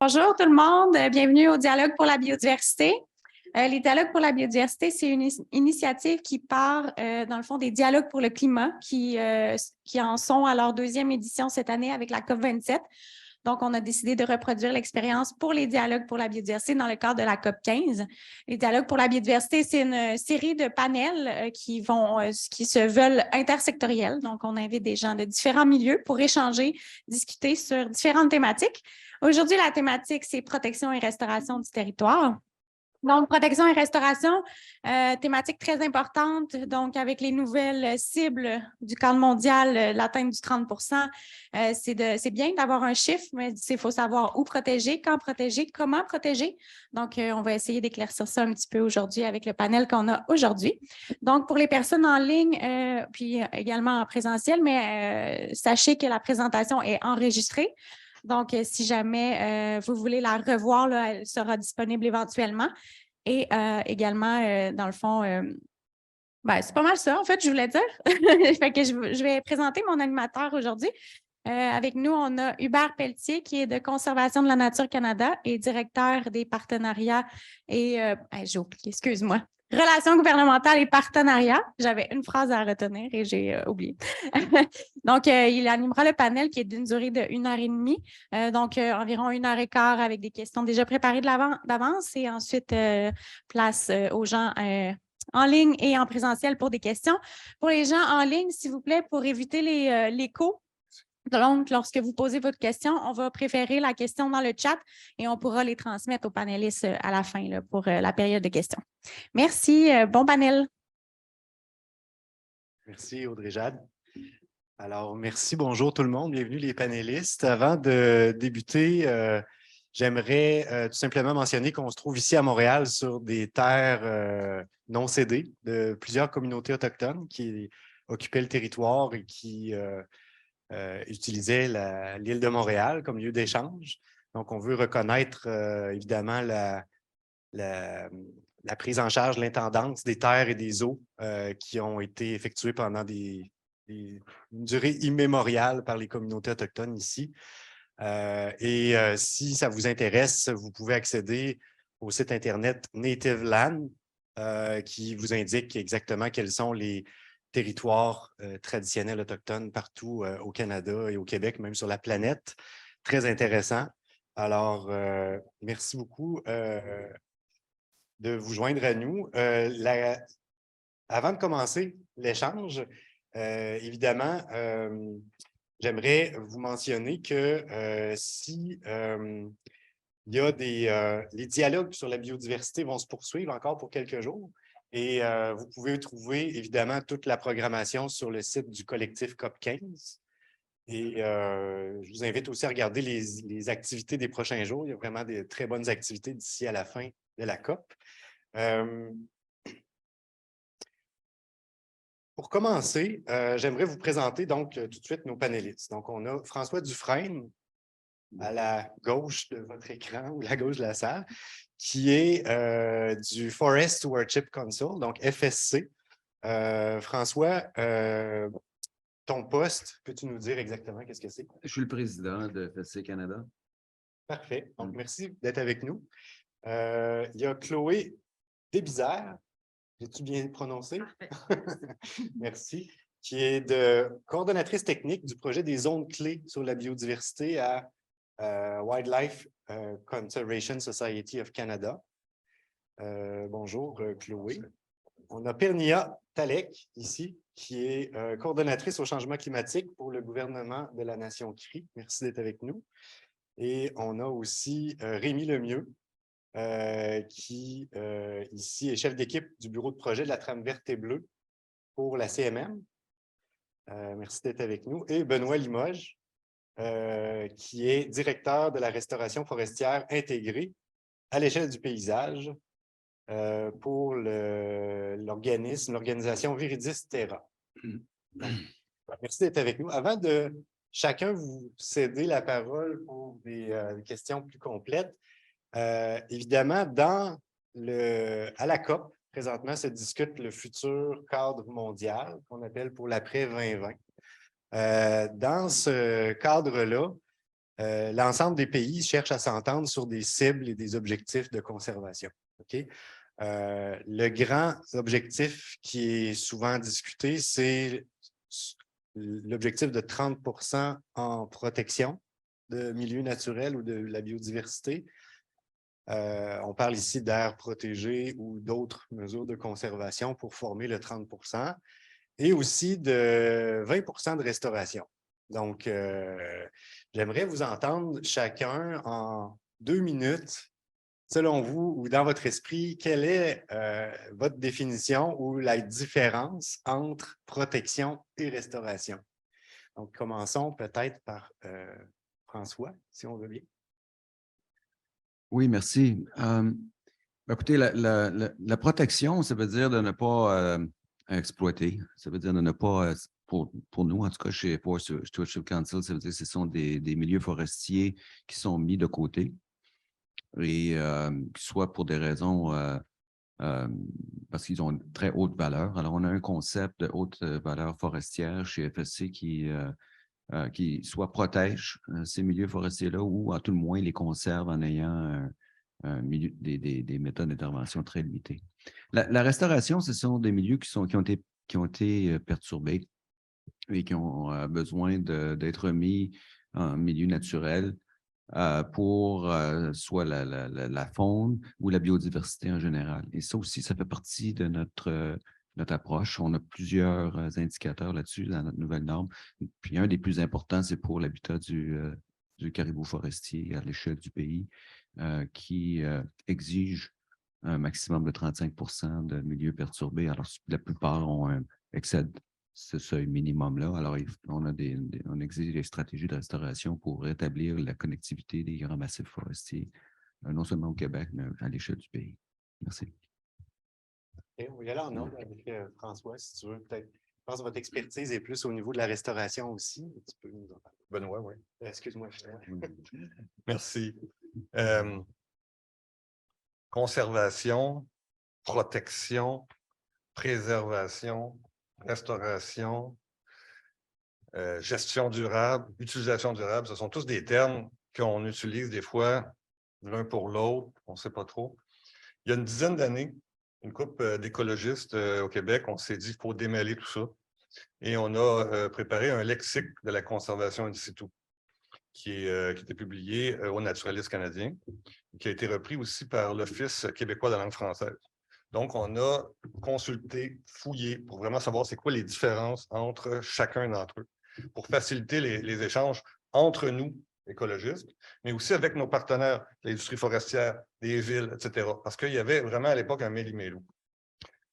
Bonjour tout le monde, bienvenue au Dialogue pour la biodiversité. Les Dialogues pour la biodiversité, c'est une initiative qui part, dans le fond, des Dialogues pour le climat qui en sont à leur deuxième édition cette année avec la COP27. Donc, on a décidé de reproduire l'expérience pour les Dialogues pour la biodiversité dans le cadre de la COP15. Les Dialogues pour la biodiversité, c'est une série de panels qui se veulent intersectoriels. Donc, on invite des gens de différents milieux pour échanger, discuter sur différentes thématiques. Aujourd'hui, la thématique, c'est protection et restauration du territoire. Donc, protection et restauration, thématique très importante. Donc, avec les nouvelles cibles du cadre mondial, l'atteinte du 30 c'est bien d'avoir un chiffre, mais il faut savoir où protéger, quand protéger, comment protéger. Donc, on va essayer d'éclaircir ça un petit peu aujourd'hui avec le panel qu'on a aujourd'hui. Donc, pour les personnes en ligne, puis également en présentiel, mais sachez que la présentation est enregistrée. Donc, si jamais vous voulez la revoir, là, elle sera disponible éventuellement. Et également, dans le fond, c'est pas mal ça, en fait, je voulais dire. Fait que je vais présenter mon animateur aujourd'hui. Avec nous, on a Hubert Pelletier, qui est de Conservation de la Nature Canada et directeur des partenariats et, j'ai oublié, excuse-moi, Relations gouvernementales et partenariats. J'avais une phrase à retenir et j'ai oublié. Donc, il animera le panel qui est d'une durée de 1 heure et demie. Donc, environ 1 heure et quart avec des questions déjà préparées d'avance et ensuite place aux gens en ligne et en présentiel pour des questions. Pour les gens en ligne, s'il vous plaît, pour éviter l'écho, donc, lorsque vous posez votre question, on va préférer la question dans le chat et on pourra les transmettre aux panélistes à la fin là, pour la période de questions. Merci. Bon panel. Merci, Audrey-Jade. Alors, merci, bonjour tout le monde. Bienvenue les panélistes. Avant de débuter, j'aimerais tout simplement mentionner qu'on se trouve ici à Montréal sur des terres non cédées de plusieurs communautés autochtones qui occupaient le territoire et qui utilisaient l'île de Montréal comme lieu d'échange. Donc, on veut reconnaître évidemment la prise en charge, l'intendance des terres et des eaux qui ont été effectuées pendant une durée immémoriale par les communautés autochtones ici. Si ça vous intéresse, vous pouvez accéder au site Internet Native Land qui vous indique exactement quels sont les territoires traditionnels autochtones partout au Canada et au Québec, même sur la planète. Très intéressant. Alors, merci beaucoup de vous joindre à nous. Avant de commencer l'échange, évidemment, j'aimerais vous mentionner que si il y a les dialogues sur la biodiversité vont se poursuivre encore pour quelques jours et vous pouvez trouver évidemment toute la programmation sur le site du collectif COP15. Et je vous invite aussi à regarder les activités des prochains jours. Il y a vraiment des très bonnes activités d'ici à la fin de la COP. Pour commencer, j'aimerais vous présenter donc tout de suite nos panélistes. Donc, on a François Dufresne à la gauche de votre écran ou la gauche de la salle, qui est du Forest Stewardship Council, donc FSC. François, ton poste, peux-tu nous dire exactement qu'est-ce que c'est? Je suis le président de FSC Canada. Parfait. Donc, merci d'être avec nous. Il y a Chloé Desbizères. J'ai-tu bien prononcé? Merci. Qui est coordonnatrice technique du projet des zones clés sur la biodiversité à Wildlife Conservation Society of Canada. Bonjour, Chloé. On a Pernia Talek, ici, qui est coordonnatrice au changement climatique pour le gouvernement de la Nation Cri. Merci d'être avec nous. Et on a aussi Rémi Lemieux, qui, ici, est chef d'équipe du bureau de projet de la trame verte et bleue pour la CMM. Merci d'être avec nous. Et Benoît Limoges, qui est directeur de la restauration forestière intégrée à l'échelle du paysage pour l'organisation Viridis Terra. Donc, merci d'être avec nous. Avant de chacun vous céder la parole pour des questions plus complètes, évidemment, à la COP, présentement, se discute le futur cadre mondial qu'on appelle pour l'après 2020. Dans ce cadre-là, l'ensemble des pays cherchent à s'entendre sur des cibles et des objectifs de conservation. Okay? Le grand objectif qui est souvent discuté, c'est l'objectif de 30% en protection de milieux naturels ou de la biodiversité. On parle ici d'aires protégées ou d'autres mesures de conservation pour former le 30%, et aussi de 20% de restauration. Donc, j'aimerais vous entendre chacun en 2 minutes, selon vous ou dans votre esprit, quelle est votre définition ou la différence entre protection et restauration? Donc, commençons peut-être par François, si on veut bien. Oui, merci. Écoutez, la protection, ça veut dire de ne pas exploiter. Ça veut dire de ne pas, pour nous, en tout cas, chez Forest Stewardship Council, ça veut dire que ce sont des milieux forestiers qui sont mis de côté, et soit pour des raisons parce qu'ils ont une très haute valeur. Alors, on a un concept de haute valeur forestière chez FSC qui soit protège ces milieux forestiers-là ou à tout le moins les conserve en ayant des méthodes d'intervention très limitées. La restauration, ce sont des milieux qui ont été perturbés et qui ont besoin d'être mis en milieu naturel pour soit la faune ou la biodiversité en général. Et ça aussi, ça fait partie de notre approche. On a plusieurs indicateurs là-dessus dans notre nouvelle norme. Puis un des plus importants, c'est pour l'habitat du caribou forestier à l'échelle du pays, qui exige un maximum de 35% de milieux perturbés. Alors, la plupart excèdent ce seuil minimum-là. Alors, on exige des stratégies de restauration pour rétablir la connectivité des grands massifs forestiers, non seulement au Québec, mais à l'échelle du pays. Merci. Okay, on va y aller en ordre avec François, si tu veux. Peut-être, je pense que votre expertise est plus au niveau de la restauration aussi. Tu peux nous en parler. Benoît, oui. Excuse-moi. Merci. Conservation, protection, préservation, restauration, gestion durable, utilisation durable, ce sont tous des termes qu'on utilise des fois l'un pour l'autre, on ne sait pas trop. Il y a une dizaine d'années, une couple d'écologistes au Québec, on s'est dit qu'il faut démêler tout ça. Et on a préparé un lexique de la conservation in situ qui était publié au Naturaliste canadien, qui a été repris aussi par l'Office québécois de la langue française. Donc, on a consulté, fouillé pour vraiment savoir c'est quoi les différences entre chacun d'entre eux, pour faciliter les échanges entre nous, écologistes, mais aussi avec nos partenaires, l'industrie forestière, les villes, etc. Parce qu'il y avait vraiment à l'époque un méli-mélou.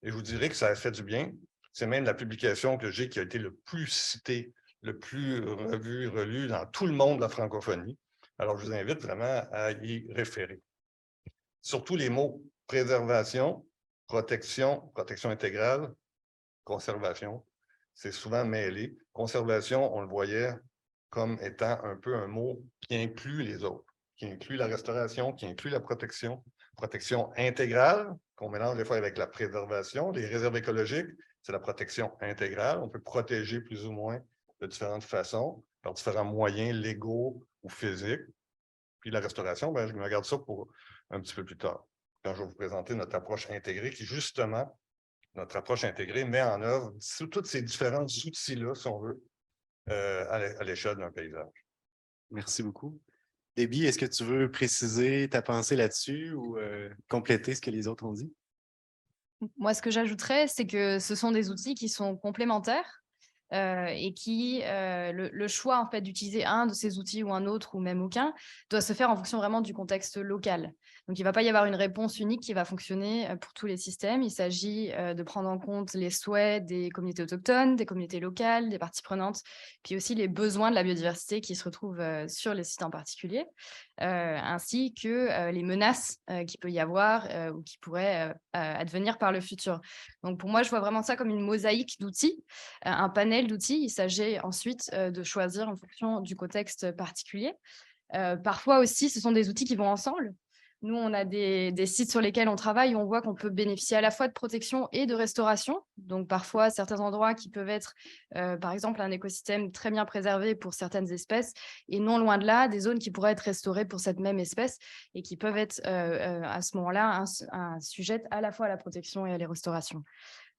Et je vous dirais que ça a fait du bien. C'est même la publication que j'ai qui a été le plus citée, le plus revue, relue dans tout le monde de la francophonie. Alors, je vous invite vraiment à y référer. Surtout les mots préservation, protection intégrale, conservation, c'est souvent mêlé. Conservation, on le voyait comme étant un peu un mot qui inclut les autres, qui inclut la restauration, qui inclut la protection intégrale, qu'on mélange des fois avec la préservation. Les réserves écologiques, c'est la protection intégrale. On peut protéger plus ou moins de différentes façons, par différents moyens légaux ou physiques. Puis la restauration, ben, je me regarde ça pour un petit peu plus tard, quand je vais vous présenter notre approche intégrée, qui justement, notre approche intégrée met en œuvre tous ces différents outils-là, si on veut, à l'échelle d'un paysage. Merci beaucoup. Déby, est-ce que tu veux préciser ta pensée là-dessus ou compléter ce que les autres ont dit? Moi, ce que j'ajouterais, c'est que ce sont des outils qui sont complémentaires et qui, le choix en fait, d'utiliser un de ces outils ou un autre, ou même aucun, doit se faire en fonction vraiment du contexte local. Donc, il ne va pas y avoir une réponse unique qui va fonctionner pour tous les systèmes. Il s'agit de prendre en compte les souhaits des communautés autochtones, des communautés locales, des parties prenantes, puis aussi les besoins de la biodiversité qui se retrouvent sur les sites en particulier, ainsi que les menaces qu'il peut y avoir ou qui pourraient advenir par le futur. Donc, pour moi, je vois vraiment ça comme une mosaïque d'outils, un panel d'outils. Il s'agit ensuite de choisir en fonction du contexte particulier. Parfois aussi, ce sont des outils qui vont ensemble. Nous, on a des sites sur lesquels on travaille où on voit qu'on peut bénéficier à la fois de protection et de restauration. Donc, parfois, certains endroits qui peuvent être, par exemple, un écosystème très bien préservé pour certaines espèces et non loin de là, des zones qui pourraient être restaurées pour cette même espèce et qui peuvent être à ce moment-là sujettes à la fois à la protection et à la restauration.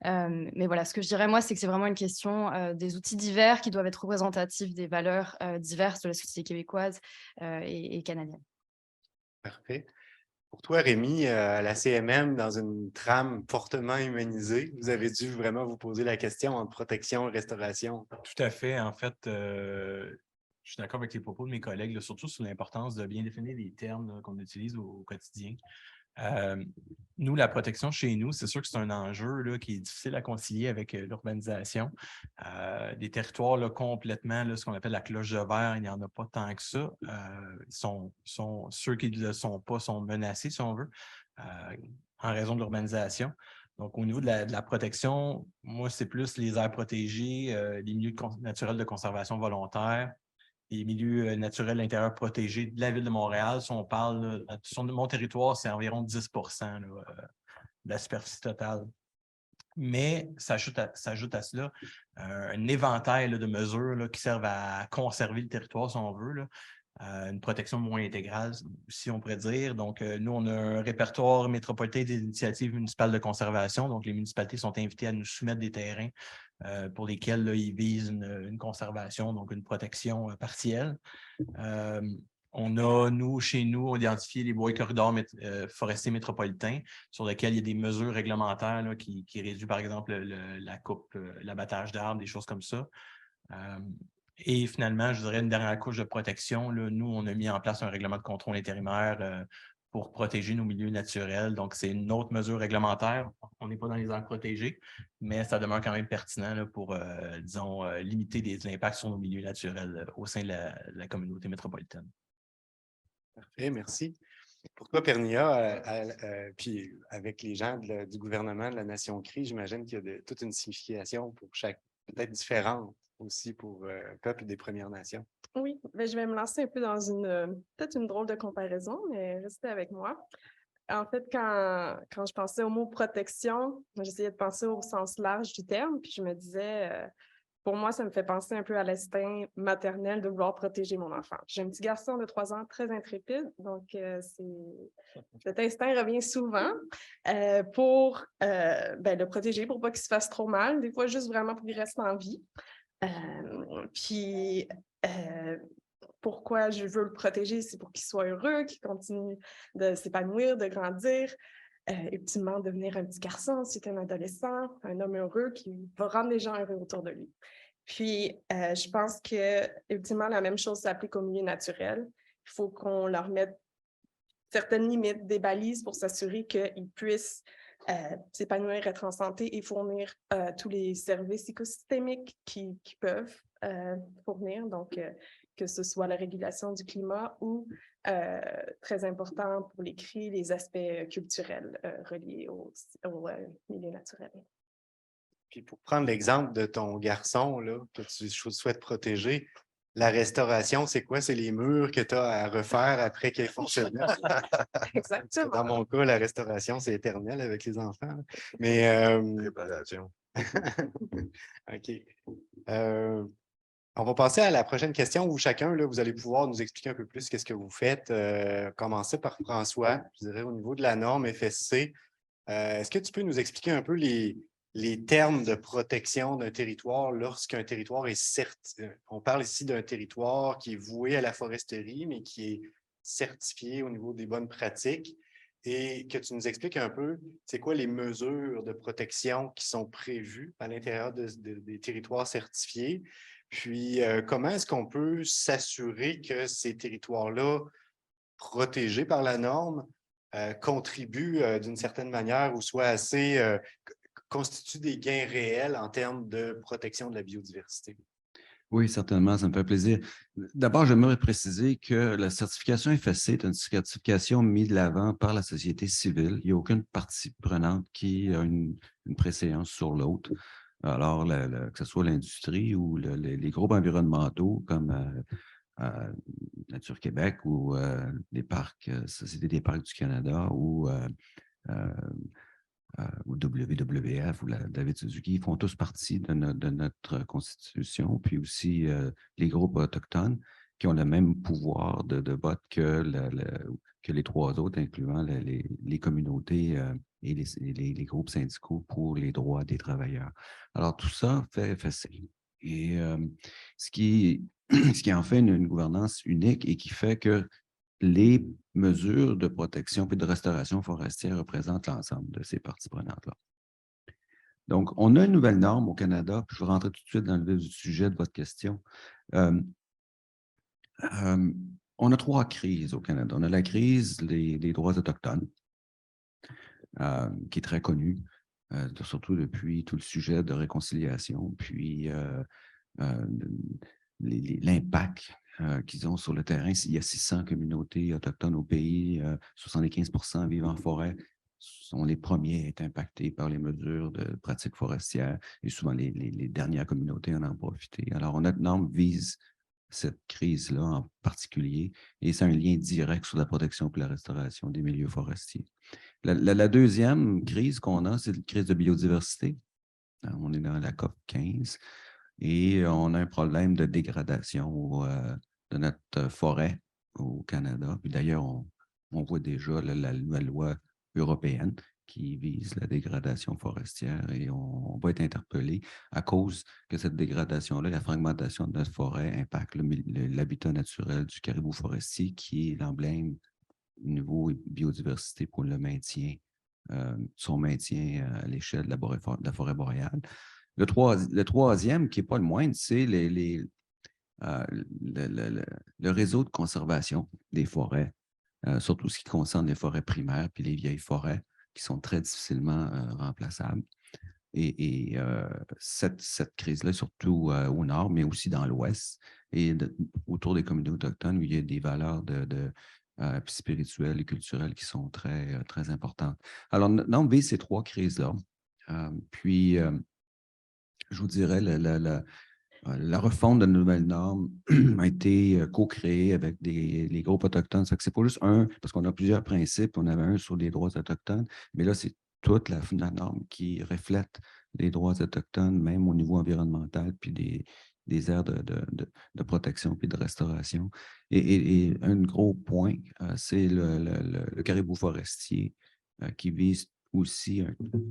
Mais voilà, ce que je dirais, moi, c'est que c'est vraiment une question des outils divers qui doivent être représentatifs des valeurs diverses de la société québécoise et canadienne. Parfait. Pour toi, Rémi, à la CMM, dans une trame fortement humanisée, vous avez dû vraiment vous poser la question entre protection et restauration. Tout à fait. En fait, je suis d'accord avec les propos de mes collègues, là, surtout sur l'importance de bien définir les termes là, qu'on utilise au quotidien. Nous, la protection chez nous, c'est sûr que c'est un enjeu là, qui est difficile à concilier avec l'urbanisation. Des territoires là, complètement, là, ce qu'on appelle la cloche de verre, il n'y en a pas tant que ça. Ceux qui ne le sont pas sont menacés, si on veut, en raison de l'urbanisation. Donc, au niveau de la protection, moi, c'est plus les aires protégées, les milieux naturels de conservation volontaire, les milieux naturels intérieurs protégés de la ville de Montréal. Si on parle, là, sur mon territoire, c'est environ 10 là, de la superficie totale. Mais s'ajoute à cela un éventail là, de mesures là, qui servent à conserver le territoire, si on veut, là. Une protection moins intégrale, si on pourrait dire. Donc, nous, on a un répertoire métropolitain des initiatives municipales de conservation. Donc, les municipalités sont invitées à nous soumettre des terrains pour lesquels là, ils visent une conservation, donc une protection partielle. Chez nous, on identifie les bois et corridors forestiers métropolitains sur lesquels il y a des mesures réglementaires là, qui réduisent, par exemple, la coupe, l'abattage d'arbres, des choses comme ça. Et finalement, je dirais une dernière couche de protection. Là, nous, on a mis en place un règlement de contrôle intérimaire pour protéger nos milieux naturels. Donc, c'est une autre mesure réglementaire. On n'est pas dans les aires protégées, mais ça demeure quand même pertinent là, pour, disons, limiter les impacts sur nos milieux naturels au sein de la communauté métropolitaine. Parfait, merci. Pour toi, Pernia, puis avec les gens du gouvernement de la Nation Crie, j'imagine qu'il y a toute une signification pour chaque, peut-être différente aussi pour peuple des Premières Nations. Oui, ben, je vais me lancer un peu dans peut-être une drôle de comparaison, mais restez avec moi. En fait, quand je pensais au mot protection, j'essayais de penser au sens large du terme, puis je me disais, pour moi, ça me fait penser un peu à l'instinct maternel de vouloir protéger mon enfant. J'ai un petit garçon de 3 ans très intrépide, donc cet instinct revient souvent pour le protéger, pour pas qu'il se fasse trop mal, des fois juste vraiment pour qu'il reste en vie. Pourquoi je veux le protéger, c'est pour qu'il soit heureux, qu'il continue de s'épanouir, de grandir, ultimement devenir un petit garçon, c'est un adolescent, un homme heureux qui va rendre les gens heureux autour de lui. Puis, je pense que ultimement, la même chose s'applique au milieu naturel. Il faut qu'on leur mette certaines limites, des balises pour s'assurer qu'ils puissent s'épanouir, être en santé et fournir tous les services écosystémiques qu'ils peuvent fournir. Donc, que ce soit la régulation du climat ou, très important pour les cris, les aspects culturels reliés au milieu naturel. Puis pour prendre l'exemple de ton garçon là, que tu souhaites protéger, la restauration, c'est quoi? C'est les murs que tu as à refaire après qu'ils aient fonctionné. Exactement. Dans mon cas, la restauration, c'est éternel avec les enfants. Mais Réparation. OK. On va passer à la prochaine question où chacun, là, vous allez pouvoir nous expliquer un peu plus qu'est-ce que vous faites. Commencer par François, je dirais au niveau de la norme FSC. Est-ce que tu peux nous expliquer un peu les termes de protection d'un territoire lorsqu'un territoire est certifié? On parle ici d'un territoire qui est voué à la foresterie, mais qui est certifié au niveau des bonnes pratiques. Et que tu nous expliques un peu, c'est quoi les mesures de protection qui sont prévues à l'intérieur des territoires certifiés? Puis, comment est-ce qu'on peut s'assurer que ces territoires-là, protégés par la norme, contribuent d'une certaine manière ou soient assez, constituent des gains réels en termes de protection de la biodiversité? Oui, certainement, ça me fait plaisir. D'abord, j'aimerais préciser que la certification FSC est une certification mise de l'avant par la société civile. Il n'y a aucune partie prenante qui a une préséance sur l'autre. Alors, que ce soit l'industrie ou les groupes environnementaux comme Nature Québec ou les parcs, Société des parcs du Canada ou WWF ou David Suzuki font tous partie de notre constitution, puis aussi les groupes autochtones qui ont le même pouvoir de vote que les trois autres, incluant les communautés et les groupes syndicaux pour les droits des travailleurs. Alors, tout ça fait FSC. Et ce qui en fait une gouvernance unique et qui fait que les mesures de protection et de restauration forestière représentent l'ensemble de ces parties prenantes-là. Donc, on a une nouvelle norme au Canada, puis je vais rentrer tout de suite dans le vif du sujet de votre question. On a 3 crises au Canada. On a la crise des droits autochtones, qui est très connue, surtout depuis tout le sujet de réconciliation, puis l'impact qu'ils ont sur le terrain. Il y a 600 communautés autochtones au pays, 75% vivent en forêt, sont les premiers à être impactés par les mesures de pratiques forestières et souvent les dernières communautés en ont profité. Alors, notre norme vise cette crise-là en particulier et c'est un lien direct sur la protection et la restauration des milieux forestiers. La deuxième crise qu'on a, c'est la crise de biodiversité. On est dans la COP 15. Et on a un problème de dégradation de notre forêt au Canada. Puis d'ailleurs, on voit déjà la nouvelle loi européenne qui vise la dégradation forestière et on va être interpellé à cause que cette dégradation-là, la fragmentation de notre forêt impacte l'habitat naturel du caribou forestier qui est l'emblème du niveau biodiversité pour le maintien, son maintien à l'échelle de la forêt boréale. Le troisième, qui n'est pas le moindre, c'est le réseau de conservation des forêts, surtout ce qui concerne les forêts primaires puis les vieilles forêts qui sont très difficilement remplaçables. Et cette crise-là, surtout au nord, mais aussi dans l'ouest et autour des communautés autochtones où il y a des valeurs spirituelles et culturelles qui sont très, très importantes. Alors, on vise ces 3 crises-là. Puis, je vous dirais, la refonte de nouvelles normes a été co-créée avec les groupes autochtones. Ce n'est pas juste un, parce qu'on a plusieurs principes. On avait un sur les droits autochtones, mais là, c'est toute la norme qui reflète les droits autochtones, même au niveau environnemental, puis des aires de protection puis de restauration. Et un gros point, c'est le caribou forestier qui vise aussi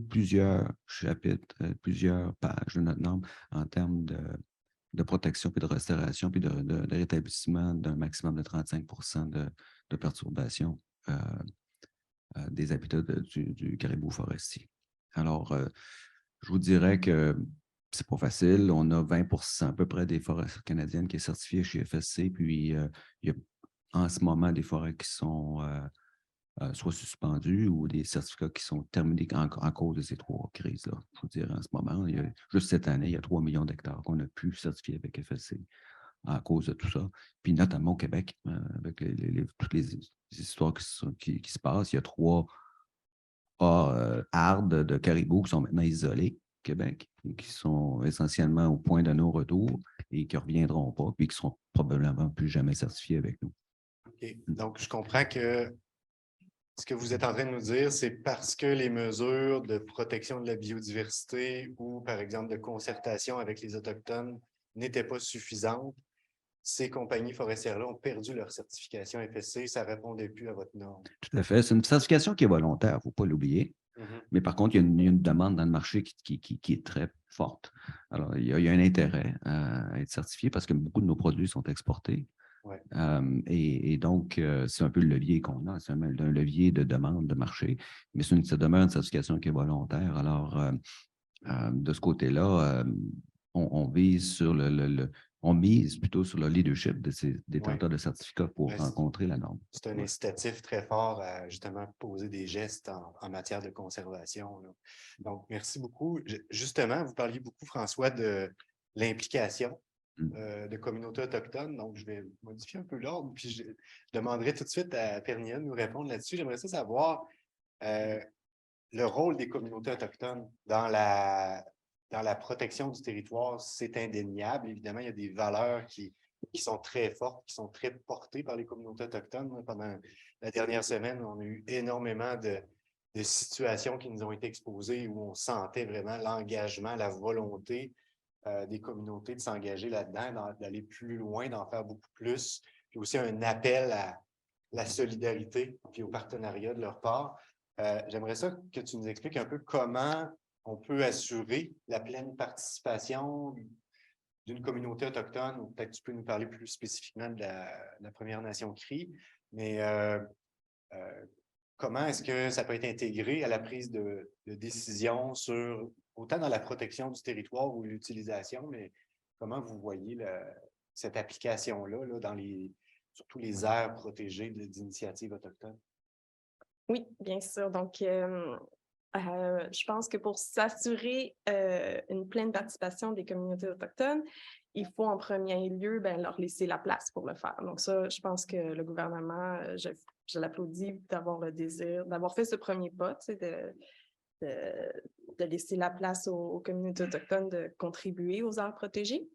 plusieurs chapitres, plusieurs pages de notre norme en termes de protection puis de restauration puis de rétablissement d'un maximum de 35% de perturbation des habitats du caribou forestier. Alors, je vous dirais que c'est pas facile. On a 20% à peu près des forêts canadiennes qui est certifiées chez FSC, puis il y a en ce moment des forêts qui sont soit suspendus ou des certificats qui sont terminés en cause de ces 3 crises-là. Je vous dirais en ce moment, juste cette année, il y a 3 millions d'hectares qu'on a pu certifier avec FSC à cause de tout ça. Puis notamment au Québec, avec toutes les histoires qui se passent, il y a 3 hardes de caribous qui sont maintenant isolés au Québec, qui sont essentiellement au point de non-retour et qui ne reviendront pas, puis qui ne seront probablement plus jamais certifiés avec nous. OK. Donc, je comprends que ce que vous êtes en train de nous dire, c'est parce que les mesures de protection de la biodiversité ou, par exemple, de concertation avec les Autochtones n'étaient pas suffisantes, ces compagnies forestières-là ont perdu leur certification FSC, ça ne répondait plus à votre norme. Tout à fait. C'est une certification qui est volontaire, il ne faut pas l'oublier. Mais par contre, il y a une demande dans le marché qui est très forte. Alors, il y a un intérêt à être certifié parce que beaucoup de nos produits sont exportés. Ouais. Et donc, c'est un peu le levier qu'on a. C'est un levier de demande de marché. Mais ça demeure une certification qui est volontaire. Alors, de ce côté-là, on vise sur on mise plutôt sur le leadership de ces détenteurs de certificats pour rencontrer la norme. C'est un incitatif très fort à justement poser des gestes en matière de conservation, là. Donc, merci beaucoup. Justement, vous parliez beaucoup, François, de l'implication de communautés autochtones. Donc, je vais modifier un peu l'ordre, puis je demanderai tout de suite à Pernia de nous répondre là-dessus. J'aimerais savoir le rôle des communautés autochtones dans la protection du territoire. C'est indéniable. Évidemment, il y a des valeurs qui qui sont très fortes, qui sont très portées par les communautés autochtones. Pendant la dernière semaine, on a eu énormément de situations qui nous ont été exposées où on sentait vraiment l'engagement, la volonté des communautés de s'engager là-dedans, d'aller plus loin, d'en faire beaucoup plus. Puis aussi un appel à la solidarité puis au partenariat de leur part. J'aimerais ça que tu nous expliques un peu comment on peut assurer la pleine participation d'une communauté autochtone, ou peut-être tu peux nous parler plus spécifiquement de la Première Nation Cri, mais comment est-ce que ça peut être intégré à la prise de décision sur, autant dans la protection du territoire ou l'utilisation, mais comment vous voyez cette application-là là, dans surtout les aires protégées d'initiatives autochtones? Oui, bien sûr. Donc, je pense que pour s'assurer une pleine participation des communautés autochtones, il faut en premier lieu leur laisser la place pour le faire. Donc ça, je pense que le gouvernement, je l'applaudis d'avoir le désir, d'avoir fait ce premier pas, tu sais, de laisser la place aux communautés autochtones de contribuer aux aires protégées.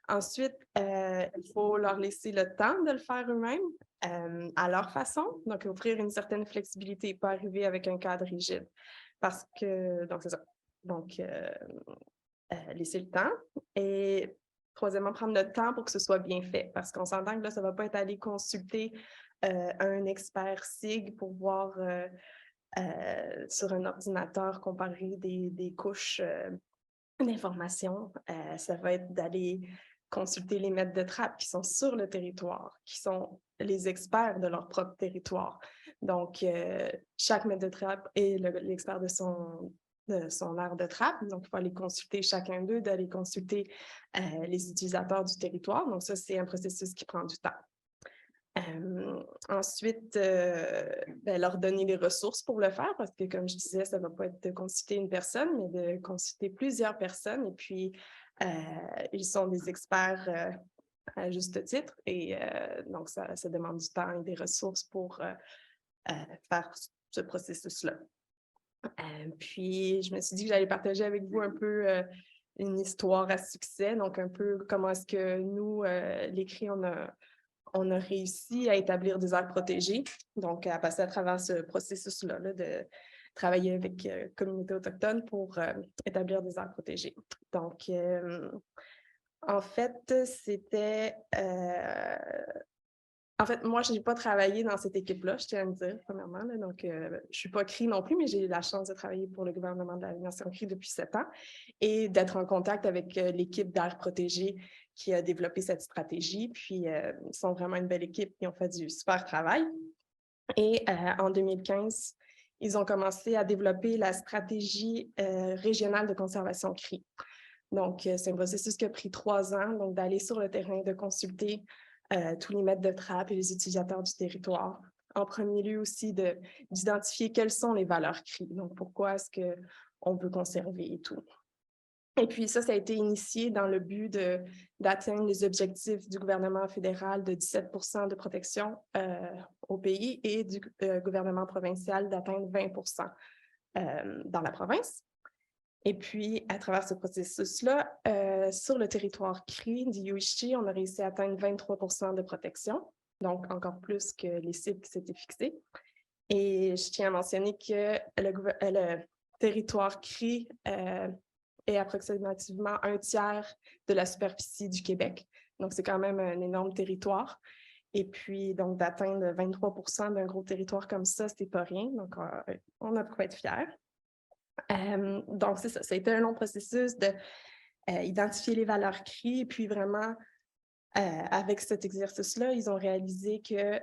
Ensuite, il faut leur laisser le temps de le faire eux-mêmes à leur façon, donc offrir une certaine flexibilité, pas arriver avec un cadre rigide. Parce que, donc c'est ça. Donc, laisser le temps. Et troisièmement, prendre le temps pour que ce soit bien fait. Parce qu'on s'entend que là, ça ne va pas être aller consulter un expert SIG pour voir sur un ordinateur comparer des couches d'informations. Ça va être d'aller consulter les maîtres de trappe qui sont sur le territoire, qui sont les experts de leur propre territoire. Donc, chaque maître de trappe est l'expert de son aire de trappe. Donc, il faut aller consulter chacun d'eux, d'aller consulter les utilisateurs du territoire. Donc, ça, c'est un processus qui prend du temps. Ensuite, leur donner les ressources pour le faire, parce que, comme je disais, ça ne va pas être de consulter une personne, mais de consulter plusieurs personnes. Et puis, ils sont des experts à juste titre. Et donc, ça demande du temps et des ressources pour faire ce processus-là. Puis, je me suis dit que j'allais partager avec vous un peu une histoire à succès. Donc, un peu comment est-ce que nous, les CRI, on a réussi à établir des aires protégées, donc à passer à travers ce processus-là de travailler avec communautés autochtones pour établir des aires protégées. Donc, en fait, moi, je n'ai pas travaillé dans cette équipe-là, je tiens à le dire, premièrement. Là, donc, je ne suis pas CRI non plus, mais j'ai eu la chance de travailler pour le gouvernement de la Nation CRI depuis 7 ans et d'être en contact avec l'équipe d'aires protégées qui a développé cette stratégie. Puis, ils sont vraiment une belle équipe, ils ont fait du super travail. Et en 2015, ils ont commencé à développer la stratégie régionale de conservation CRI. Donc, c'est un processus qui a pris 3 ans, donc d'aller sur le terrain, de consulter tous les maîtres de trappe et les utilisateurs du territoire. En premier lieu aussi, d'identifier quelles sont les valeurs CRI, donc pourquoi est-ce qu'on veut conserver et tout. Et puis ça a été initié dans le but d'atteindre les objectifs du gouvernement fédéral de 17% de protection au pays et du gouvernement provincial d'atteindre 20% dans la province. Et puis, à travers ce processus-là, sur le territoire CRI d'Iyuichi, on a réussi à atteindre 23% de protection, donc encore plus que les cibles qui s'étaient fixées. Et je tiens à mentionner que le territoire CRI est approximativement 1/3 de la superficie du Québec. Donc, c'est quand même un énorme territoire. Et puis, donc, d'atteindre 23% d'un gros territoire comme ça, c'est pas rien. Donc, on a de quoi être fiers. Donc, c'est ça. Ça a été un long processus d'identifier les valeurs CRI. Et puis, vraiment, avec cet exercice-là, ils ont réalisé que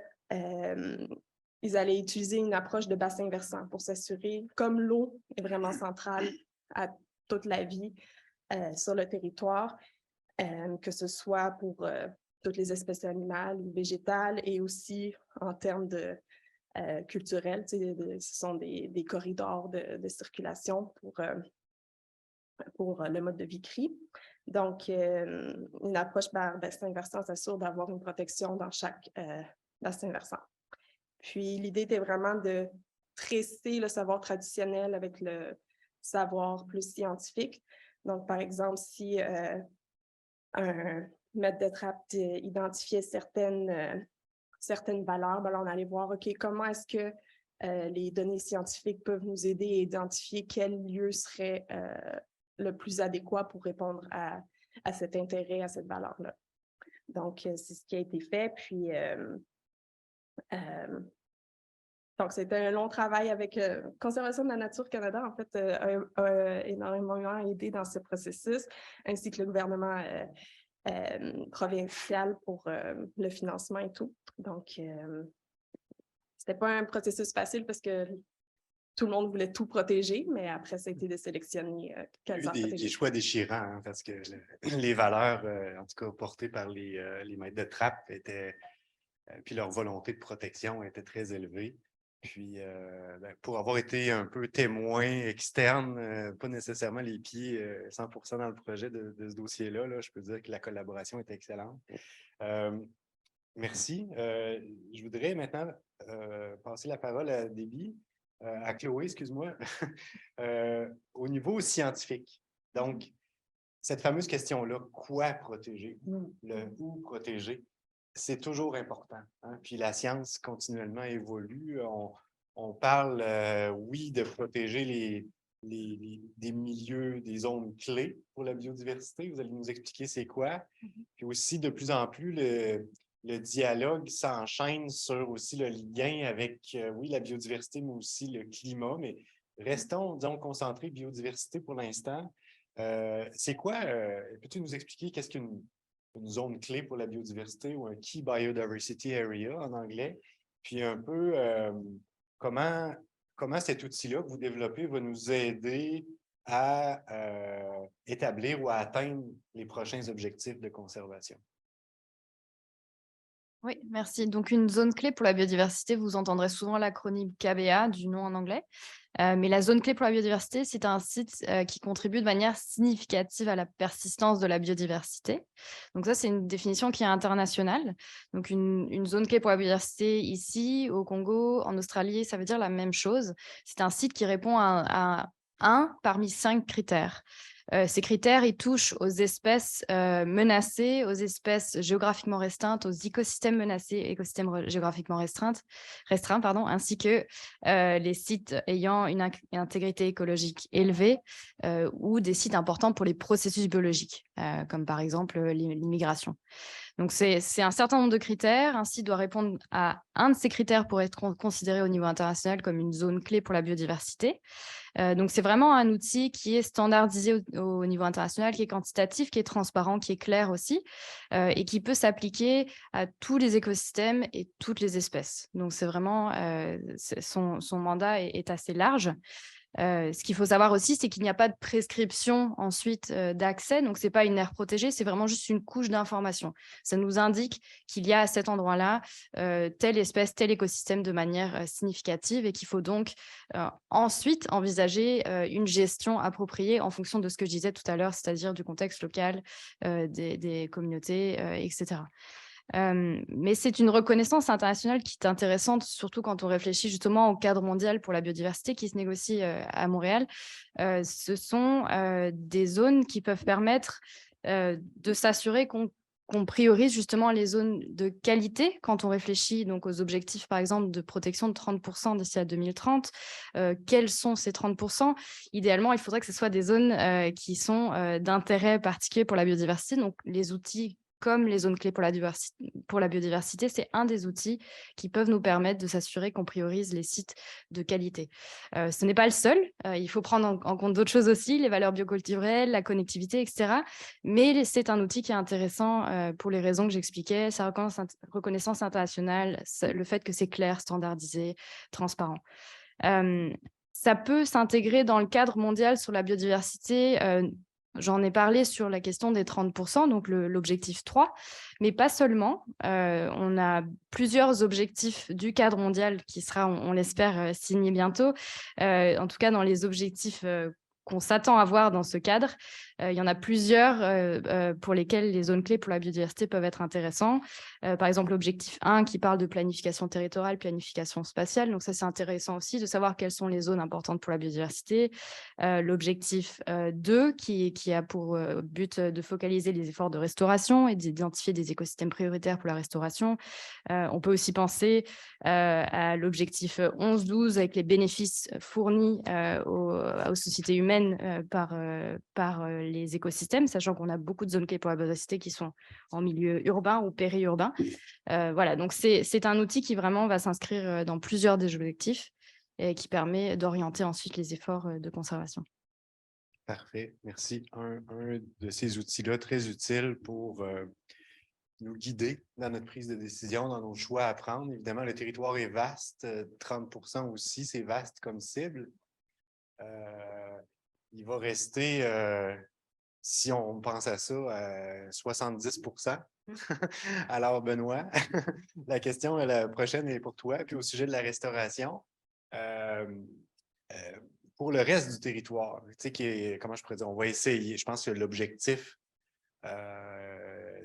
ils allaient utiliser une approche de bassin versant pour s'assurer, comme l'eau est vraiment centrale à toute la vie sur le territoire, que ce soit pour toutes les espèces animales ou végétales et aussi en termes de culturels. Ce sont des corridors de circulation pour le mode de vie CRI. Donc, une approche par bassin versant s'assure d'avoir une protection dans chaque bassin versant. Puis, l'idée était vraiment de tresser le savoir traditionnel avec le savoir plus scientifique. Donc, par exemple, si un maîtres de trappe identifiaient certaines valeurs, ben là, on allait voir, OK, comment est-ce que les données scientifiques peuvent nous aider à identifier quel lieu serait le plus adéquat pour répondre à cet intérêt, à cette valeur-là. Donc, c'est ce qui a été fait. Puis, donc, c'était un long travail avec Conservation de la Nature Canada, en fait, a énormément aidé dans ce processus, ainsi que le gouvernement provincial pour le financement et tout. Donc, c'était pas un processus facile parce que tout le monde voulait tout protéger, mais après, ça a été de sélectionner quelles aires protégées. Des choix déchirants, hein, parce que les valeurs, en tout cas portées par les maîtres de trappe, étaient, puis leur volonté de protection était très élevée. Puis, pour avoir été un peu témoin externe, pas nécessairement les pieds 100% dans le projet de ce dossier-là, là, je peux dire que la collaboration était excellente. Merci. Je voudrais maintenant passer la parole à Déby, à Chloé, excuse-moi, au niveau scientifique. Donc, cette fameuse question-là, quoi protéger, où protéger, c'est toujours important. Hein? Puis la science continuellement évolue. On parle, oui, de protéger des milieux, des zones clés pour la biodiversité. Vous allez nous expliquer c'est quoi. Puis aussi, de plus en plus, le dialogue s'enchaîne sur aussi le lien avec, oui, la biodiversité, mais aussi le climat. Mais restons, disons, concentrés biodiversité pour l'instant. C'est quoi, peux-tu nous expliquer qu'est-ce qu'une zone clé pour la biodiversité ou un Key Biodiversity Area en anglais? Puis un peu, comment cet outil-là que vous développez va nous aider à établir ou à atteindre les prochains objectifs de conservation? Oui, merci. Donc, une zone clé pour la biodiversité, vous entendrez souvent l'acronyme KBA, du nom en anglais. Mais la zone clé pour la biodiversité, c'est un site qui contribue de manière significative à la persistance de la biodiversité. Donc ça, c'est une définition qui est internationale. Donc, une zone clé pour la biodiversité ici, au Congo, en Australie, ça veut dire la même chose. C'est un site qui répond à un parmi 5 critères. Ces critères, ils touchent aux espèces menacées, aux espèces géographiquement restreintes, aux écosystèmes menacés, écosystèmes géographiquement restreints, ainsi que les sites ayant une intégrité écologique élevée ou des sites importants pour les processus biologiques, comme par exemple l'immigration. Donc, c'est un certain nombre de critères. Un site doit répondre à un de ces critères pour être considéré au niveau international comme une zone clé pour la biodiversité. Donc, c'est vraiment un outil qui est standardisé au niveau international, qui est quantitatif, qui est transparent, qui est clair aussi, et qui peut s'appliquer à tous les écosystèmes et toutes les espèces. Donc, c'est vraiment, son mandat est assez large. Ce qu'il faut savoir aussi, c'est qu'il n'y a pas de prescription ensuite d'accès. Donc, ce n'est pas une aire protégée, c'est vraiment juste une couche d'information. Ça nous indique qu'il y a à cet endroit-là telle espèce, tel écosystème de manière significative et qu'il faut donc ensuite envisager une gestion appropriée en fonction de ce que je disais tout à l'heure, c'est-à-dire du contexte local, des communautés, etc. Mais c'est une reconnaissance internationale qui est intéressante, surtout quand on réfléchit justement au cadre mondial pour la biodiversité qui se négocie à Montréal. Ce sont des zones qui peuvent permettre de s'assurer qu'on priorise justement les zones de qualité quand on réfléchit donc aux objectifs, par exemple, de protection de 30% d'ici à 2030. Quels sont ces 30%? Idéalement, il faudrait que ce soit des zones qui sont d'intérêt particulier pour la biodiversité. Donc, les outils comme les zones clés pour la biodiversité, c'est un des outils qui peuvent nous permettre de s'assurer qu'on priorise les sites de qualité. Ce n'est pas le seul, il faut prendre en compte d'autres choses aussi, les valeurs bioculturelles, la connectivité, etc. Mais c'est un outil qui est intéressant pour les raisons que j'expliquais, sa reconnaissance internationale, le fait que c'est clair, standardisé, transparent. Ça peut s'intégrer dans le cadre mondial sur la biodiversité. J'en ai parlé sur la question des 30%, donc l'objectif 3, mais pas seulement. On a plusieurs objectifs du cadre mondial qui sera, on l'espère, signé bientôt. En tout cas, dans les objectifs qu'on s'attend à voir dans ce cadre, Il y en a plusieurs pour lesquels les zones clés pour la biodiversité peuvent être intéressants. Par exemple, l'objectif 1 qui parle de planification territoriale, planification spatiale. Donc ça, c'est intéressant aussi de savoir quelles sont les zones importantes pour la biodiversité. L'objectif 2 qui a pour but de focaliser les efforts de restauration et d'identifier des écosystèmes prioritaires pour la restauration. On peut aussi penser à l'objectif 11-12 avec les bénéfices fournis aux sociétés humaines par les écosystèmes, sachant qu'on a beaucoup de zones clés pour la biodiversité qui sont en milieu urbain ou périurbain. Voilà, donc c'est un outil qui vraiment va s'inscrire dans plusieurs des objectifs et qui permet d'orienter ensuite les efforts de conservation. Parfait, merci. Un de ces outils-là très utile pour nous guider dans notre prise de décision, dans nos choix à prendre. Évidemment, le territoire est vaste, 30% aussi, c'est vaste comme cible. Il va rester, si on pense à ça, 70%. Alors, Benoît, la question la prochaine est pour toi. Puis au sujet de la restauration, pour le reste du territoire, tu sais, comment je pourrais dire, on va essayer. Je pense que l'objectif,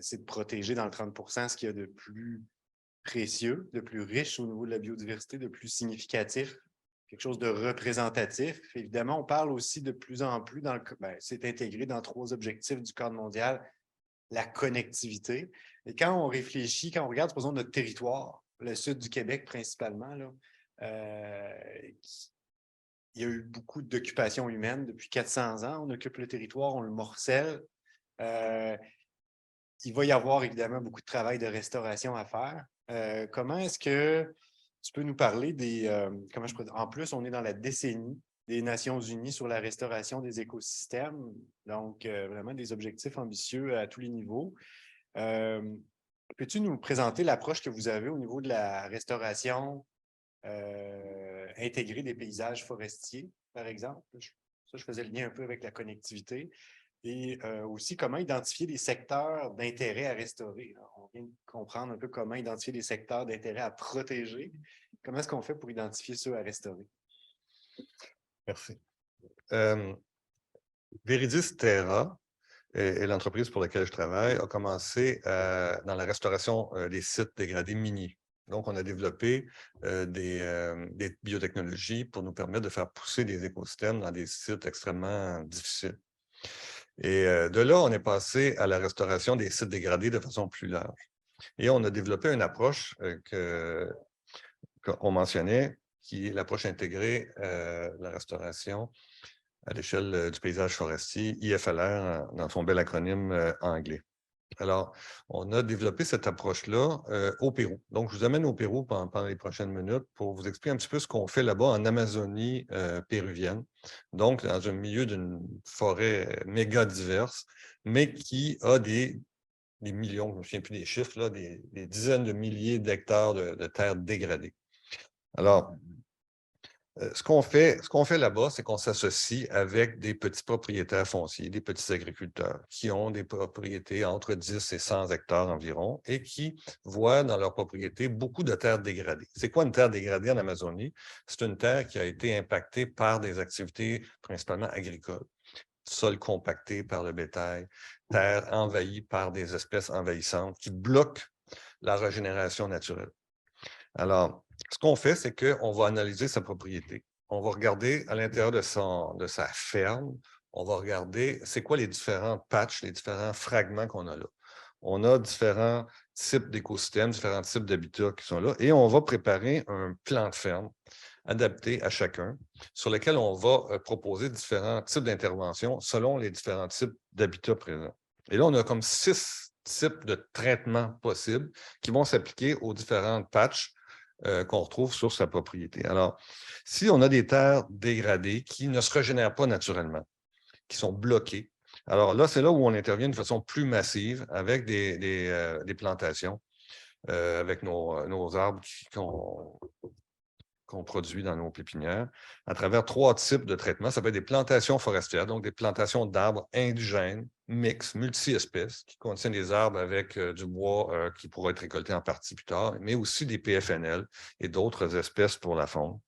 c'est de protéger dans le 30% ce qu'il y a de plus précieux, de plus riche au niveau de la biodiversité, de plus significatif, quelque chose de représentatif. Évidemment, on parle aussi de plus en plus, c'est intégré dans 3 objectifs du cadre mondial, la connectivité. Et quand on réfléchit, quand on regarde, supposons, notre territoire, le sud du Québec principalement, là, il y a eu beaucoup d'occupations humaines depuis 400 ans. On occupe le territoire, on le morcelle. Il va y avoir évidemment beaucoup de travail de restauration à faire. Comment est-ce que tu peux nous parler en plus, on est dans la décennie des Nations unies sur la restauration des écosystèmes, donc vraiment des objectifs ambitieux à tous les niveaux. Peux-tu nous présenter l'approche que vous avez au niveau de la restauration intégrée des paysages forestiers, par exemple? Ça, je faisais le lien un peu avec la connectivité. Et aussi, comment identifier des secteurs d'intérêt à restaurer. Alors, on vient de comprendre un peu comment identifier des secteurs d'intérêt à protéger. Comment est-ce qu'on fait pour identifier ceux à restaurer? Merci. Veridis Terra est l'entreprise pour laquelle je travaille, a commencé dans la restauration des sites dégradés miniers. Donc, on a développé des biotechnologies pour nous permettre de faire pousser des écosystèmes dans des sites extrêmement difficiles. Et de là, on est passé à la restauration des sites dégradés de façon plus large. Et on a développé une approche qu'on mentionnait, qui est l'approche intégrée, la restauration à l'échelle du paysage forestier, IFLR, dans son bel acronyme anglais. Alors, on a développé cette approche-là au Pérou. Donc, je vous amène au Pérou pendant les prochaines minutes pour vous expliquer un petit peu ce qu'on fait là-bas en Amazonie péruvienne. Donc, dans un milieu d'une forêt méga diverse, mais qui a des millions, je ne me souviens plus des chiffres, là, des dizaines de milliers d'hectares de terres dégradées. Alors, ce qu'on fait là-bas, c'est qu'on s'associe avec des petits propriétaires fonciers, des petits agriculteurs qui ont des propriétés entre 10 et 100 hectares environ et qui voient dans leur propriété beaucoup de terres dégradées. C'est quoi une terre dégradée en Amazonie? C'est une terre qui a été impactée par des activités principalement agricoles, sol compacté par le bétail, terre envahie par des espèces envahissantes qui bloquent la régénération naturelle. Alors, ce qu'on fait, c'est qu'on va analyser sa propriété. On va regarder à l'intérieur de sa ferme, on va regarder c'est quoi les différents patchs, les différents fragments qu'on a là. On a différents types d'écosystèmes, différents types d'habitats qui sont là, et on va préparer un plan de ferme adapté à chacun, sur lequel on va proposer différents types d'interventions selon les différents types d'habitats présents. Et là, on a comme 6 types de traitements possibles qui vont s'appliquer aux différents patchs qu'on retrouve sur sa propriété. Alors, si on a des terres dégradées qui ne se régénèrent pas naturellement, qui sont bloquées, alors là, c'est là où on intervient de façon plus massive avec des plantations, avec nos arbres qu'on produit dans nos pépinières, à travers 3 types de traitements. Ça peut être des plantations forestières, donc des plantations d'arbres indigènes, mixtes, multi-espèces, qui contiennent des arbres avec du bois qui pourra être récolté en partie plus tard, mais aussi des PFNL et d'autres espèces pour la faune.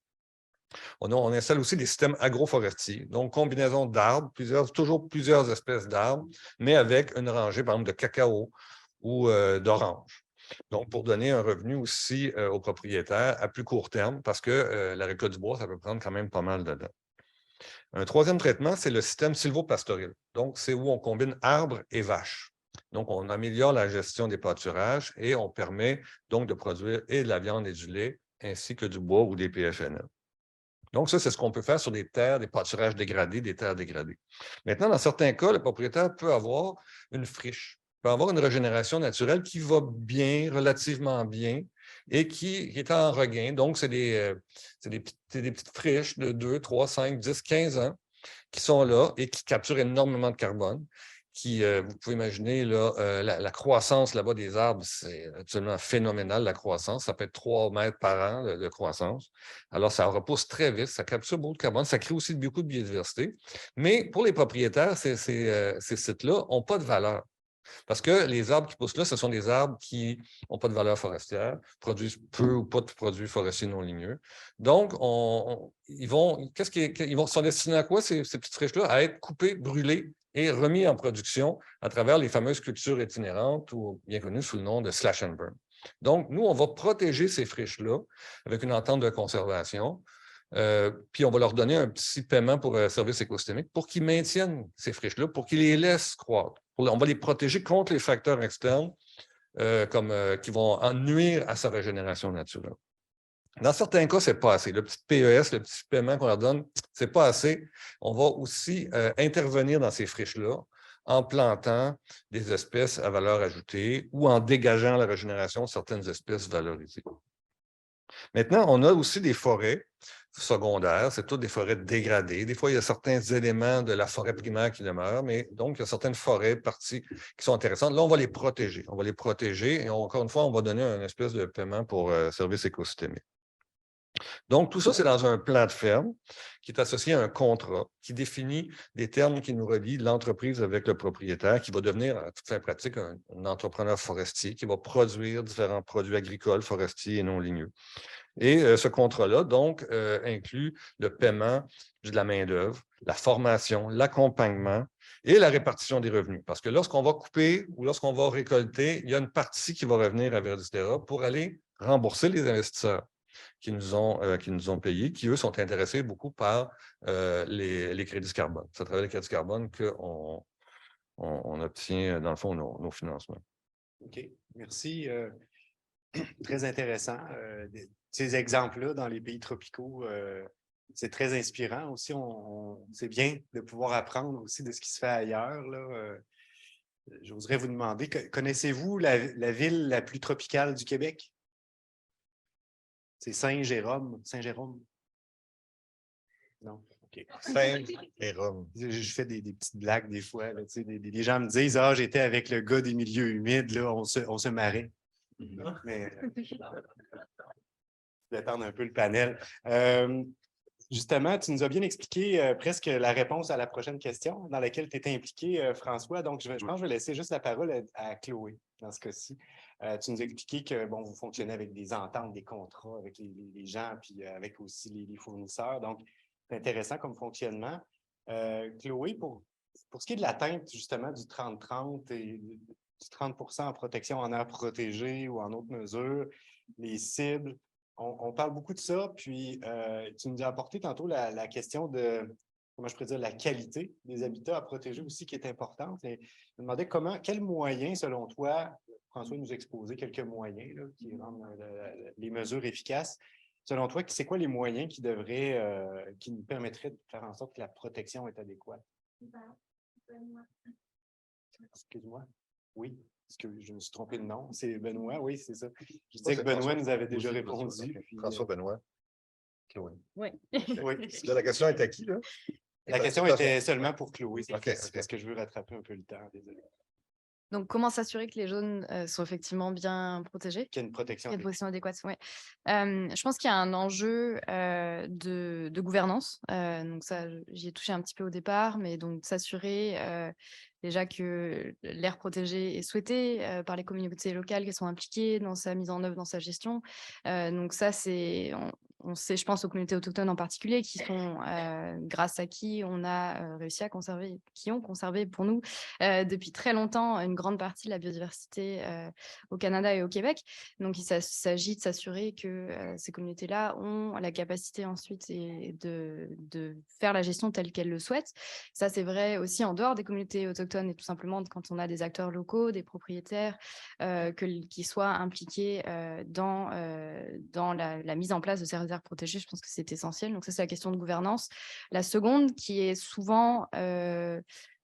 On installe aussi des systèmes agroforestiers, donc combinaison d'arbres, toujours plusieurs espèces d'arbres, mais avec une rangée, par exemple, de cacao ou d'orange. Donc, pour donner un revenu aussi aux propriétaires à plus court terme, parce que la récolte du bois, ça peut prendre quand même pas mal de temps. Un troisième traitement, c'est le système sylvopastoril. Donc, c'est où on combine arbres et vaches. Donc, on améliore la gestion des pâturages et on permet donc de produire et de la viande et du lait, ainsi que du bois ou des PFNL. Donc, ça, c'est ce qu'on peut faire sur des terres, des pâturages dégradés, des terres dégradées. Maintenant, dans certains cas, le propriétaire peut avoir une friche, peut avoir une régénération naturelle qui va bien, relativement bien, et qui est en regain. Donc, c'est des petites friches de 2, 3, 5, 10, 15 ans qui sont là et qui capturent énormément de carbone. Vous pouvez imaginer là, la croissance là-bas des arbres, c'est absolument phénoménal, la croissance. Ça peut être 3 mètres par an de croissance. Alors, ça repousse très vite, ça capture beaucoup de carbone, ça crée aussi beaucoup de biodiversité. Mais pour les propriétaires, ces sites-là n'ont pas de valeur. Parce que les arbres qui poussent là, ce sont des arbres qui n'ont pas de valeur forestière, produisent peu ou pas de produits forestiers non ligneux. Donc, ils sont destinés à quoi, ces petites friches-là? À être coupées, brûlées et remis en production à travers les fameuses cultures itinérantes, ou bien connues sous le nom de slash and burn. Donc, nous, on va protéger ces friches-là avec une entente de conservation. Puis on va leur donner un petit paiement pour service écosystémique pour qu'ils maintiennent ces friches-là, pour qu'ils les laissent croître. On va les protéger contre les facteurs externes qui vont en nuire à sa régénération naturelle. Dans certains cas, ce n'est pas assez. Le petit PES, le petit paiement qu'on leur donne, ce n'est pas assez. On va aussi intervenir dans ces friches-là en plantant des espèces à valeur ajoutée ou en dégageant la régénération de certaines espèces valorisées. Maintenant, on a aussi des forêts secondaires, c'est toutes des forêts dégradées. Des fois, il y a certains éléments de la forêt primaire qui demeurent, mais donc, il y a certaines forêts parties qui sont intéressantes. Là, on va les protéger. On va les protéger et encore une fois, on va donner une espèce de paiement pour service écosystémique. Donc, tout ça, c'est dans un plan de ferme qui est associé à un contrat qui définit des termes qui nous relient l'entreprise avec le propriétaire, qui va devenir, à toute fin pratique, un entrepreneur forestier qui va produire différents produits agricoles, forestiers et non ligneux. Et ce contrat-là, donc, inclut le paiement de la main-d'œuvre, la formation, l'accompagnement et la répartition des revenus. Parce que lorsqu'on va couper ou lorsqu'on va récolter, il y a une partie qui va revenir à Verdistera pour aller rembourser les investisseurs qui nous ont payés, qui, eux, sont intéressés beaucoup par les crédits carbone. C'est à travers les crédits carbone qu'on obtient, dans le fond, nos financements. OK. Merci. Très intéressant. Ces exemples-là dans les pays tropicaux, c'est très inspirant aussi. C'est bien de pouvoir apprendre aussi de ce qui se fait ailleurs, là. J'oserais vous demander, connaissez-vous la ville la plus tropicale du Québec? C'est Saint-Jérôme. Saint-Jérôme? Non? OK. Saint-Jérôme. Je fais des petites blagues des fois. Là, des gens me disent « Ah, j'étais avec le gars des milieux humides, là, on se marrait. » Mais je vais attendre un peu le panel. Justement, tu nous as bien expliqué presque la réponse à la prochaine question dans laquelle tu étais impliqué, François. Donc, je pense que je vais laisser juste la parole à Chloé dans ce cas-ci. Tu nous as expliqué que bon, vous fonctionnez avec des ententes, des contrats avec les gens, puis avec aussi les fournisseurs. Donc, c'est intéressant comme fonctionnement. Chloé, pour ce qui est de l'atteinte justement du 30-30 et du 30% en protection en aire protégée ou en autres mesures, les cibles, on parle beaucoup de ça, puis tu nous as apporté tantôt la question de, comment je pourrais dire, la qualité des habitats à protéger aussi qui est importante. Et je me demandais quels moyens, selon toi, François nous a exposé quelques moyens là, qui rendent les mesures efficaces. Selon toi, c'est quoi les moyens qui nous permettraient de faire en sorte que la protection est adéquate? Excuse-moi. Oui. Est-ce que je me suis trompé de nom? C'est Benoît, oui, c'est ça. Je disais que Benoît nous avait déjà répondu. François Benoît. Oui. Oui. Là, la question est à qui, là? La question était seulement pour Chloé. OK. Parce que je veux rattraper un peu le temps, désolé. Donc, comment s'assurer que les zones sont effectivement bien protégées? Qu'il y a une protection. Il y a une protection adéquate, oui. Je pense qu'il y a un enjeu de gouvernance. Donc ça, j'y ai touché un petit peu au départ, mais donc s'assurer déjà que l'aire protégée est souhaitée par les communautés locales qui sont impliquées dans sa mise en œuvre, dans sa gestion. Donc ça, on sait, je pense aux communautés autochtones en particulier, qui sont, grâce à qui on a réussi à conserver, qui ont conservé pour nous depuis très longtemps une grande partie de la biodiversité au Canada et au Québec. Donc, il s'agit de s'assurer que ces communautés-là ont la capacité ensuite de faire la gestion telle qu'elles le souhaitent. Ça, c'est vrai aussi en dehors des communautés autochtones et tout simplement quand on a des acteurs locaux, des propriétaires qui soient impliqués dans la mise en place de ces réserves protégées. Je pense que c'est essentiel. Donc ça, c'est la question de gouvernance. La seconde, qui est souvent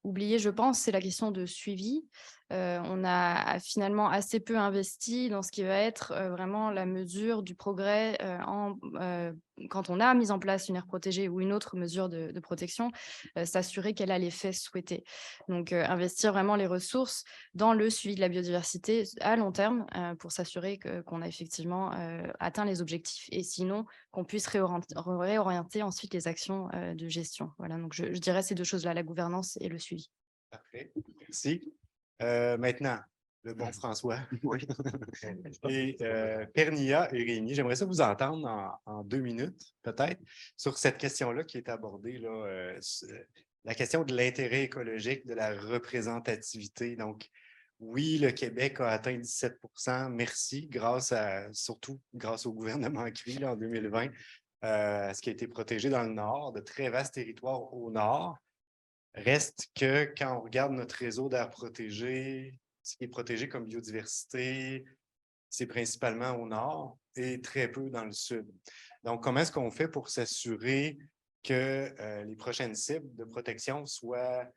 oubliée, je pense, c'est la question de suivi. On a finalement assez peu investi dans ce qui va être vraiment la mesure du progrès quand on a mis en place une aire protégée ou une autre mesure de protection, s'assurer qu'elle a l'effet souhaité. Donc, investir vraiment les ressources dans le suivi de la biodiversité à long terme pour s'assurer qu'on a effectivement atteint les objectifs et sinon qu'on puisse réorienter ensuite les actions de gestion. Voilà, donc je dirais ces deux choses-là, la gouvernance et le suivi. Parfait, merci. Maintenant, le bon François et Pernia et Rémi, j'aimerais ça vous entendre en 2 minutes, peut-être, sur cette question-là qui est abordée, là, la question de l'intérêt écologique, de la représentativité. Donc, oui, le Québec a atteint 17%, merci, surtout grâce au gouvernement CRI là, en 2020, ce qui a été protégé dans le nord, de très vastes territoires au nord. Reste que quand on regarde notre réseau d'aires protégées, ce qui est protégé comme biodiversité, c'est principalement au nord et très peu dans le sud. Donc, comment est-ce qu'on fait pour s'assurer que les prochaines cibles de protection soient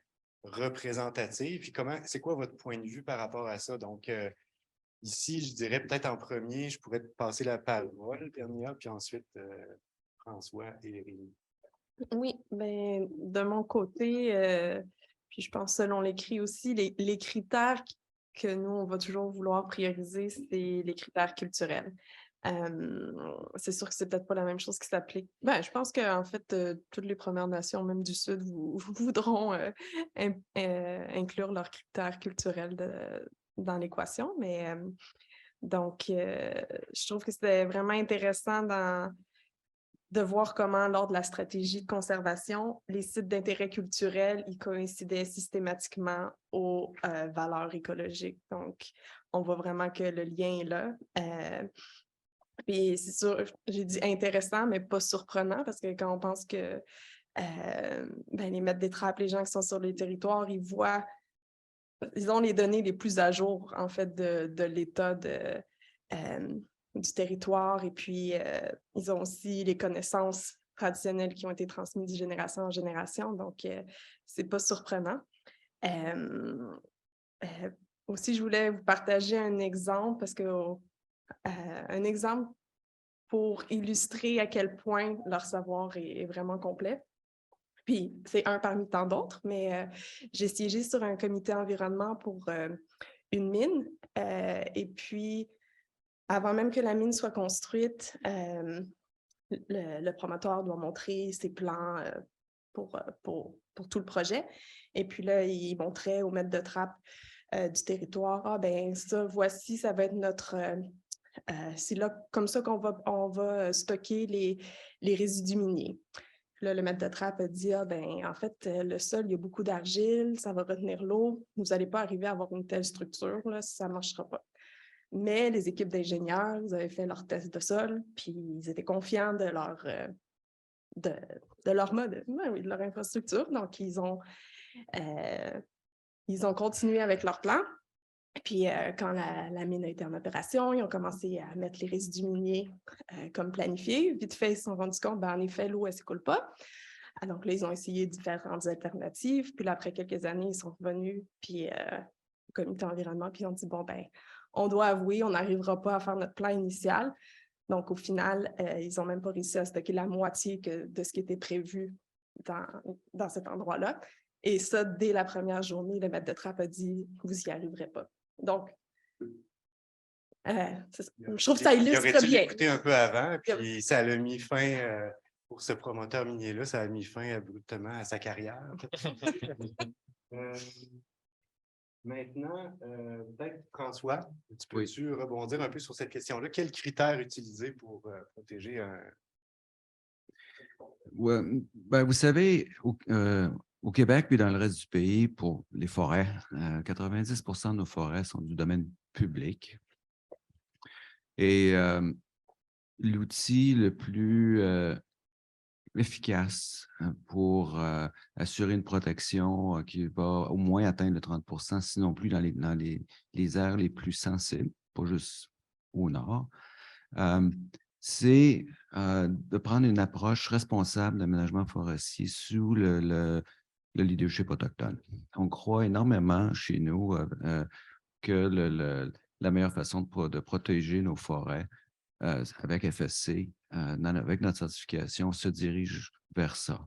représentatives? Puis c'est quoi votre point de vue par rapport à ça? Donc, ici, je dirais peut-être en premier, je pourrais te passer la parole, Pernia, puis ensuite François et Rémi. Oui, ben, de mon côté, puis je pense selon les CRI aussi, les critères que nous, on va toujours vouloir prioriser, c'est les critères culturels. C'est sûr que c'est peut-être pas la même chose qui s'applique. Ben, je pense qu'en fait, toutes les Premières Nations, même du Sud, voudront inclure leurs critères culturels dans l'équation. Mais donc, je trouve que c'était vraiment intéressant de voir comment, lors de la stratégie de conservation, les sites d'intérêt culturel, ils coïncidaient systématiquement aux valeurs écologiques. Donc, on voit vraiment que le lien est là. Puis c'est sûr, j'ai dit intéressant, mais pas surprenant, parce que quand on pense que les maîtres des trappes, les gens qui sont sur les territoires, ils ont les données les plus à jour, en fait, de l'état du territoire. Et puis, ils ont aussi les connaissances traditionnelles qui ont été transmises de génération en génération. Donc, c'est pas surprenant. Aussi, je voulais vous partager un exemple parce que un exemple pour illustrer à quel point leur savoir est vraiment complet. Puis, c'est un parmi tant d'autres, mais j'ai siégé sur un comité environnement pour une mine. Et puis, avant même que la mine soit construite, le promoteur doit montrer ses plans pour tout le projet. Et puis là, il montrait au maître de trappe du territoire, ah ben ça, voici, ça va être notre... c'est là, comme ça qu'on va stocker les résidus miniers. Puis là, le maître de trappe a dit, ah ben en fait, le sol, il y a beaucoup d'argile, ça va retenir l'eau, vous n'allez pas arriver à avoir une telle structure, là, ça ne marchera pas. Mais les équipes d'ingénieurs, ils avaient fait leur test de sol, puis ils étaient confiants de leur mode, de leur infrastructure. Donc, ils ont continué avec leur plan. Puis, quand la mine a été en opération, ils ont commencé à mettre les résidus miniers comme planifié. Vite fait, ils se sont rendus compte, en effet, l'eau, elle ne s'écoule pas. Donc là, ils ont essayé différentes alternatives. Puis là, après quelques années, ils sont revenus, puis au comité environnement, puis ils ont dit, bon, ben on doit avouer, on n'arrivera pas à faire notre plan initial. Donc, au final, ils n'ont même pas réussi à stocker la moitié de ce qui était prévu dans cet endroit-là. Et ça, dès la première journée, le maître de trappe a dit, vous n'y arriverez pas. Donc, je trouve que ça illustre bien. Écouté un peu avant, puis ça a mis fin, pour ce promoteur minier-là, ça a mis fin abruptement à sa carrière. Maintenant, peut-être François, tu peux-tu rebondir un peu sur cette question-là? Quels critères utiliser pour protéger Ouais, ben, vous savez, au Québec puis dans le reste du pays, pour les forêts, 90 de nos forêts sont du domaine public. Et l'outil le plus efficace pour assurer une protection qui va au moins atteindre le 30 sinon plus dans les aires les plus sensibles, pas juste au nord, c'est de prendre une approche responsable d'aménagement forestier sous le leadership autochtone. On croit énormément chez nous que la meilleure façon de protéger nos forêts avec FSC, avec notre certification, se dirige vers ça.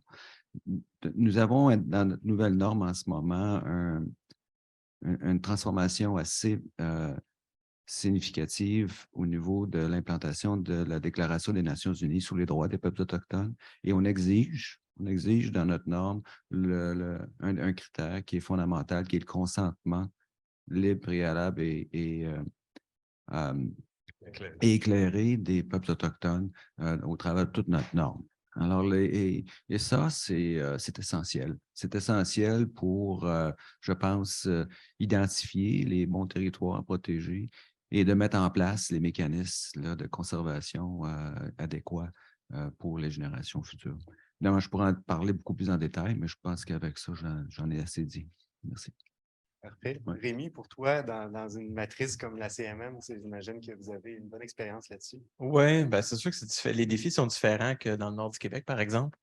Nous avons dans notre nouvelle norme en ce moment une transformation assez significative au niveau de l'implantation de la Déclaration des Nations unies sur les droits des peuples autochtones et on exige dans notre norme un critère qui est fondamental, qui est le consentement libre, préalable et éclairé des peuples autochtones au travers de toute notre norme. Alors, et ça, c'est essentiel. C'est essentiel pour, je pense, identifier les bons territoires à protéger et de mettre en place les mécanismes là, de conservation adéquats pour les générations futures. Évidemment, je pourrais en parler beaucoup plus en détail, mais je pense qu'avec ça, j'en ai assez dit. Merci. Parfait. Rémi, pour toi, dans une matrice comme la CMM, j'imagine que vous avez une bonne expérience là-dessus. Oui, ben c'est sûr que les défis sont différents que dans le nord du Québec, par exemple.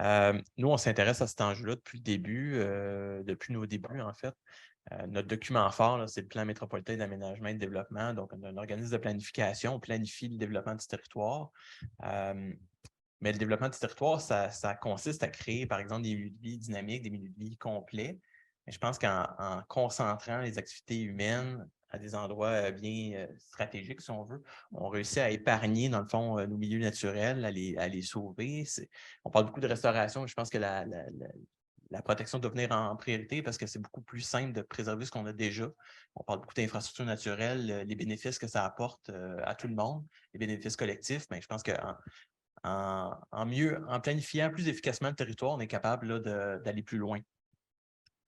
Nous, on s'intéresse à cet enjeu-là depuis le début, depuis nos débuts, en fait. Notre document phare, là, c'est le plan métropolitain d'aménagement et de développement. Donc, un organisme de planification, on planifie le développement du territoire. Mais le développement du territoire, ça consiste à créer, par exemple, des milieux de vie dynamiques, des milieux de vie complets. Mais je pense qu'en concentrant les activités humaines à des endroits bien stratégiques, si on veut, on réussit à épargner, dans le fond, nos milieux naturels, à les sauver. On parle beaucoup de restauration, mais je pense que la protection doit venir en priorité parce que c'est beaucoup plus simple de préserver ce qu'on a déjà. On parle beaucoup d'infrastructures naturelles, les bénéfices que ça apporte à tout le monde, les bénéfices collectifs, mais je pense en planifiant plus efficacement le territoire, on est capable là, d'aller plus loin.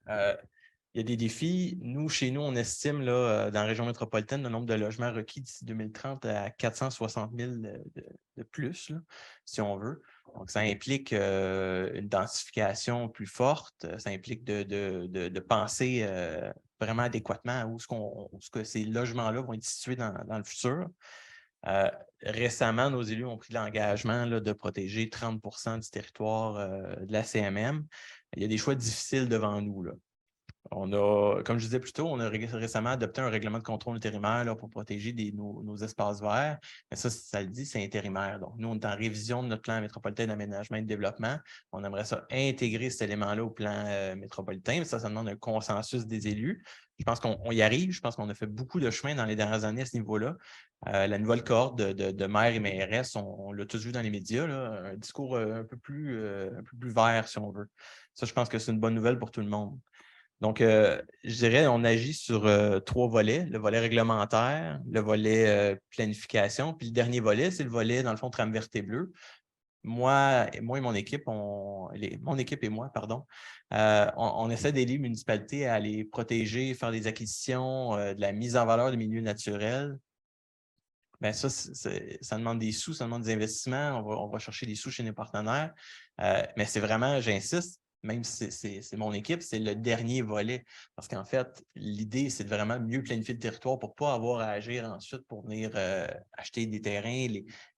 Il y a des défis. Chez nous, on estime là, dans la région métropolitaine le nombre de logements requis d'ici 2030 à 460 000 de plus, là, si on veut. Donc, ça implique une densification plus forte. Ça implique de penser vraiment adéquatement à où ce que ces logements-là vont être situés dans le futur. Récemment, nos élus ont pris l'engagement de protéger 30 du territoire de la CMM. Il y a des choix difficiles devant nous, là. Comme je disais plus tôt, on a récemment adopté un règlement de contrôle intérimaire là, pour protéger nos espaces verts. Mais ça le dit, c'est intérimaire. Donc, nous, on est en révision de notre plan métropolitain d'aménagement et de développement. On aimerait ça intégrer cet élément-là au plan métropolitain. Mais ça demande un consensus des élus. Je pense qu'on y arrive. Je pense qu'on a fait beaucoup de chemin dans les dernières années à ce niveau-là. La nouvelle cohorte de maires et mairesses, on l'a tous vu dans les médias, là, un discours un peu plus vert, si on veut. Ça, je pense que c'est une bonne nouvelle pour tout le monde. Donc, je dirais, on agit sur 3 volets, le volet réglementaire, le volet planification, puis le dernier volet, c'est le volet, dans le fond, trame verte et bleue. Moi et mon équipe, on essaie d'aider les municipalités à les protéger, faire des acquisitions, de la mise en valeur des milieux naturels. Bien, ça demande des sous, ça demande des investissements. On va chercher des sous chez nos partenaires. Mais c'est vraiment, j'insiste, même si c'est mon équipe, c'est le dernier volet. Parce qu'en fait, l'idée, c'est de vraiment mieux planifier le territoire pour ne pas avoir à agir ensuite pour venir acheter des terrains,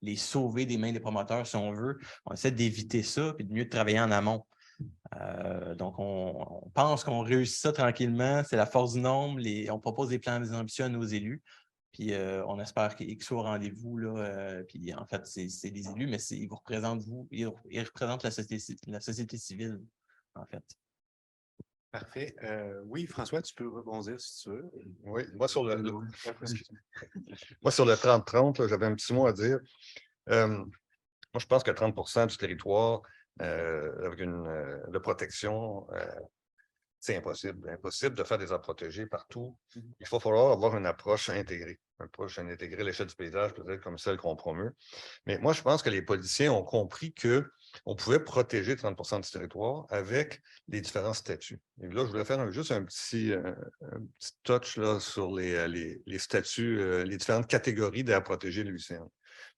les sauver des mains des promoteurs si on veut. On essaie d'éviter ça et de mieux travailler en amont. Donc, on pense qu'on réussit ça tranquillement. C'est la force du nombre. On propose des plans ambitieux à nos élus. Puis on espère qu'ils soient au rendez-vous. Puis en fait, c'est des élus, mais ils vous représentent ils représentent la société civile, en fait. Parfait. Oui, François, tu peux rebondir si tu veux. Oui, moi sur le 30-30, j'avais un petit mot à dire. Moi, je pense que 30 du territoire avec de protection, c'est impossible. Impossible de faire des aires protégées partout. Il va falloir avoir une approche intégrée. Une approche intégrée à l'échelle du paysage, peut-être comme celle qu'on promeut. Mais moi, je pense que les politiciens ont compris que on pouvait protéger 30 du territoire avec les différents statuts. Et là, je voulais faire juste un petit touch là, sur les statuts, les différentes catégories d'aires protégées de l'UICN.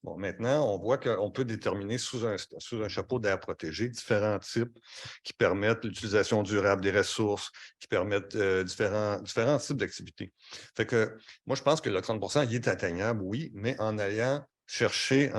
Bon, maintenant, on voit qu'on peut déterminer sous un chapeau d'aires protégées différents types qui permettent l'utilisation durable des ressources, qui permettent différents types d'activités. Fait que moi, je pense que le 30 il est atteignable, oui, mais en allant chercher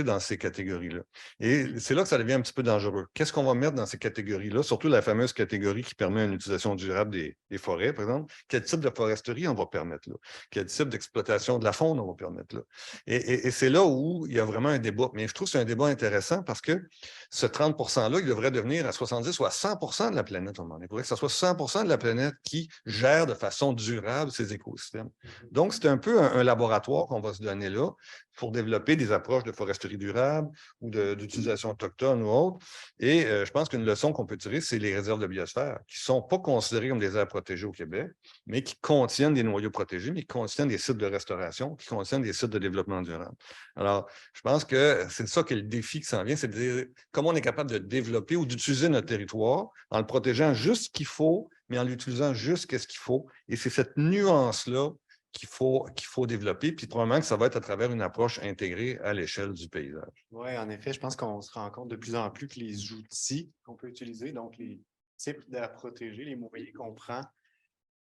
dans ces catégories-là. Et c'est là que ça devient un petit peu dangereux. Qu'est-ce qu'on va mettre dans ces catégories-là? Surtout la fameuse catégorie qui permet une utilisation durable des forêts, par exemple. Quel type de foresterie on va permettre là? Quel type d'exploitation de la faune on va permettre là? Et c'est là où il y a vraiment un débat. Mais je trouve que c'est un débat intéressant parce que ce 30 %-là, il devrait devenir à 70 ou à 100 % de la planète au moment donné. Il faudrait que ce soit 100 % de la planète qui gère de façon durable ces écosystèmes. Donc, c'est un peu un laboratoire qu'on va se donner là pour développer des approches de foresterie durable ou d'utilisation autochtone ou autre. Et je pense qu'une leçon qu'on peut tirer, c'est les réserves de biosphère, qui ne sont pas considérées comme des aires protégées au Québec, mais qui contiennent des noyaux protégés, mais qui contiennent des sites de restauration, qui contiennent des sites de développement durable. Alors, je pense que c'est ça que le défi qui s'en vient, c'est de dire comment on est capable de développer ou d'utiliser notre territoire en le protégeant juste ce qu'il faut, mais en l'utilisant juste ce qu'il faut. Et c'est cette nuance-là qu'il faut développer, puis probablement que ça va être à travers une approche intégrée à l'échelle du paysage. Oui, en effet, je pense qu'on se rend compte de plus en plus que les outils qu'on peut utiliser, donc les types d'aires protégées, les moyens qu'on prend,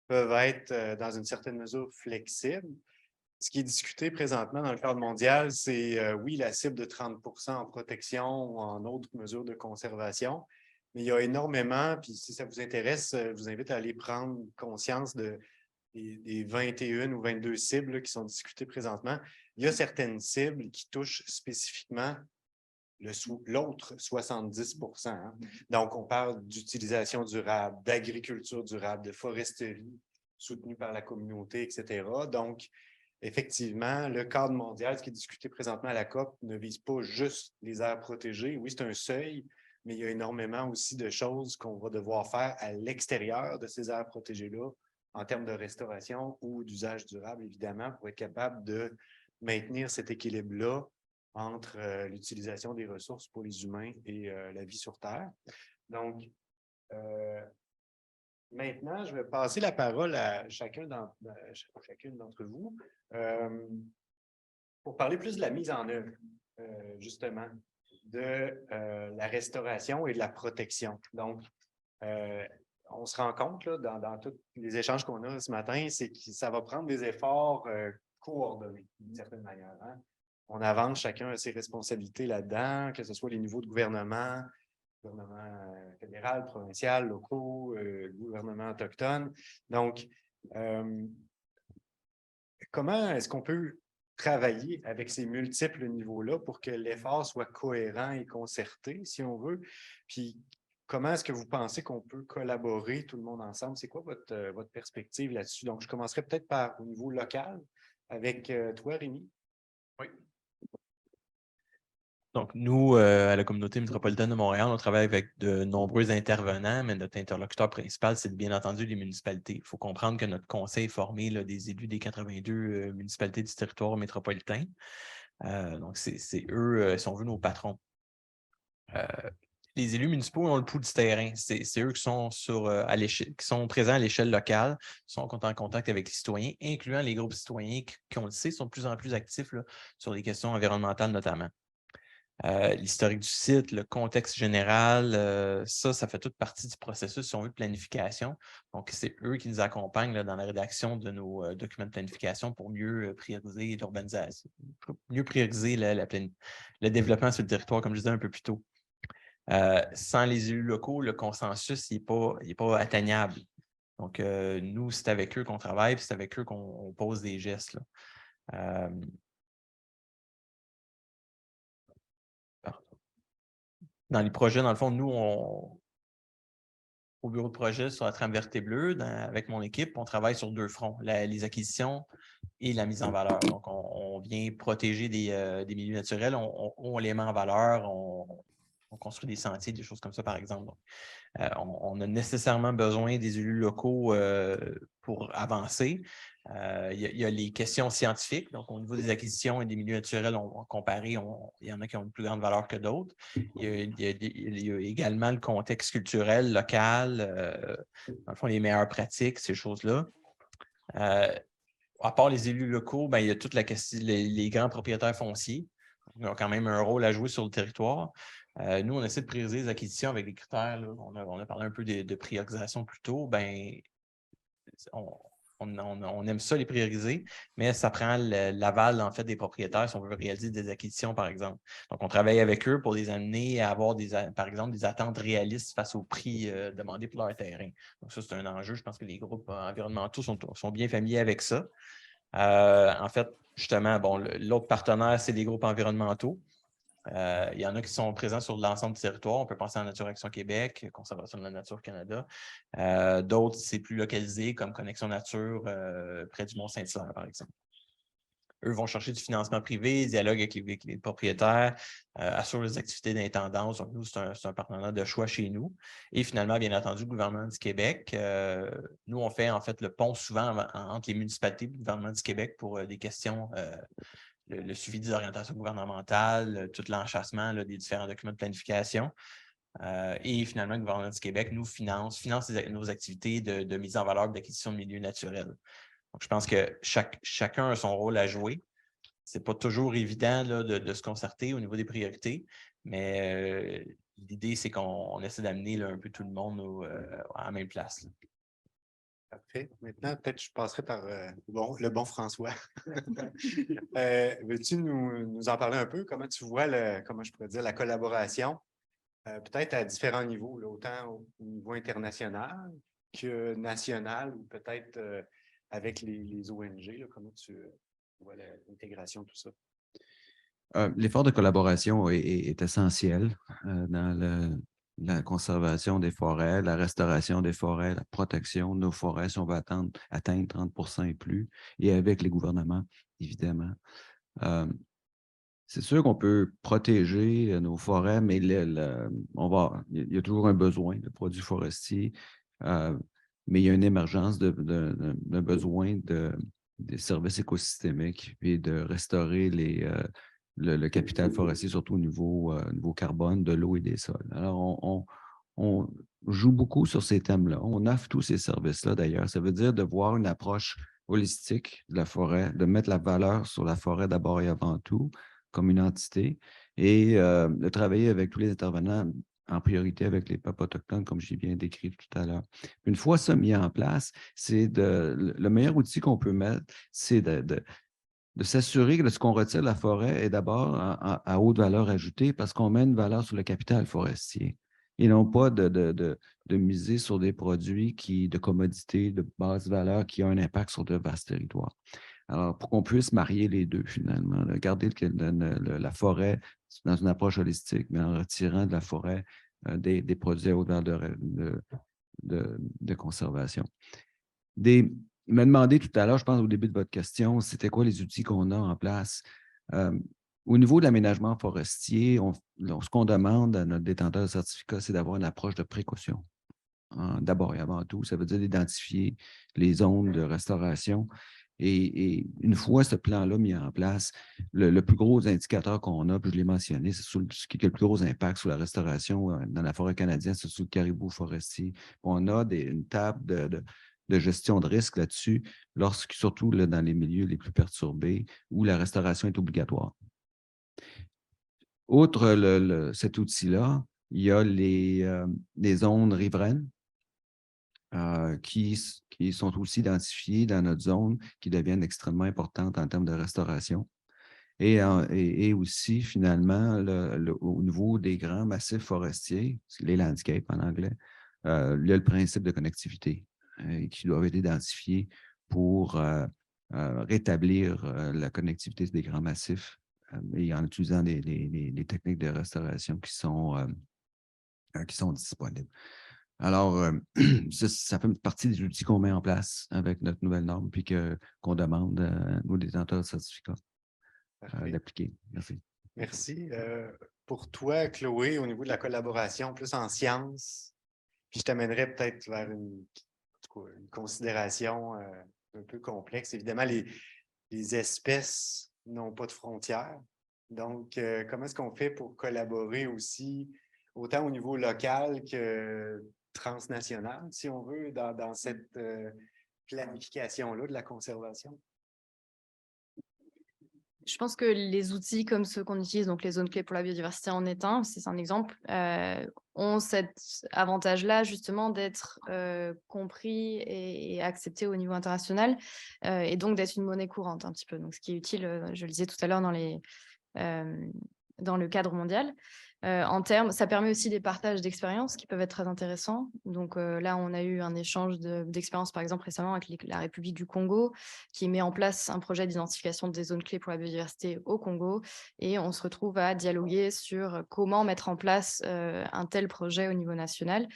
peuvent être dans une certaine mesure flexibles. Ce qui est discuté présentement dans le cadre mondial, c'est oui, la cible de 30 % en protection ou en autres mesures de conservation, mais il y a énormément, puis si ça vous intéresse, je vous invite à aller prendre conscience des 21 ou 22 cibles là, qui sont discutées présentement. Il y a certaines cibles qui touchent spécifiquement l'autre 70 %. Hein. Donc, on parle d'utilisation durable, d'agriculture durable, de foresterie soutenue par la communauté, etc. Donc, effectivement, le cadre mondial, ce qui est discuté présentement à la COP, ne vise pas juste les aires protégées. Oui, c'est un seuil, mais il y a énormément aussi de choses qu'on va devoir faire à l'extérieur de ces aires protégées-là, en termes de restauration ou d'usage durable, évidemment, pour être capable de maintenir cet équilibre-là entre l'utilisation des ressources pour les humains et la vie sur Terre. Donc, maintenant, je vais passer la parole à chacune d'entre vous pour parler plus de la mise en œuvre, justement, de la restauration et de la protection. Donc, on se rend compte là, dans tous les échanges qu'on a ce matin, c'est que ça va prendre des efforts coordonnés, d'une certaine manière. Hein? On avance chacun à ses responsabilités là-dedans, que ce soit les niveaux de gouvernement fédéral, provincial, locaux, gouvernement autochtone. Donc, comment est-ce qu'on peut travailler avec ces multiples niveaux-là pour que l'effort soit cohérent et concerté, si on veut? Puis, comment est-ce que vous pensez qu'on peut collaborer tout le monde ensemble? C'est quoi votre perspective là-dessus? Donc, je commencerai peut-être par au niveau local avec toi, Rémi. Oui. Donc, nous, à la communauté métropolitaine de Montréal, on travaille avec de nombreux intervenants, mais notre interlocuteur principal, c'est bien entendu les municipalités. Il faut comprendre que notre conseil est formé là, des élus des 82 municipalités du territoire métropolitain. Donc, c'est eux, si on veut, nos patrons. Les élus municipaux ont le pouls du terrain. C'est eux qui sont, qui sont présents à l'échelle locale, qui sont en contact avec les citoyens, incluant les groupes citoyens qui, on le sait, sont de plus en plus actifs là, sur les questions environnementales notamment. L'historique du site, le contexte général, ça fait toute partie du processus, si on veut, de planification. Donc, c'est eux qui nous accompagnent là, dans la rédaction de nos documents de planification pour mieux prioriser l'urbanisation, mieux prioriser le développement sur le territoire, comme je disais un peu plus tôt. Sans les élus locaux, le consensus n'est pas atteignable. Donc, nous, c'est avec eux qu'on travaille, puis c'est avec eux qu'on pose des gestes. Là. Dans les projets, dans le fond, nous, au bureau de projet sur la trame verte et bleue, avec mon équipe, on travaille sur deux fronts, les acquisitions et la mise en valeur. Donc, on vient protéger des milieux naturels, on les met en valeur, on construit des sentiers, des choses comme ça, par exemple. Donc, on a nécessairement besoin des élus locaux pour avancer, Il y a les questions scientifiques. Donc, au niveau des acquisitions et des milieux naturels, comparé, il y en a qui ont une plus grande valeur que d'autres. Il y a également le contexte culturel, local, dans le fond, les meilleures pratiques, ces choses-là. À part les élus locaux, ben, il y a toute la question, les grands propriétaires fonciers. Ils ont quand même un rôle à jouer sur le territoire. Nous, on essaie de prioriser les acquisitions avec des critères. Là. On a parlé un peu de priorisation plus tôt. Ben, on aime ça les prioriser, mais ça prend l'aval en fait, des propriétaires si on veut réaliser des acquisitions, par exemple. Donc, on travaille avec eux pour les amener à avoir, par exemple, des attentes réalistes face au prix demandé pour leur terrain. Donc, ça, c'est un enjeu. Je pense que les groupes environnementaux sont bien familiers avec ça. En fait, justement, bon, l'autre partenaire, c'est les groupes environnementaux. Il y en a qui sont présents sur l'ensemble du territoire. On peut penser à Nature Action Québec, Conservation de la Nature Canada. D'autres, c'est plus localisé, comme Connexion Nature près du Mont-Saint-Hilaire, par exemple. Eux vont chercher du financement privé, dialoguent avec les propriétaires, assurent les activités d'intendance. Donc, nous, c'est un partenaire de choix chez nous. Et finalement, bien entendu, le gouvernement du Québec. Nous, on fait en fait le pont souvent entre les municipalités et le gouvernement du Québec pour des questions le suivi des orientations gouvernementales, tout l'enchâssement des différents documents de planification. Et finalement, le gouvernement du Québec nous finance nos activités de mise en valeur d'acquisition de milieux naturels. Donc, je pense que chacun a son rôle à jouer. Ce n'est pas toujours évident là, de se concerter au niveau des priorités, mais l'idée, c'est qu'on essaie d'amener un peu tout le monde à la même place. Là. Parfait. Maintenant, peut-être je passerai par le bon François. Veux-tu nous en parler un peu? Comment tu vois, comment je pourrais dire, la collaboration, peut-être à différents niveaux, là, autant au niveau international que national ou peut-être avec les ONG, là, comment tu vois l'intégration, tout ça? L'effort de collaboration est essentiel dans la conservation des forêts, la restauration des forêts, la protection de nos forêts si on veut atteindre 30% et plus, et avec les gouvernements, évidemment. C'est sûr qu'on peut protéger nos forêts, mais il y a toujours un besoin de produits forestiers, mais il y a une émergence d'un besoin des services écosystémiques et de restaurer le capital forestier, surtout au niveau carbone, de l'eau et des sols. Alors, on joue beaucoup sur ces thèmes-là. On offre tous ces services-là, d'ailleurs. Ça veut dire de voir une approche holistique de la forêt, de mettre la valeur sur la forêt d'abord et avant tout, comme une entité, et de travailler avec tous les intervenants, en priorité avec les peuples autochtones, comme j'ai bien décrit tout à l'heure. Une fois ça mis en place, le meilleur outil qu'on peut mettre, c'est de s'assurer que ce qu'on retire de la forêt est d'abord à haute valeur ajoutée parce qu'on met une valeur sur le capital forestier et non pas de miser sur des produits de commodités, de basse valeur qui ont un impact sur de vastes territoires. Alors, pour qu'on puisse marier les deux, finalement, garder la forêt dans une approche holistique, mais en retirant de la forêt des produits à haute valeur de conservation. Il m'a demandé tout à l'heure, je pense au début de votre question, c'était quoi les outils qu'on a en place. Au niveau de l'aménagement forestier, ce qu'on demande à notre détenteur de certificat, c'est d'avoir une approche de précaution. D'abord et avant tout, ça veut dire d'identifier les zones de restauration. Et une fois ce plan-là mis en place, le plus gros indicateur qu'on a, puis je l'ai mentionné, c'est ce qui a le plus gros impact sur la restauration dans la forêt canadienne, c'est sur le caribou forestier. On a une table de gestion de risque là-dessus, surtout dans les milieux les plus perturbés, où la restauration est obligatoire. Outre cet outil-là, il y a les zones riveraines qui sont aussi identifiées dans notre zone, qui deviennent extrêmement importantes en termes de restauration. Et aussi, finalement, au niveau des grands massifs forestiers, les landscapes en anglais, il y a le principe de connectivité qui doivent être identifiés pour rétablir la connectivité des grands massifs et en utilisant les techniques de restauration qui sont disponibles. Alors, ça fait partie des outils qu'on met en place avec notre nouvelle norme puis qu'on demande à nos détenteurs de certificats d'appliquer. Merci. Merci. Pour toi, Chloé, au niveau de la collaboration, plus en sciences, puis je t'amènerais peut-être vers une considération un peu complexe. Évidemment, les espèces n'ont pas de frontières. Donc, comment est-ce qu'on fait pour collaborer aussi, autant au niveau local que transnational, si on veut, dans cette planification-là de la conservation? Je pense que les outils comme ceux qu'on utilise, donc les zones clés pour la biodiversité en est un, c'est un exemple, ont cet avantage-là justement d'être compris et acceptés au niveau international et donc d'être une monnaie courante un petit peu. Donc, ce qui est utile, je le disais tout à l'heure, dans le cadre mondial. Ça permet aussi des partages d'expériences qui peuvent être très intéressants. Donc là, on a eu un échange d'expériences, par exemple, récemment avec la République du Congo, qui met en place un projet d'identification des zones clés pour la biodiversité au Congo. Et on se retrouve à dialoguer sur comment mettre en place un tel projet au niveau national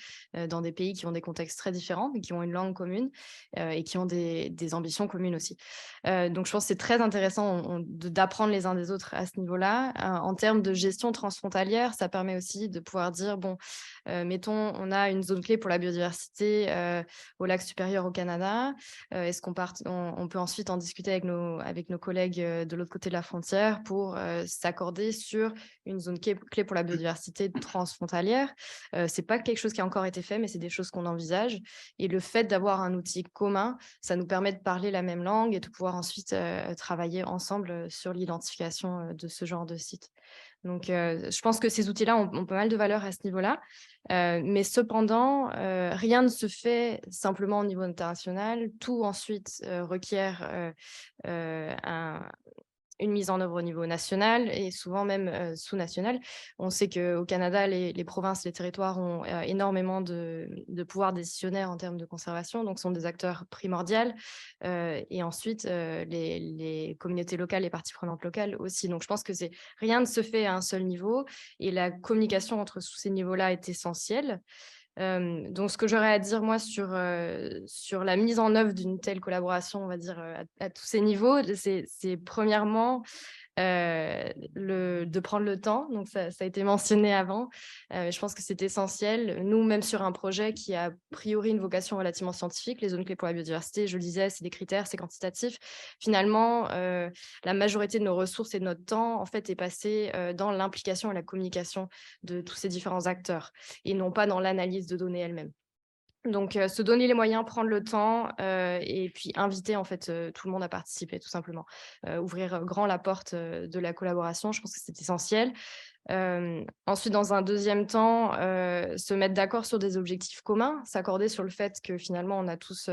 dans des pays qui ont des contextes très différents, mais qui ont une langue commune et qui ont des ambitions communes aussi. Donc, je pense que c'est très intéressant d'apprendre les uns des autres à ce niveau-là. En termes de gestion transfrontalière, ça permet aussi de pouvoir dire, bon, mettons, on a une zone clé pour la biodiversité au lac supérieur au Canada. Est-ce on peut ensuite en discuter avec nos collègues de l'autre côté de la frontière pour s'accorder sur une zone clé pour la biodiversité transfrontalière? C'est pas quelque chose qui a encore été fait, mais c'est des choses qu'on envisage. Et le fait d'avoir un outil commun, ça nous permet de parler la même langue et de pouvoir ensuite travailler ensemble sur l'identification de ce genre de site. Donc, je pense que ces outils-là ont pas mal de valeur à ce niveau-là. Mais cependant, rien ne se fait simplement au niveau international. Tout ensuite requiert une mise en œuvre au niveau national et souvent même sous-national. On sait qu'au Canada, les provinces, les territoires ont énormément de pouvoir décisionnaire en termes de conservation, donc sont des acteurs primordiaux. Et ensuite, les communautés locales, les parties prenantes locales aussi. Donc, je pense que rien ne se fait à un seul niveau et la communication entre tous ces niveaux-là est essentielle. Donc, ce que j'aurais à dire, moi, sur la mise en œuvre d'une telle collaboration, on va dire, à tous ces niveaux, c'est premièrement de prendre le temps. Donc, ça a été mentionné avant. Je pense que c'est essentiel. Nous, même sur un projet qui a priori une vocation relativement scientifique, les zones clés pour la biodiversité, je le disais, c'est des critères, c'est quantitatif. Finalement, la majorité de nos ressources et de notre temps, en fait, est passée dans l'implication et la communication de tous ces différents acteurs et non pas dans l'analyse de données elles-mêmes. Donc, se donner les moyens, prendre le temps et puis inviter en fait tout le monde à participer, tout simplement. Ouvrir grand la porte de la collaboration, je pense que c'est essentiel. Ensuite, dans un deuxième temps, se mettre d'accord sur des objectifs communs, s'accorder sur le fait que finalement, on a tous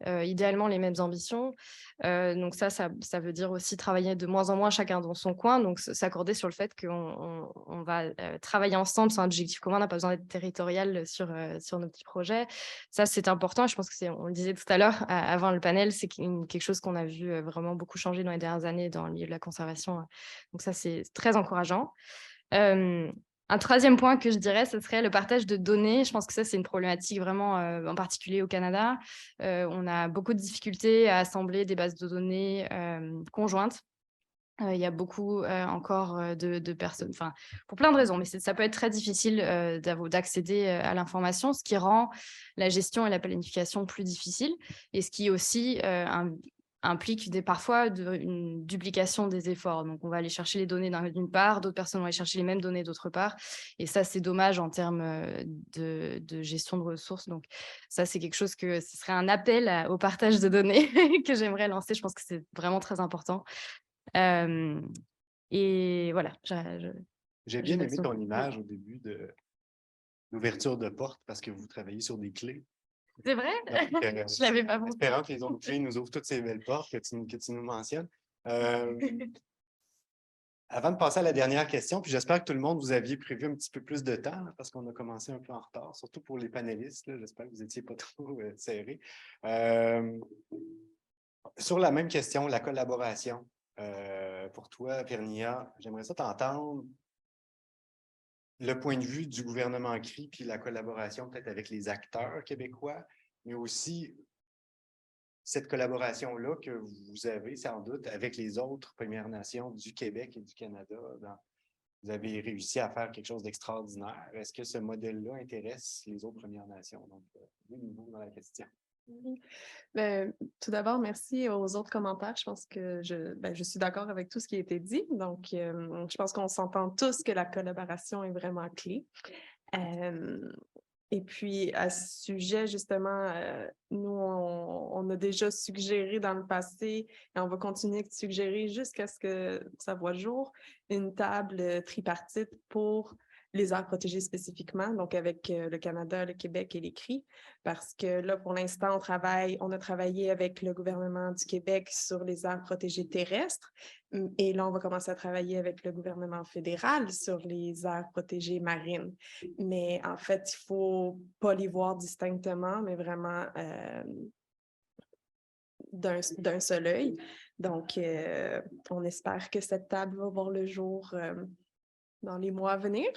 idéalement les mêmes ambitions. Donc ça veut dire aussi travailler de moins en moins chacun dans son coin, donc s'accorder sur le fait qu'on va travailler ensemble sur un objectif commun, on n'a pas besoin d'être territorial sur nos petits projets. Ça, c'est important. Je pense que on le disait tout à l'heure, avant le panel, c'est quelque chose qu'on a vu vraiment beaucoup changer dans les dernières années dans le milieu de la conservation. Donc ça, c'est très encourageant. Un troisième point que je dirais, ce serait le partage de données. Je pense que ça, c'est une problématique vraiment en particulier au Canada. On a beaucoup de difficultés à assembler des bases de données conjointes. Il y a beaucoup encore de personnes, enfin, pour plein de raisons, mais ça peut être très difficile d'accéder à l'information, ce qui rend la gestion et la planification plus difficile et ce qui aussi implique parfois une duplication des efforts. Donc, on va aller chercher les données d'une part, d'autres personnes vont aller chercher les mêmes données d'autre part. Et ça, c'est dommage en termes de gestion de ressources. Donc, ça, c'est quelque chose ce serait un appel au partage de données que j'aimerais lancer. Je pense que c'est vraiment très important. Et voilà. J'ai bien aimé ton image au début de l'ouverture de porte parce que vous travaillez sur des clés. C'est vrai? Donc, Je l'avais pas pensé. Espérant que les autres clés nous ouvrent toutes ces belles portes que tu nous mentionnes. Avant de passer à la dernière question, puis j'espère que tout le monde, vous aviez prévu un petit peu plus de temps là, parce qu'on a commencé un peu en retard, surtout pour les panélistes. J'espère que vous n'étiez pas trop serrés. Sur la même question, la collaboration. Pour toi, Pernia, j'aimerais ça t'entendre le point de vue du gouvernement CRI, puis la collaboration peut-être avec les acteurs québécois, mais aussi cette collaboration-là que vous avez sans doute avec les autres Premières Nations du Québec et du Canada. Vous avez réussi à faire quelque chose d'extraordinaire. Est-ce que ce modèle-là intéresse les autres Premières Nations? Donc, nouveau dans la question. Oui. Tout d'abord, merci aux autres commentaires. Je pense que je suis d'accord avec tout ce qui a été dit. Donc, je pense qu'on s'entend tous que la collaboration est vraiment clé. Et puis, à ce sujet, justement, nous, on a déjà suggéré dans le passé, et on va continuer de suggérer jusqu'à ce que ça voit le jour, une table tripartite pour les aires protégées spécifiquement, donc avec le Canada, le Québec et les CRI, parce que là, pour l'instant, on a travaillé avec le gouvernement du Québec sur les aires protégées terrestres, et là, on va commencer à travailler avec le gouvernement fédéral sur les aires protégées marines. Mais en fait, il ne faut pas les voir distinctement, mais vraiment d'un seul œil. Donc, on espère que cette table va voir le jour dans les mois à venir.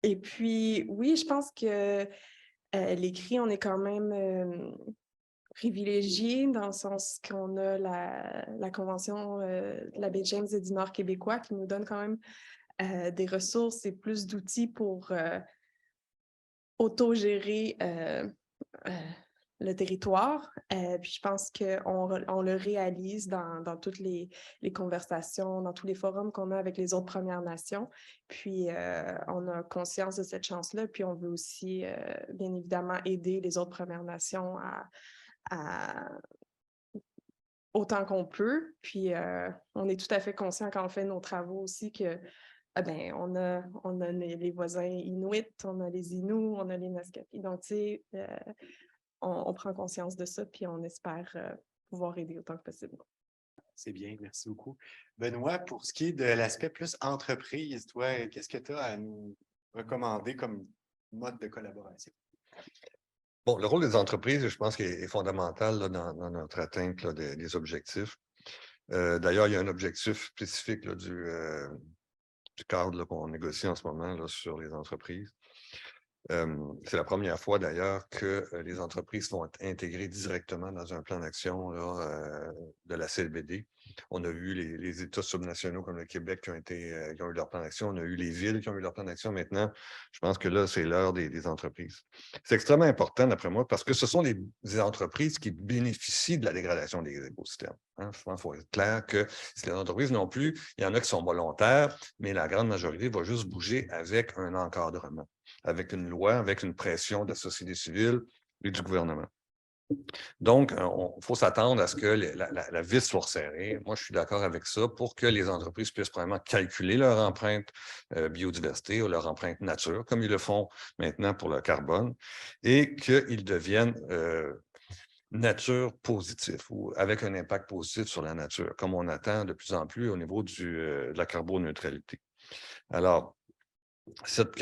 Et puis, oui, je pense que les CRI, on est quand même privilégiés dans le sens qu'on a la Convention de la baie James et du Nord québécois qui nous donne quand même des ressources et plus d'outils pour autogérer le territoire. Puis je pense qu'on le réalise dans toutes les conversations, dans tous les forums qu'on a avec les autres Premières Nations. Puis on a conscience de cette chance-là. Puis on veut aussi, bien évidemment, aider les autres Premières Nations autant qu'on peut. Puis on est tout à fait conscient quand on fait nos travaux aussi que on a les voisins Inuits, on a les Inuits, on a les Naskapi. Donc, tu sais, on prend conscience de ça, puis on espère pouvoir aider autant que possible. C'est bien, merci beaucoup. Benoît, pour ce qui est de l'aspect plus entreprise, toi, qu'est-ce que tu as à nous recommander comme mode de collaboration? Bon, le rôle des entreprises, je pense qu'il est fondamental là, dans notre atteinte là, des objectifs. D'ailleurs, il y a un objectif spécifique là, du cadre qu'on négocie en ce moment là, sur les entreprises. C'est la première fois d'ailleurs que les entreprises vont être intégrées directement dans un plan d'action de la CLBD. On a vu les États subnationaux comme le Québec qui ont eu leur plan d'action. On a eu les villes qui ont eu leur plan d'action. Maintenant, je pense que là, c'est l'heure des entreprises. C'est extrêmement important, d'après moi, parce que ce sont les entreprises qui bénéficient de la dégradation des écosystèmes. Hein. Je pense qu'il faut être clair que si les entreprises non plus, il y en a qui sont volontaires, mais la grande majorité va juste bouger avec un encadrement, avec une loi, avec une pression de la société civile et du gouvernement. Donc, il faut s'attendre à ce que la vis soit resserrée. Moi, je suis d'accord avec ça pour que les entreprises puissent vraiment calculer leur empreinte biodiversité ou leur empreinte nature, comme ils le font maintenant pour le carbone, et qu'ils deviennent nature positif ou avec un impact positif sur la nature, comme on attend de plus en plus au niveau de la carboneutralité. Alors, cette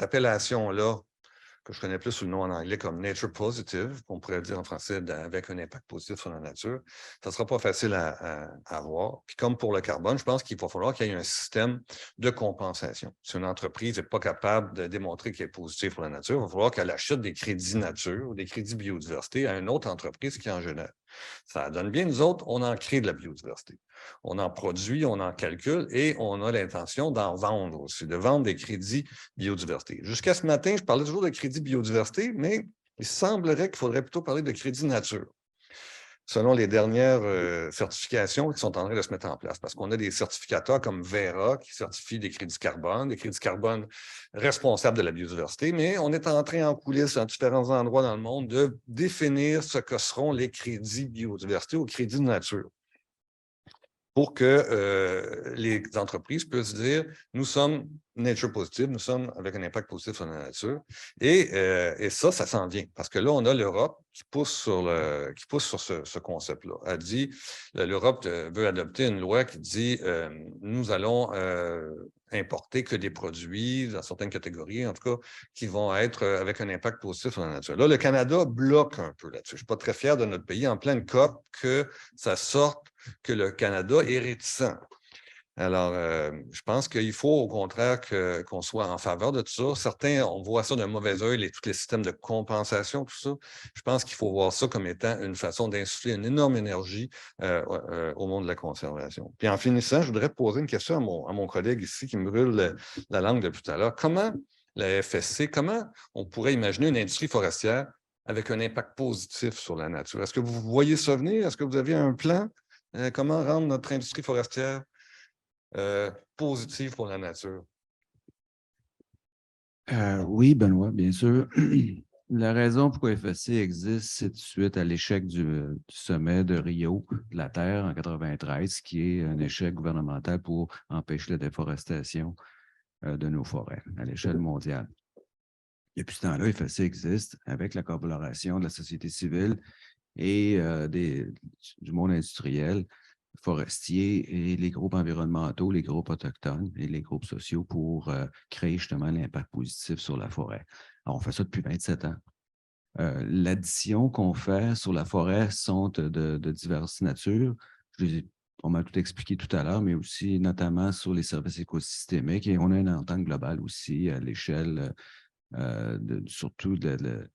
appellation-là, que je connais plus sous le nom en anglais comme Nature Positive, qu'on pourrait dire en français avec un impact positif sur la nature, ça ne sera pas facile à avoir. Puis comme pour le carbone, je pense qu'il va falloir qu'il y ait un système de compensation. Si une entreprise n'est pas capable de démontrer qu'elle est positive pour la nature, il va falloir qu'elle achète des crédits nature ou des crédits biodiversité à une autre entreprise qui en génère. Ça donne bien, nous autres, on en crée de la biodiversité. On en produit, on en calcule et on a l'intention d'en vendre aussi, de vendre des crédits biodiversité. Jusqu'à ce matin, je parlais toujours de crédits biodiversité, mais il semblerait qu'il faudrait plutôt parler de crédit nature, selon les dernières certifications qui sont en train de se mettre en place. Parce qu'on a des certificateurs comme Verra qui certifient des crédits carbone responsables de la biodiversité, mais on est en train en coulisses à différents endroits dans le monde de définir ce que seront les crédits biodiversité ou crédits de nature, pour que les entreprises puissent dire « nous sommes nature positive, nous sommes avec un impact positif sur la nature ». Et ça s'en vient, parce que là, on a l'Europe qui pousse sur ce concept-là. Elle dit, l'Europe veut adopter une loi qui dit nous allons importer que des produits dans certaines catégories, en tout cas, qui vont être avec un impact positif sur la nature. Là, le Canada bloque un peu là-dessus. Je ne suis pas très fier de notre pays en pleine COP que ça sorte que le Canada est réticent. Alors, je pense qu'il faut au contraire qu'on soit en faveur de tout ça. Certains, on voit ça d'un mauvais œil, tous les systèmes de compensation, tout ça. Je pense qu'il faut voir ça comme étant une façon d'insuffler une énorme énergie au monde de la conservation. Puis en finissant, je voudrais poser une question à mon collègue ici qui me brûle la langue depuis tout à l'heure. Comment la FSC, comment on pourrait imaginer une industrie forestière avec un impact positif sur la nature? Est-ce que vous voyez ça venir? Est-ce que vous avez un plan? Comment rendre notre industrie forestière positive pour la nature? Oui, Benoît, bien sûr. La raison pourquoi FSC existe, c'est suite à l'échec du sommet de Rio de la Terre en 93, qui est un échec gouvernemental pour empêcher la déforestation de nos forêts à l'échelle mondiale. Depuis ce temps-là, FSC existe avec la collaboration de la société civile et du monde industriel, forestier et les groupes environnementaux, les groupes autochtones et les groupes sociaux pour créer justement l'impact positif sur la forêt. Alors, on fait ça depuis 27 ans. L'addition qu'on fait sur la forêt sont de diverses natures. Je les ai pas mal tout expliqué tout à l'heure, mais aussi notamment sur les services écosystémiques. Et on a une entente globale aussi à l'échelle surtout de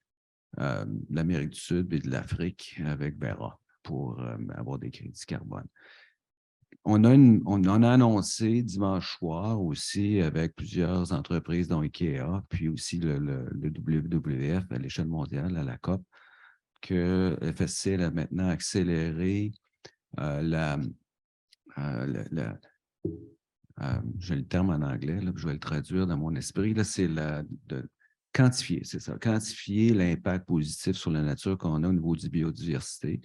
l'Amérique du Sud et de l'Afrique avec Verra pour avoir des crédits carbone. On en a annoncé dimanche soir aussi avec plusieurs entreprises, dont IKEA, puis aussi le WWF à l'échelle mondiale, à la COP, que FSC a maintenant accéléré j'ai le terme en anglais, là, je vais le traduire dans mon esprit, c'est de quantifier, c'est ça, quantifier l'impact positif sur la nature qu'on a au niveau de biodiversité.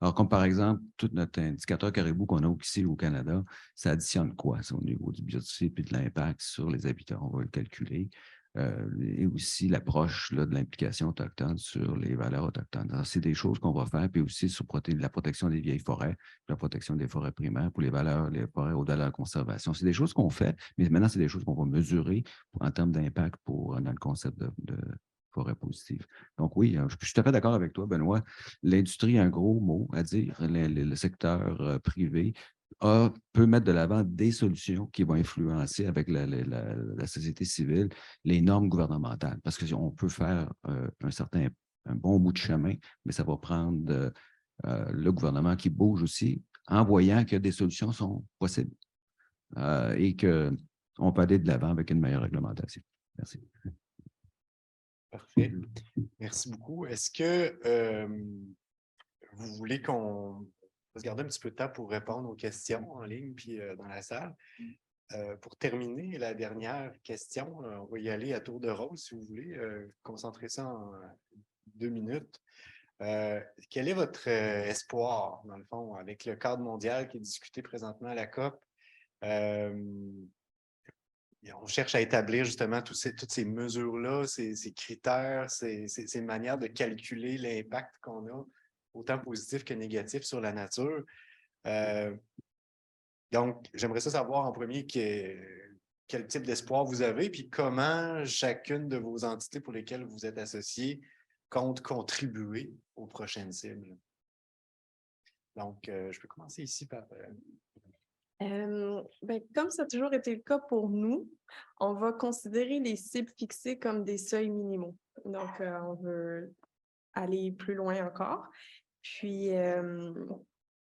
Alors, comme par exemple, tout notre indicateur caribou qu'on a ici au Canada, ça additionne quoi, ça, au niveau du biodiversité et de l'impact sur les habitants? On va le calculer. Et aussi l'approche de l'implication autochtone sur les valeurs autochtones. C'est des choses qu'on va faire, puis aussi sur la protection des vieilles forêts, la protection des forêts primaires pour les forêts aux valeurs de conservation. C'est des choses qu'on fait, mais maintenant, c'est des choses qu'on va mesurer en termes d'impact dans le concept de forêt positive. Donc oui, je suis tout à fait d'accord avec toi, Benoît. L'industrie a un gros mot à dire. Le secteur privé peut mettre de l'avant des solutions qui vont influencer avec la société civile les normes gouvernementales. Parce qu'on peut faire un bon bout de chemin, mais ça va prendre le gouvernement qui bouge aussi en voyant que des solutions sont possibles et qu'on peut aller de l'avant avec une meilleure réglementation. Merci. Parfait. Merci beaucoup. Est-ce que vous voulez qu'on se garde un petit peu de temps pour répondre aux questions en ligne puis dans la salle? Pour terminer, la dernière question, on va y aller à tour de rôle, si vous voulez, concentrer ça en 2 minutes. Quel est votre espoir, dans le fond, avec le cadre mondial qui est discuté présentement à la COP? On cherche à établir justement toutes ces mesures-là, ces critères, ces manières de calculer l'impact qu'on a, autant positif que négatif, sur la nature. Donc, j'aimerais savoir en premier quel type d'espoir vous avez, puis comment chacune de vos entités pour lesquelles vous êtes associés compte contribuer aux prochaines cibles. Donc, je peux commencer ici par... Comme ça a toujours été le cas pour nous, on va considérer les cibles fixées comme des seuils minimaux. Donc, on veut aller plus loin encore. Puis,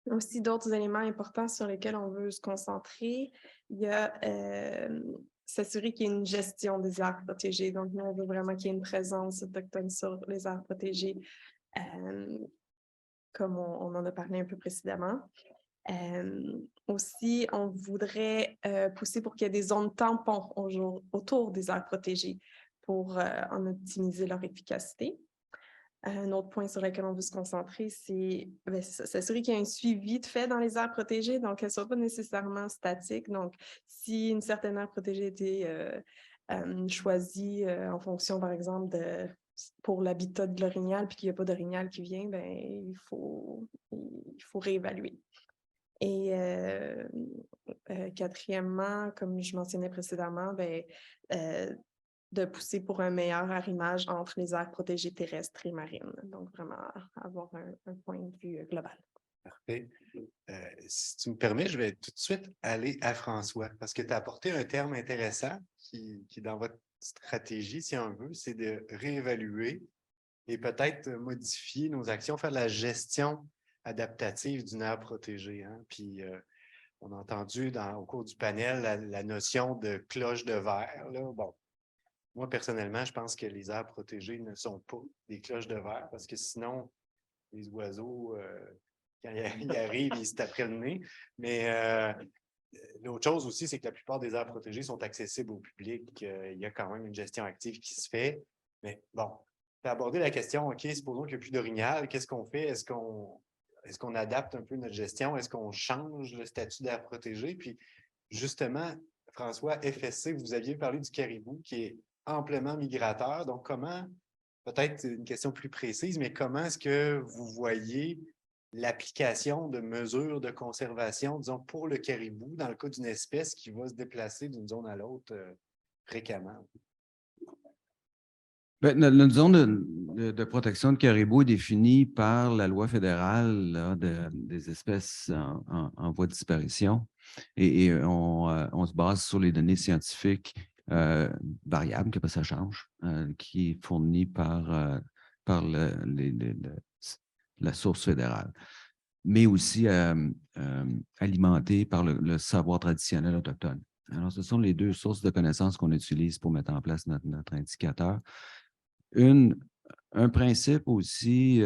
aussi d'autres éléments importants sur lesquels on veut se concentrer, il y a s'assurer qu'il y ait une gestion des aires protégées. Donc, nous, on veut vraiment qu'il y ait une présence autochtone sur les aires protégées, comme on en a parlé un peu précédemment. Aussi, on voudrait pousser pour qu'il y ait des zones tampons autour des aires protégées pour en optimiser leur efficacité. Un autre point sur lequel on veut se concentrer, c'est s'assurer qu'il y a un suivi de fait dans les aires protégées, donc qu'elles ne soient pas nécessairement statiques. Donc, si une certaine aire protégée a été choisie en fonction, par exemple, pour l'habitat de l'orignal, puis qu'il n'y a pas d'orignal qui vient, ben, il faut réévaluer. Et quatrièmement, comme je mentionnais précédemment, de pousser pour un meilleur arrimage entre les aires protégées terrestres et marines. Donc, vraiment avoir un point de vue global. Parfait. Si tu me permets, je vais tout de suite aller à François, parce que tu as apporté un terme intéressant qui dans votre stratégie, si on veut, c'est de réévaluer et peut-être modifier nos actions, faire de la gestion adaptative d'une aire protégée. Hein? Puis, on a entendu au cours du panel la notion de cloche de verre. Là. Bon, moi, personnellement, je pense que les aires protégées ne sont pas des cloches de verre parce que sinon, les oiseaux, quand ils arrivent, ils se taperaient le nez. Mais l'autre chose aussi, c'est que la plupart des aires protégées sont accessibles au public. Il y a quand même une gestion active qui se fait. Mais bon, tu as abordé la question, OK, supposons qu'il n'y a plus d'orignal, qu'est-ce qu'on fait? Est-ce qu'on adapte un peu notre gestion? Est-ce qu'on change le statut d'aire protégée? Puis justement, François, FSC, vous aviez parlé du caribou qui est amplement migrateur. Donc, comment, peut-être une question plus précise, mais comment est-ce que vous voyez l'application de mesures de conservation, disons, pour le caribou, dans le cas d'une espèce qui va se déplacer d'une zone à l'autre fréquemment? Notre zone de protection de caribou est définie par la loi fédérale là, des espèces en voie de disparition et on se base sur les données scientifiques variables, que ça change, qui est fournie par la source fédérale, mais aussi alimentée par le savoir traditionnel autochtone. Alors, ce sont les deux sources de connaissances qu'on utilise pour mettre en place notre indicateur. Un principe aussi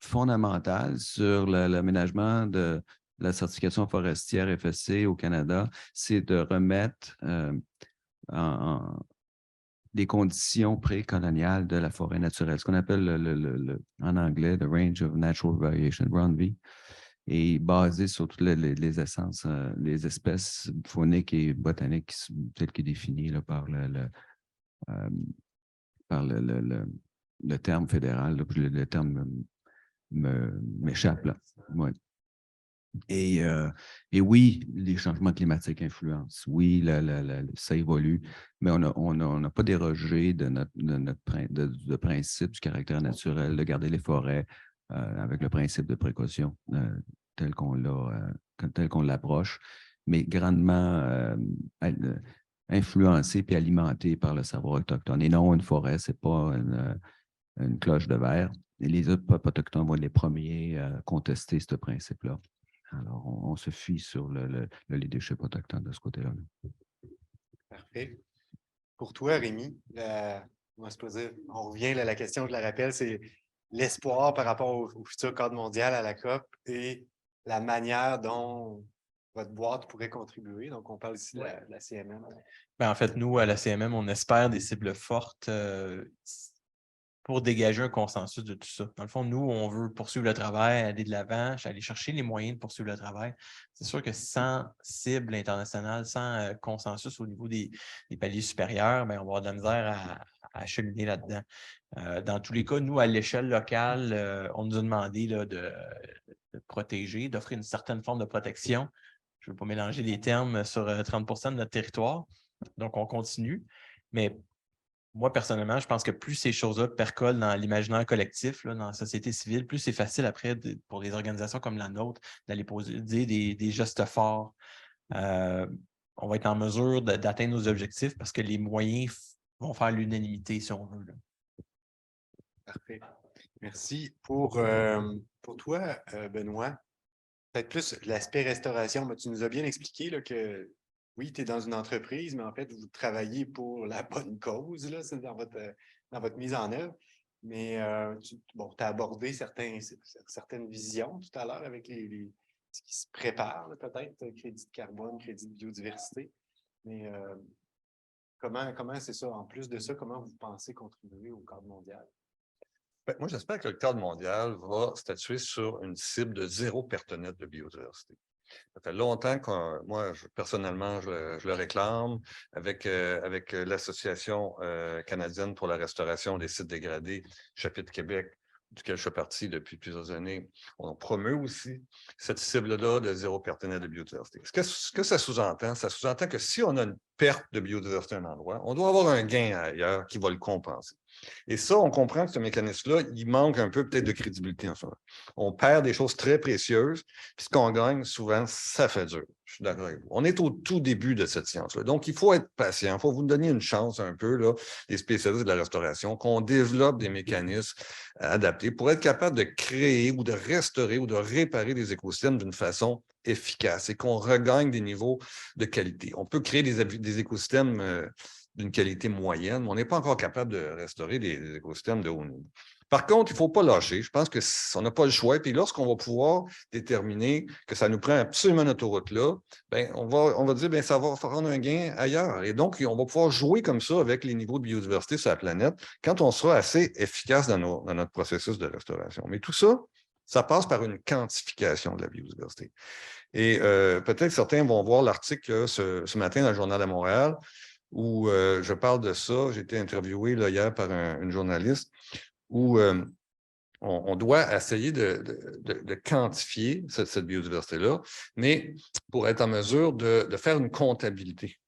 fondamental sur l'aménagement de la certification forestière FSC au Canada, c'est de remettre les conditions précoloniales de la forêt naturelle, ce qu'on appelle en anglais « the range of natural variation », RONV, et basé sur toutes les essences, les espèces fauniques et botaniques telles que définies là, par le terme fédéral, là, le terme m'échappe là. Ouais. Et oui, les changements climatiques influencent. Oui, ça évolue, mais on n'a pas dérogé de principe du caractère naturel de garder les forêts avec le principe de précaution tel qu'on l'approche, mais grandement influencé puis alimenté par le savoir autochtone. Et non, une forêt, ce n'est pas une cloche de verre. Et les autres peuples autochtones vont être les premiers à contester ce principe-là. Alors, on se fie sur le leadership autochtone de ce côté-là. Parfait. Pour toi, Rémi, on revient à la question, je la rappelle, c'est l'espoir par rapport au futur cadre mondial à la COP et la manière dont votre boîte pourrait contribuer. Donc, on parle ici de la CMM. En fait, nous, à la CMM, on espère des cibles fortes pour dégager un consensus de tout ça. Dans le fond, nous, on veut poursuivre le travail, aller de l'avant, aller chercher les moyens de poursuivre le travail. C'est sûr que sans cible internationale, sans consensus au niveau des paliers supérieurs, on va avoir de la misère à cheminer là-dedans. Dans tous les cas, nous, à l'échelle locale, on nous a demandé là, de protéger, d'offrir une certaine forme de protection. Je ne veux pas mélanger les termes sur 30 % de notre territoire. Donc, on continue. Mais moi, personnellement, je pense que plus ces choses-là percolent dans l'imaginaire collectif, là, dans la société civile, plus c'est facile après pour des organisations comme la nôtre d'aller poser des gestes forts. On va être en mesure d'atteindre nos objectifs parce que les moyens vont faire l'unanimité, si on veut. Là. Parfait. Merci. Pour toi, Benoît, peut-être plus l'aspect restauration. Mais tu nous as bien expliqué là, que oui, tu es dans une entreprise, mais en fait, vous travaillez pour la bonne cause, là, c'est dans votre mise en œuvre. Mais tu as abordé certaines visions tout à l'heure avec ce qui se prépare, peut-être, crédit de carbone, crédit de biodiversité. Mais comment c'est ça? En plus de ça, comment vous pensez contribuer au cadre mondial? Moi, j'espère que le cadre mondial va statuer sur une cible de 0 perte nette de biodiversité. Ça fait longtemps que moi, personnellement, je le réclame avec l'Association canadienne pour la restauration des sites dégradés, Chapitre Québec, duquel je fais partie depuis plusieurs années. On promeut aussi cette cible-là de 0 perte nette de biodiversité. Ce que ça sous-entend? Ça sous-entend que si on a une perte de biodiversité à un endroit, on doit avoir un gain ailleurs qui va le compenser. Et ça, on comprend que ce mécanisme-là, il manque un peu peut-être de crédibilité en ce moment. On perd des choses très précieuses, puis ce qu'on gagne, souvent, ça fait dur. Je suis d'accord avec vous. On est au tout début de cette science-là. Donc, il faut être patient. Il faut vous donner une chance un peu, là, les spécialistes de la restauration, qu'on développe des mécanismes adaptés pour être capable de créer ou de restaurer ou de réparer des écosystèmes d'une façon efficace et qu'on regagne des niveaux de qualité. On peut créer des écosystèmes d'une qualité moyenne, mais on n'est pas encore capable de restaurer des écosystèmes de haut niveau. Par contre, il ne faut pas lâcher. Je pense qu'on n'a pas le choix. Puis lorsqu'on va pouvoir déterminer que ça nous prend absolument notre autoroute-là, ben, on va dire que ça va rendre un gain ailleurs. Et donc, on va pouvoir jouer comme ça avec les niveaux de biodiversité sur la planète quand on sera assez efficace dans notre processus de restauration. Mais tout ça, ça passe par une quantification de la biodiversité. Et peut-être certains vont voir l'article ce matin dans le Journal de Montréal où je parle de ça. J'ai été interviewé là, hier par une journaliste où on doit essayer de quantifier cette biodiversité-là, mais pour être en mesure de faire une comptabilité.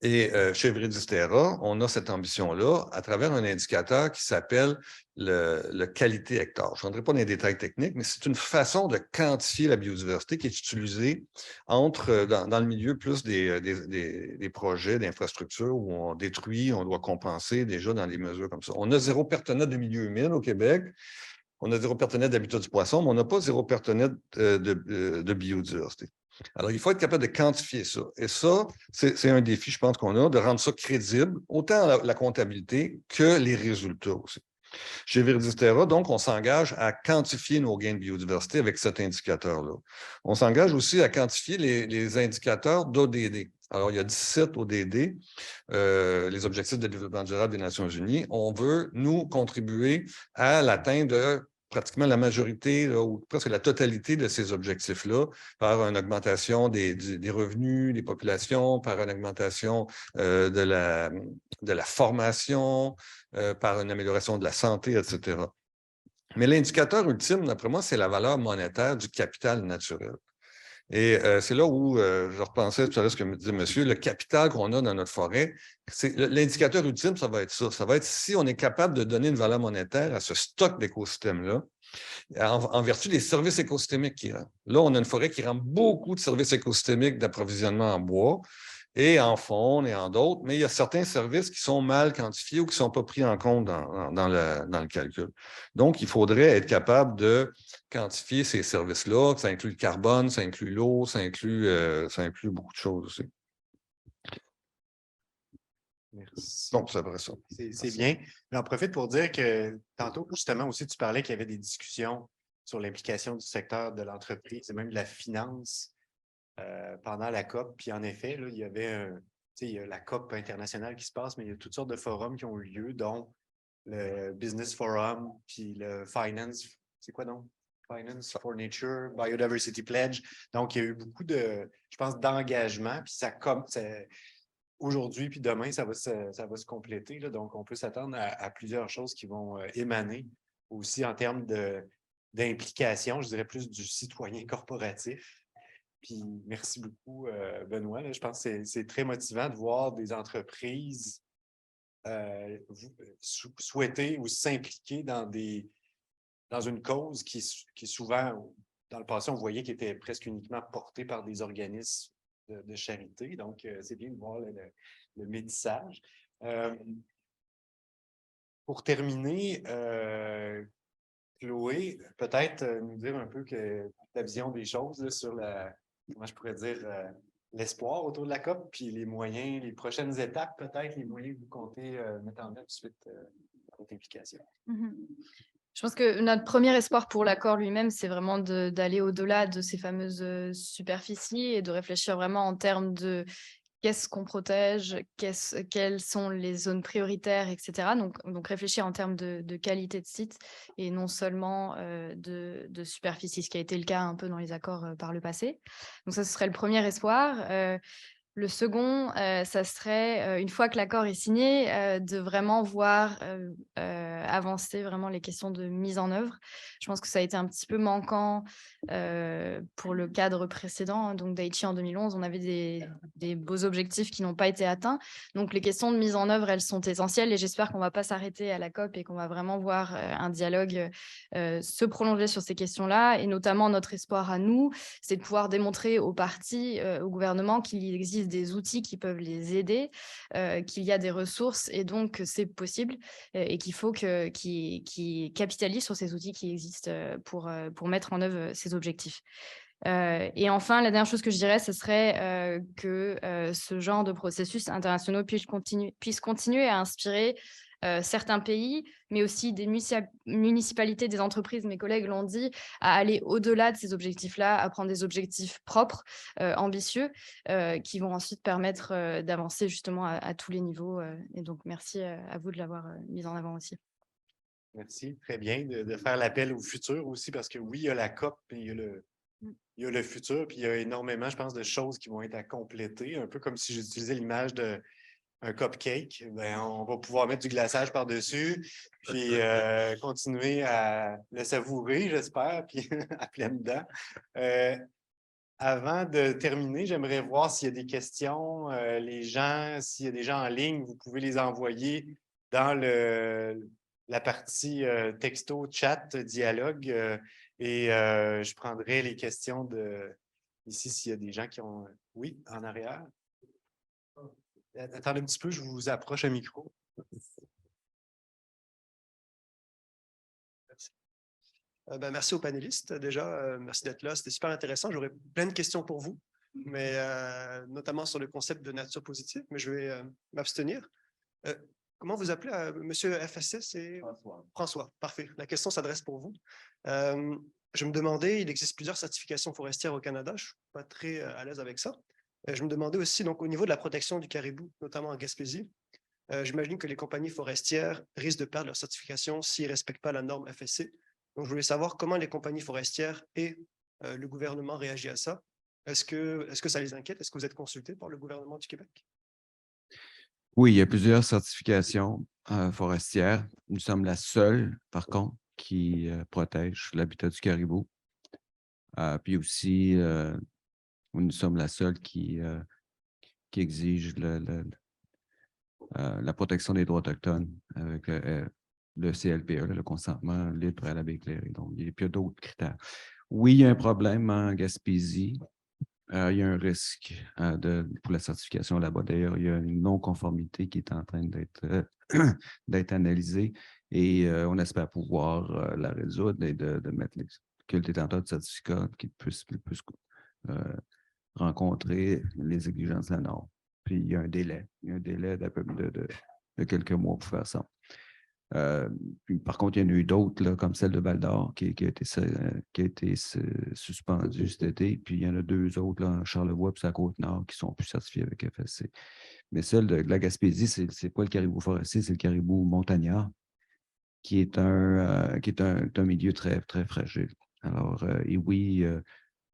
Chez Vredistera, on a cette ambition-là à travers un indicateur qui s'appelle le qualité hectare. Je ne rentrerai pas dans les détails techniques, mais c'est une façon de quantifier la biodiversité qui est utilisée dans le milieu plus des projets d'infrastructure où on détruit, on doit compenser déjà dans des mesures comme ça. On a 0 partenaire de milieu humide au Québec. On a 0 partenaire d'habitat du poisson, mais on n'a pas 0 partenaire de biodiversité. Alors, il faut être capable de quantifier ça. Et ça, c'est un défi, je pense, qu'on a, de rendre ça crédible, autant la comptabilité que les résultats aussi. Chez Vredistera, donc, on s'engage à quantifier nos gains de biodiversité avec cet indicateur-là. On s'engage aussi à quantifier les indicateurs d'ODD. Alors, il y a 17 ODD, les objectifs de développement durable des Nations unies. On veut, nous, contribuer à l'atteinte de pratiquement la majorité ou presque la totalité de ces objectifs-là par une augmentation des revenus des populations, par une augmentation de la formation, par une amélioration de la santé, etc. Mais l'indicateur ultime, d'après moi, c'est la valeur monétaire du capital naturel. Et c'est là où je repensais tout à l'heure ce que me disait monsieur, le capital qu'on a dans notre forêt, l'indicateur ultime, ça va être ça. Ça va être si on est capable de donner une valeur monétaire à ce stock d'écosystèmes-là, en vertu des services écosystémiques qui rendent. Là, on a une forêt qui rend beaucoup de services écosystémiques d'approvisionnement en bois et en faune et en d'autres, mais il y a certains services qui sont mal quantifiés ou qui ne sont pas pris en compte dans le calcul. Donc, il faudrait être capable de quantifier ces services-là, ça inclut le carbone, ça inclut l'eau, ça inclut beaucoup de choses aussi. Merci. Donc, c'est vrai ça. C'est bien. J'en profite pour dire que tantôt, justement, aussi, tu parlais qu'il y avait des discussions sur l'implication du secteur de l'entreprise et même de la finance pendant la COP. Puis en effet, là, il y avait il y a la COP internationale qui se passe, mais il y a toutes sortes de forums qui ont eu lieu, dont le Business Forum, puis le Finance, c'est quoi donc? Finance for Nature, Biodiversity Pledge. Donc, il y a eu beaucoup de, je pense, d'engagement, puis aujourd'hui puis demain, ça va se compléter. Là, donc, on peut s'attendre à plusieurs choses qui vont émaner aussi en termes d'implication, je dirais plus du citoyen corporatif. Puis merci beaucoup, Benoît. Là, je pense que c'est très motivant de voir des entreprises souhaiter ou s'impliquer dans une cause qui souvent, dans le passé, on voyait qu'elle était presque uniquement portée par des organismes de charité. Donc, c'est bien de voir le métissage. Pour terminer, Chloé, peut-être nous dire un peu ta vision des choses là, sur comment je pourrais dire, l'espoir autour de la COP, puis les moyens, les prochaines étapes, peut-être, les moyens que vous comptez mettre en œuvre suite à votre implication. Je pense que notre premier espoir pour l'accord lui-même, c'est vraiment d'aller au-delà de ces fameuses superficies et de réfléchir vraiment en termes de qu'est-ce qu'on protège, quelles sont les zones prioritaires, etc. Donc réfléchir en termes de qualité de site et non seulement de superficie, ce qui a été le cas un peu dans les accords par le passé. Donc ça, ce serait le premier espoir. Le second, ça serait, une fois que l'accord est signé, de vraiment voir avancer vraiment les questions de mise en œuvre. Je pense que ça a été un petit peu manquant pour le cadre précédent, hein, donc d'Aichi en 2011, on avait des beaux objectifs qui n'ont pas été atteints. Donc les questions de mise en œuvre, elles sont essentielles et j'espère qu'on ne va pas s'arrêter à la COP et qu'on va vraiment voir un dialogue se prolonger sur ces questions-là. Et notamment, notre espoir à nous, c'est de pouvoir démontrer aux partis, au gouvernement qu'il existe des outils qui peuvent les aider, qu'il y a des ressources et donc que c'est possible et qu'il faut qu'ils capitalisent sur ces outils qui existent pour mettre en œuvre ces objectifs. Et enfin, la dernière chose que je dirais, ce serait que ce genre de processus internationaux puisse continuer à inspirer certains pays, mais aussi des municipalités, des entreprises, mes collègues l'ont dit, à aller au-delà de ces objectifs-là, à prendre des objectifs propres, ambitieux, qui vont ensuite permettre d'avancer justement à tous les niveaux. Et donc, merci à vous de l'avoir mis en avant aussi. Merci, très bien de faire l'appel au futur aussi, parce que oui, il y a la COP, puis il y a le futur, puis il y a énormément, je pense, de choses qui vont être à compléter, un peu comme si j'utilisais l'image d'un cupcake. Ben, on va pouvoir mettre du glaçage par-dessus, puis continuer à le savourer, j'espère, puis à pleines dents. Avant de terminer, j'aimerais voir s'il y a des questions. Les gens, s'il y a des gens en ligne, vous pouvez les envoyer dans la partie texto, chat, dialogue. Et je prendrai les questions ici s'il y a des gens qui ont... Oui, en arrière. Attendez un petit peu, je vous approche un micro. Merci aux panélistes. Déjà, merci d'être là. C'était super intéressant. J'aurais plein de questions pour vous, mais notamment sur le concept de nature positive, mais je vais m'abstenir. Comment vous appelez, monsieur FSC? C'est François. François, parfait. La question s'adresse pour vous. Je me demandais, il existe plusieurs certifications forestières au Canada. Je ne suis pas très à l'aise avec ça. Je me demandais aussi, donc, au niveau de la protection du caribou, notamment en Gaspésie, j'imagine que les compagnies forestières risquent de perdre leur certification s'ils ne respectent pas la norme FSC. Donc, je voulais savoir comment les compagnies forestières et le gouvernement réagissent à ça. Est-ce que ça les inquiète? Est-ce que vous êtes consulté par le gouvernement du Québec? Oui, il y a plusieurs certifications forestières. Nous sommes la seule, par contre, qui protège l'habitat du caribou. Puis aussi, nous sommes la seule qui exige la protection des droits autochtones avec le CLPE, le consentement libre, préalable et éclairé. Donc, il y a d'autres critères. Oui, il y a un problème en Gaspésie. Il y a un risque pour la certification là-bas. D'ailleurs, il y a une non-conformité qui est en train d'être analysée et on espère pouvoir la résoudre et de mettre que le détenteur de certificat qui puisse rencontrer les exigences de la norme. Puis il y a un délai. Il y a un délai de quelques mois pour faire ça. Puis, par contre, il y en a eu d'autres, comme celle de Val-d'Or, qui a été suspendue cet été. Puis, il y en a 2 autres, là, en Charlevoix puis à Côte-Nord, qui sont plus certifiés avec FSC. Mais celle de la Gaspésie, c'est pas le caribou forestier, c'est le caribou montagnard, qui est un milieu très, très fragile. Alors, et oui,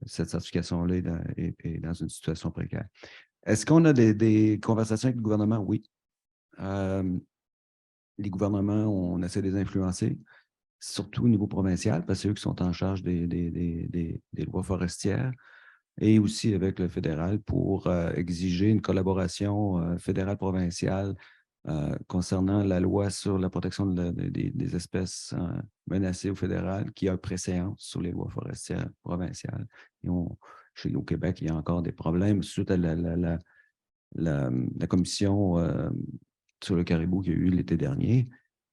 cette certification-là est dans une situation précaire. Est-ce qu'on a des conversations avec le gouvernement? Oui. Les gouvernements, on essaie de les influencer, surtout au niveau provincial, parce que c'est eux qui sont en charge des lois forestières, et aussi avec le fédéral pour exiger une collaboration fédérale-provinciale concernant la loi sur la protection des espèces menacées au fédéral, qui a préséance sur les lois forestières provinciales. Et au Québec, il y a encore des problèmes suite à la commission sur le caribou qu'il y a eu l'été dernier.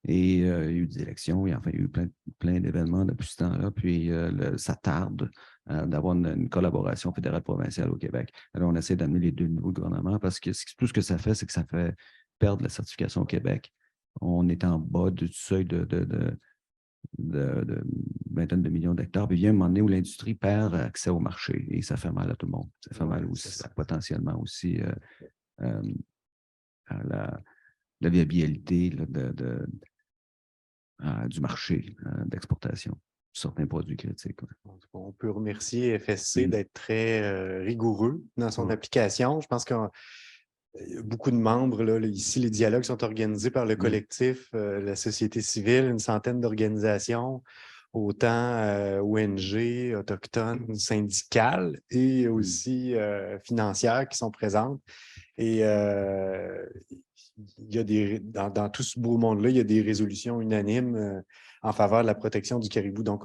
Et il y a eu des élections, et enfin, il y a eu plein d'événements depuis ce temps-là. Puis ça tarde d'avoir une collaboration fédérale-provinciale au Québec. Alors, on essaie d'amener les 2 niveaux de gouvernement parce que tout ce que ça fait, c'est que ça fait perdre la certification au Québec. On est en bas du seuil de vingtaine de millions d'hectares. Puis il y a un moment donné où l'industrie perd accès au marché et ça fait mal à tout le monde. Ça fait mal aussi, potentiellement aussi à la viabilité du marché d'exportation, certains produits critiques. On peut remercier FSC d'être très rigoureux dans son application. Je pense qu'il y a beaucoup de membres. Là, ici, les dialogues sont organisés par le collectif, la société civile, une centaine d'organisations, autant ONG, autochtones, syndicales et aussi financières qui sont présentes. Et il y a dans tout ce beau monde-là, il y a des résolutions unanimes en faveur de la protection du caribou. Donc,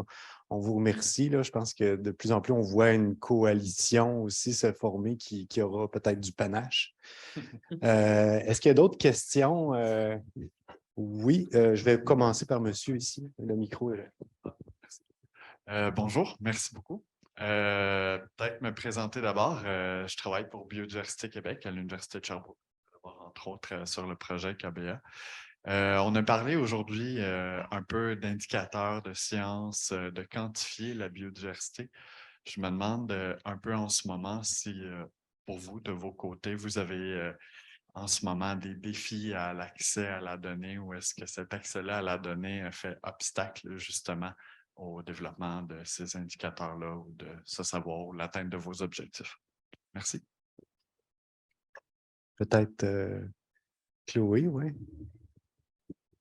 on vous remercie. Là. Je pense que de plus en plus, on voit une coalition aussi se former qui aura peut-être du panache. Est-ce qu'il y a d'autres questions? Oui, je vais commencer par monsieur ici. Le micro est là. Bonjour, merci beaucoup. Peut-être me présenter d'abord. Je travaille pour Biodiversité Québec à l'Université de Sherbrooke, entre autres sur le projet KBA. On a parlé aujourd'hui un peu d'indicateurs de sciences, de quantifier la biodiversité. Je me demande un peu en ce moment si, pour vous, de vos côtés, vous avez en ce moment des défis à l'accès à la donnée ou est-ce que cet accès-là à la donnée fait obstacle justement au développement de ces indicateurs-là ou de ce savoir ou l'atteinte de vos objectifs? Merci. Peut-être Chloé, oui.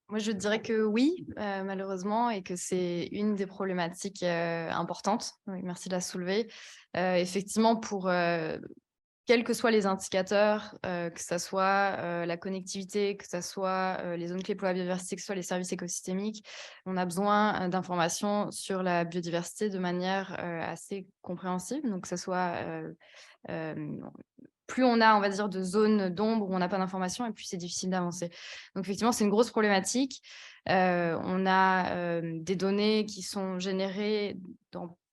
Moi, je dirais que oui, malheureusement, et que c'est une des problématiques importantes. Oui, merci de la soulever. Effectivement, pour quels que soient les indicateurs, que ce soit la connectivité, que ce soit les zones clés pour la biodiversité, que ce soit les services écosystémiques, on a besoin d'informations sur la biodiversité de manière assez compréhensible. Donc, que ce soit plus on a, on va dire, de zones d'ombre où on n'a pas d'informations, et plus c'est difficile d'avancer. Donc, effectivement, c'est une grosse problématique. On a des données qui sont générées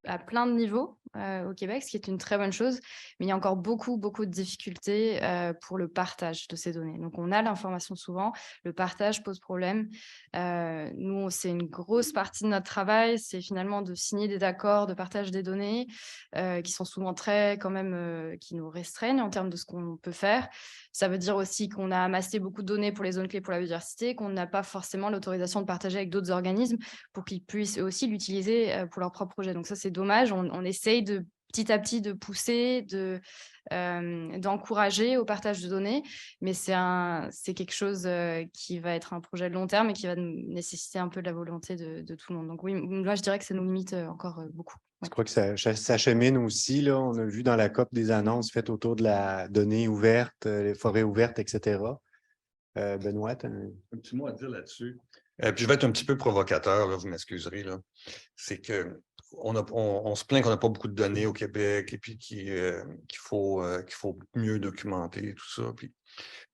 à plein de niveaux au Québec, ce qui est une très bonne chose, mais il y a encore beaucoup de difficultés pour le partage de ces données. Donc, on a l'information souvent, le partage pose problème. Nous, c'est une grosse partie de notre travail, c'est finalement de signer des accords de partage des données qui sont souvent quand même, qui nous restreignent en termes de ce qu'on peut faire. Ça veut dire aussi qu'on a amassé beaucoup de données pour les zones clés pour la biodiversité, qu'on n'a pas forcément l'autorisation de partager avec d'autres organismes pour qu'ils puissent eux aussi l'utiliser pour leur propre projet. Donc ça, c'est dommage. On essaye petit à petit de pousser, d'encourager au partage de données, mais c'est quelque chose qui va être un projet de long terme et qui va nécessiter un peu de la volonté de tout le monde. Donc oui, moi, je dirais que ça nous limite encore beaucoup. Je crois que ça chemine aussi. Là. On a vu dans la COP des annonces faites autour de la donnée ouverte, les forêts ouvertes, etc. Benoît, tu as un petit mot à dire là-dessus. Puis je vais être un petit peu provocateur, là, vous m'excuserez. C'est que on se plaint qu'on n'a pas beaucoup de données au Québec et puis qu'il faut mieux documenter tout ça. Puis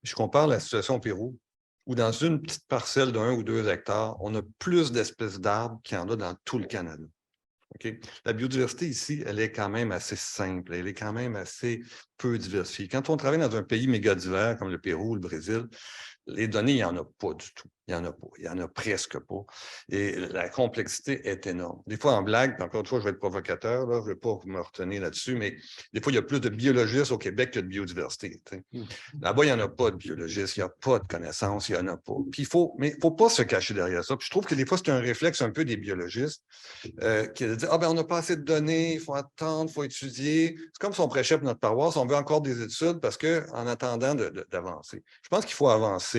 je compare la situation au Pérou, où dans une petite parcelle d'1 ou 2 hectares, on a plus d'espèces d'arbres qu'il y en a dans tout le Canada. Okay? La biodiversité ici, elle est quand même assez simple, elle est quand même assez peu diversifiée. Quand on travaille dans un pays méga divers comme le Pérou ou le Brésil, les données, il n'y en a pas du tout. Il n'y en a pas. Il n'y en a presque pas. Et la complexité est énorme. Des fois, en blague, puis encore une fois, je vais être provocateur, là, je ne vais pas me retenir là-dessus, mais des fois, il y a plus de biologistes au Québec que de biodiversité. Là-bas, il n'y en a pas de biologistes, il n'y a pas de connaissances, il n'y en a pas. Puis mais il ne faut pas se cacher derrière ça. Puis je trouve que des fois, c'est un réflexe un peu des biologistes qui disent « Ah, ben on n'a pas assez de données, il faut attendre, il faut étudier. » C'est comme si on prêchait pour notre paroisse, on veut encore des études parce qu'en attendant d'avancer. Je pense qu'il faut avancer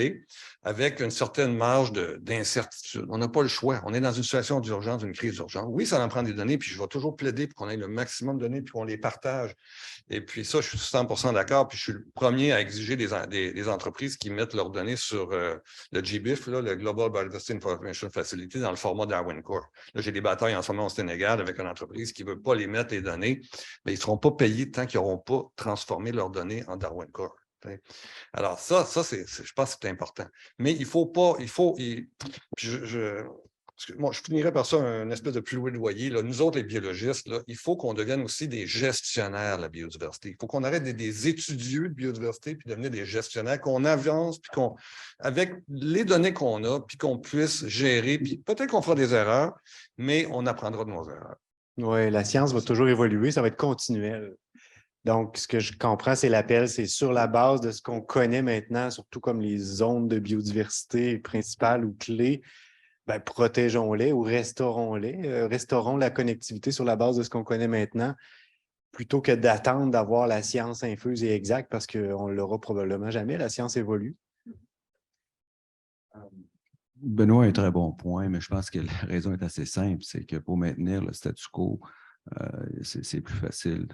avec une certaine marge d'incertitude. On n'a pas le choix. On est dans une situation d'urgence, une crise d'urgence. Oui, ça en prend des données, puis je vais toujours plaider pour qu'on ait le maximum de données, puis qu'on les partage. Et puis ça, je suis 100% d'accord, puis je suis le premier à exiger des entreprises qui mettent leurs données sur le GBIF, là, le Global Biodiversity Information Facility, dans le format Darwin Core. Là, j'ai des batailles en ce moment au Sénégal avec une entreprise qui ne veut pas les mettre, les données, mais ils ne seront pas payés tant qu'ils n'auront pas transformé leurs données en Darwin Core. Alors, ça je pense que c'est important. Mais il ne faut pas, je finirais par ça, une espèce de plus loyer. Là. Nous autres, les biologistes, là, il faut qu'on devienne aussi des gestionnaires de la biodiversité. Il faut qu'on arrête d'être des étudieux de biodiversité puis devenir des gestionnaires, qu'on avance, puis avec les données qu'on a, puis qu'on puisse gérer. Puis peut-être qu'on fera des erreurs, mais on apprendra de nos erreurs. Oui, la science va toujours évoluer, ça va être continuel. Donc, ce que je comprends, c'est l'appel, c'est sur la base de ce qu'on connaît maintenant, surtout comme les zones de biodiversité principales ou clés, ben, protégeons-les ou restaurons-les, restaurons la connectivité sur la base de ce qu'on connaît maintenant, plutôt que d'attendre d'avoir la science infuse et exacte, parce qu'on ne l'aura probablement jamais, la science évolue. Benoît a un très bon point, mais je pense que la raison est assez simple, c'est que pour maintenir le statu quo, c'est plus facile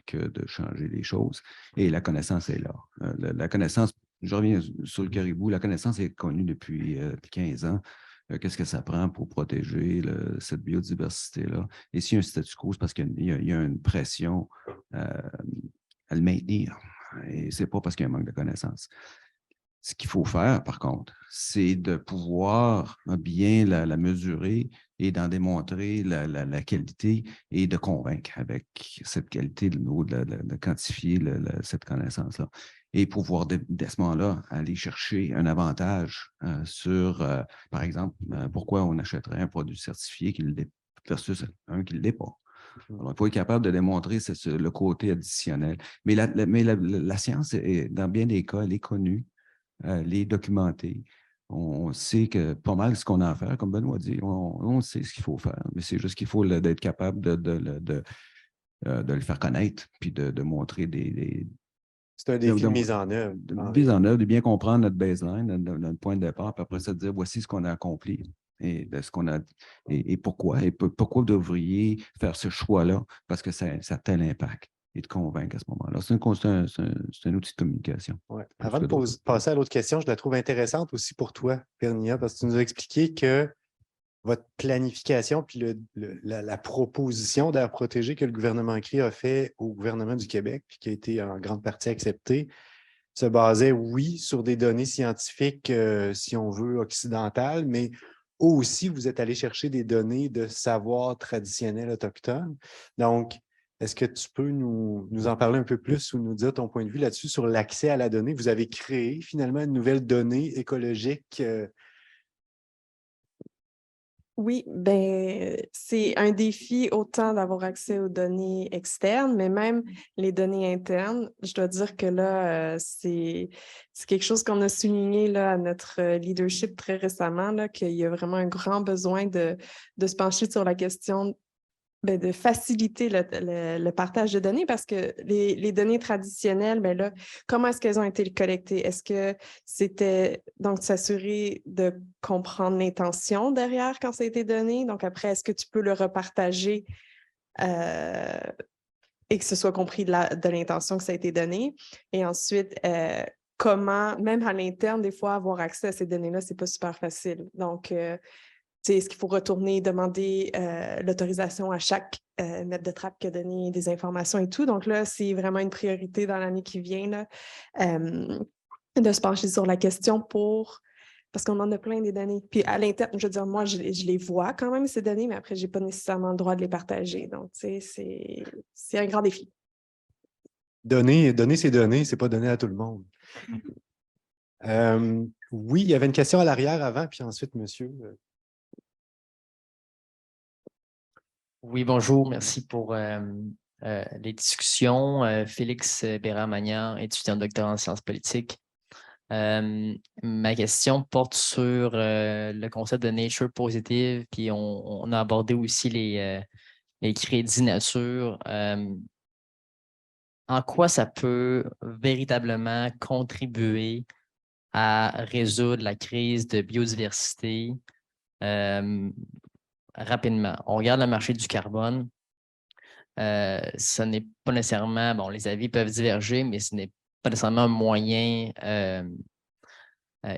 que de changer les choses. Et la connaissance est là. La connaissance, je reviens sur le caribou, la connaissance est connue depuis 15 ans. Qu'est-ce que ça prend pour protéger cette biodiversité-là? Et s'il y a un statu quo, c'est parce qu'il y a une pression à le maintenir. Et ce n'est pas parce qu'il y a un manque de connaissances. Ce qu'il faut faire, par contre, c'est de pouvoir bien la mesurer et d'en démontrer la qualité et de convaincre avec cette qualité de quantifier cette connaissance-là. Et pouvoir, dès ce moment-là, aller chercher un avantage sur, par exemple, pourquoi on achèterait un produit certifié versus un qui ne l'est pas. Alors, il faut être capable de démontrer le côté additionnel. Mais la science, dans bien des cas, elle est connue, elle est documentée. On sait que pas mal ce qu'on a à faire, comme Benoît dit, on sait ce qu'il faut faire, mais c'est juste qu'il faut d'être capable de le faire connaître, puis de montrer C'est un défi de mise en œuvre. De bien comprendre notre baseline, notre point de départ, puis après ça, de dire voici ce qu'on a accompli et de ce qu'on a et pourquoi. Et pourquoi vous devriez faire ce choix-là, parce que ça a tel impact. Et de convaincre à ce moment-là. C'est un outil de communication. Ouais. Avant de passer à l'autre question, je la trouve intéressante aussi pour toi, Pernia, parce que tu nous as expliqué que votre planification puis la proposition d'air protégé que le gouvernement CRI a fait au gouvernement du Québec, puis qui a été en grande partie acceptée, se basait, oui, sur des données scientifiques, si on veut, occidentales, mais aussi, vous êtes allé chercher des données de savoir traditionnel autochtone. Donc, est-ce que tu peux nous en parler un peu plus ou nous dire ton point de vue là-dessus sur l'accès à la donnée? Vous avez créé finalement une nouvelle donnée écologique. Oui, ben c'est un défi autant d'avoir accès aux données externes, mais même les données internes. Je dois dire que là, c'est quelque chose qu'on a souligné là, à notre leadership très récemment, là, qu'il y a vraiment un grand besoin de se pencher sur la question de faciliter le partage de données parce que les données traditionnelles, ben là, comment est-ce qu'elles ont été collectées? Est-ce que c'était donc s'assurer de comprendre l'intention derrière quand ça a été donné? Donc après, est-ce que tu peux le repartager et que ce soit compris de l'intention que ça a été donné? Et ensuite, comment, même à l'interne, des fois, avoir accès à ces données-là, c'est pas super facile. Donc, est-ce qu'il faut retourner, demander l'autorisation à chaque maître de trappe qui a donné des informations et tout? Donc là, c'est vraiment une priorité dans l'année qui vient là, de se pencher sur la question parce qu'on en a plein des données. Puis à l'interne, je veux dire, moi, je les vois quand même, ces données, mais après, je n'ai pas nécessairement le droit de les partager. Donc, c'est un grand défi. Donner ces données, ce n'est pas donné à tout le monde. Oui, il y avait une question à l'arrière avant, puis ensuite, monsieur. Oui, bonjour. Merci pour les discussions. Félix Béramagnan, étudiant doctorat en sciences politiques. Ma question porte sur le concept de nature positive, puis on a abordé aussi les crédits nature. En quoi ça peut véritablement contribuer à résoudre la crise de biodiversité rapidement? On regarde le marché du carbone. Ce n'est pas nécessairement, bon, les avis peuvent diverger, mais ce n'est pas nécessairement un moyen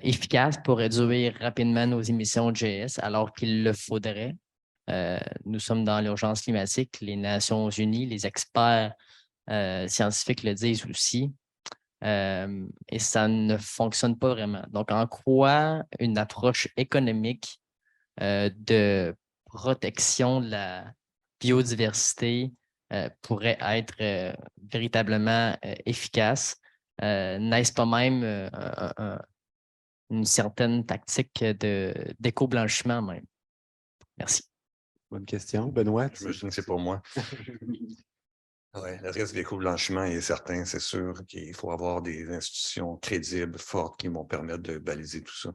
efficace pour réduire rapidement nos émissions de GS, alors qu'il le faudrait. Nous sommes dans l'urgence climatique. Les Nations unies, les experts scientifiques le disent aussi. Et ça ne fonctionne pas vraiment. Donc, en quoi une approche économique de protection de la biodiversité pourrait être véritablement efficace? N'est-ce pas même une certaine tactique d'éco-blanchiment même? Merci. Bonne question. Benoît? J'imagine que c'est pour moi. Oui, le risque d'éco-blanchiment est certain, c'est sûr qu'il faut avoir des institutions crédibles, fortes, qui vont permettre de baliser tout ça.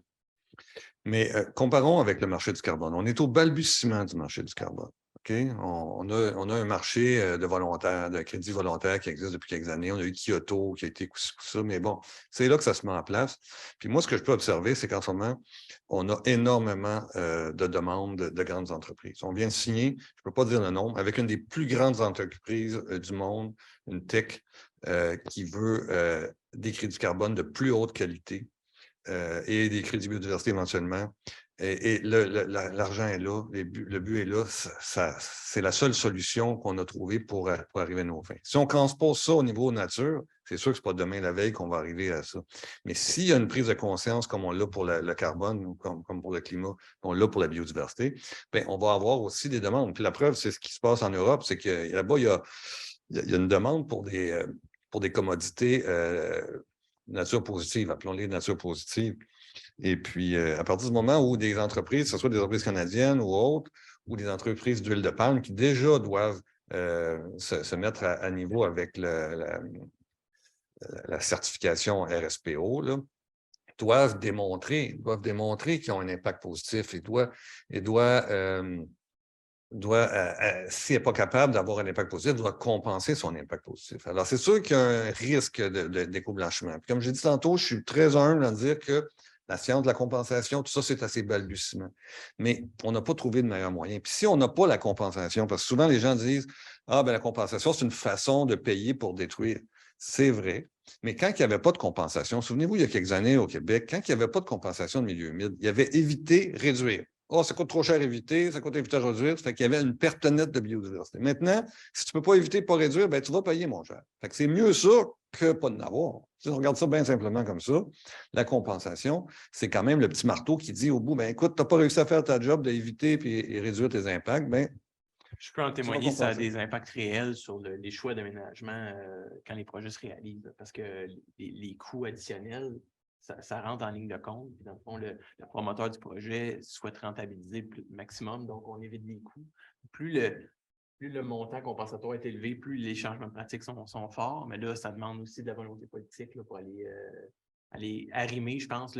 Mais comparons avec le marché du carbone. On est au balbutiement du marché du carbone. Okay? On a un marché de crédit volontaire qui existe depuis quelques années. On a eu Kyoto qui a été ça, mais bon, c'est là que ça se met en place. Puis moi, ce que je peux observer, c'est qu'en ce moment, on a énormément de demandes de grandes entreprises. On vient de signer, je ne peux pas dire le nom, avec une des plus grandes entreprises du monde, une tech, qui veut des crédits carbone de plus haute qualité et des crédits biodiversité éventuellement. Et l'argent est là, le but est là. C'est la seule solution qu'on a trouvée pour arriver à nos fins. Si on transpose ça au niveau nature, c'est sûr que ce n'est pas demain la veille qu'on va arriver à ça. Mais s'il y a une prise de conscience comme on l'a pour le carbone ou comme pour le climat, on l'a pour la biodiversité, bien, on va avoir aussi des demandes. Puis la preuve, c'est ce qui se passe en Europe, c'est que là-bas, il y a une demande pour des commodités nature positive, appelons-les nature positive. Et puis, à partir du moment où des entreprises, que ce soit des entreprises canadiennes ou autres, ou des entreprises d'huile de palme qui déjà doivent se mettre à niveau avec la certification RSPO, là, doivent démontrer qu'ils ont un impact positif et s'il n'est pas capable d'avoir un impact positif, doit compenser son impact positif. Alors, c'est sûr qu'il y a un risque d'éco-blanchiment. Comme j'ai dit tantôt, je suis très humble à dire que la science de la compensation, tout ça, c'est assez balbutiement. Mais on n'a pas trouvé de meilleur moyen. Puis si on n'a pas la compensation, parce que souvent les gens disent « Ah, bien la compensation, c'est une façon de payer pour détruire. » C'est vrai. Mais quand il n'y avait pas de compensation, souvenez-vous, il y a quelques années au Québec, quand il n'y avait pas de compensation de milieu humide, il y avait éviter, réduire. Oh, ça coûte trop cher à éviter, ça coûte éviter à réduire. Ça fait qu'il y avait une perte nette de biodiversité. Maintenant, si tu ne peux pas éviter, pas réduire, bien, tu vas payer, mon cher. Fait que c'est mieux ça que pas de n'avoir. Si on regarde ça bien simplement comme ça, la compensation, c'est quand même le petit marteau qui dit au bout, bien, écoute, tu n'as pas réussi à faire ta job d'éviter et réduire tes impacts, bien. Je peux en témoigner, ça a des impacts réels sur les choix d'aménagement quand les projets se réalisent, parce que les coûts additionnels, ça rentre en ligne de compte. Puis dans le fond, le promoteur du projet souhaite rentabiliser le maximum, donc on évite les coûts. Plus le montant compensatoire est élevé, plus les changements de pratiques sont forts, mais là, ça demande aussi de la volonté politique là, pour aller arrimer, je pense,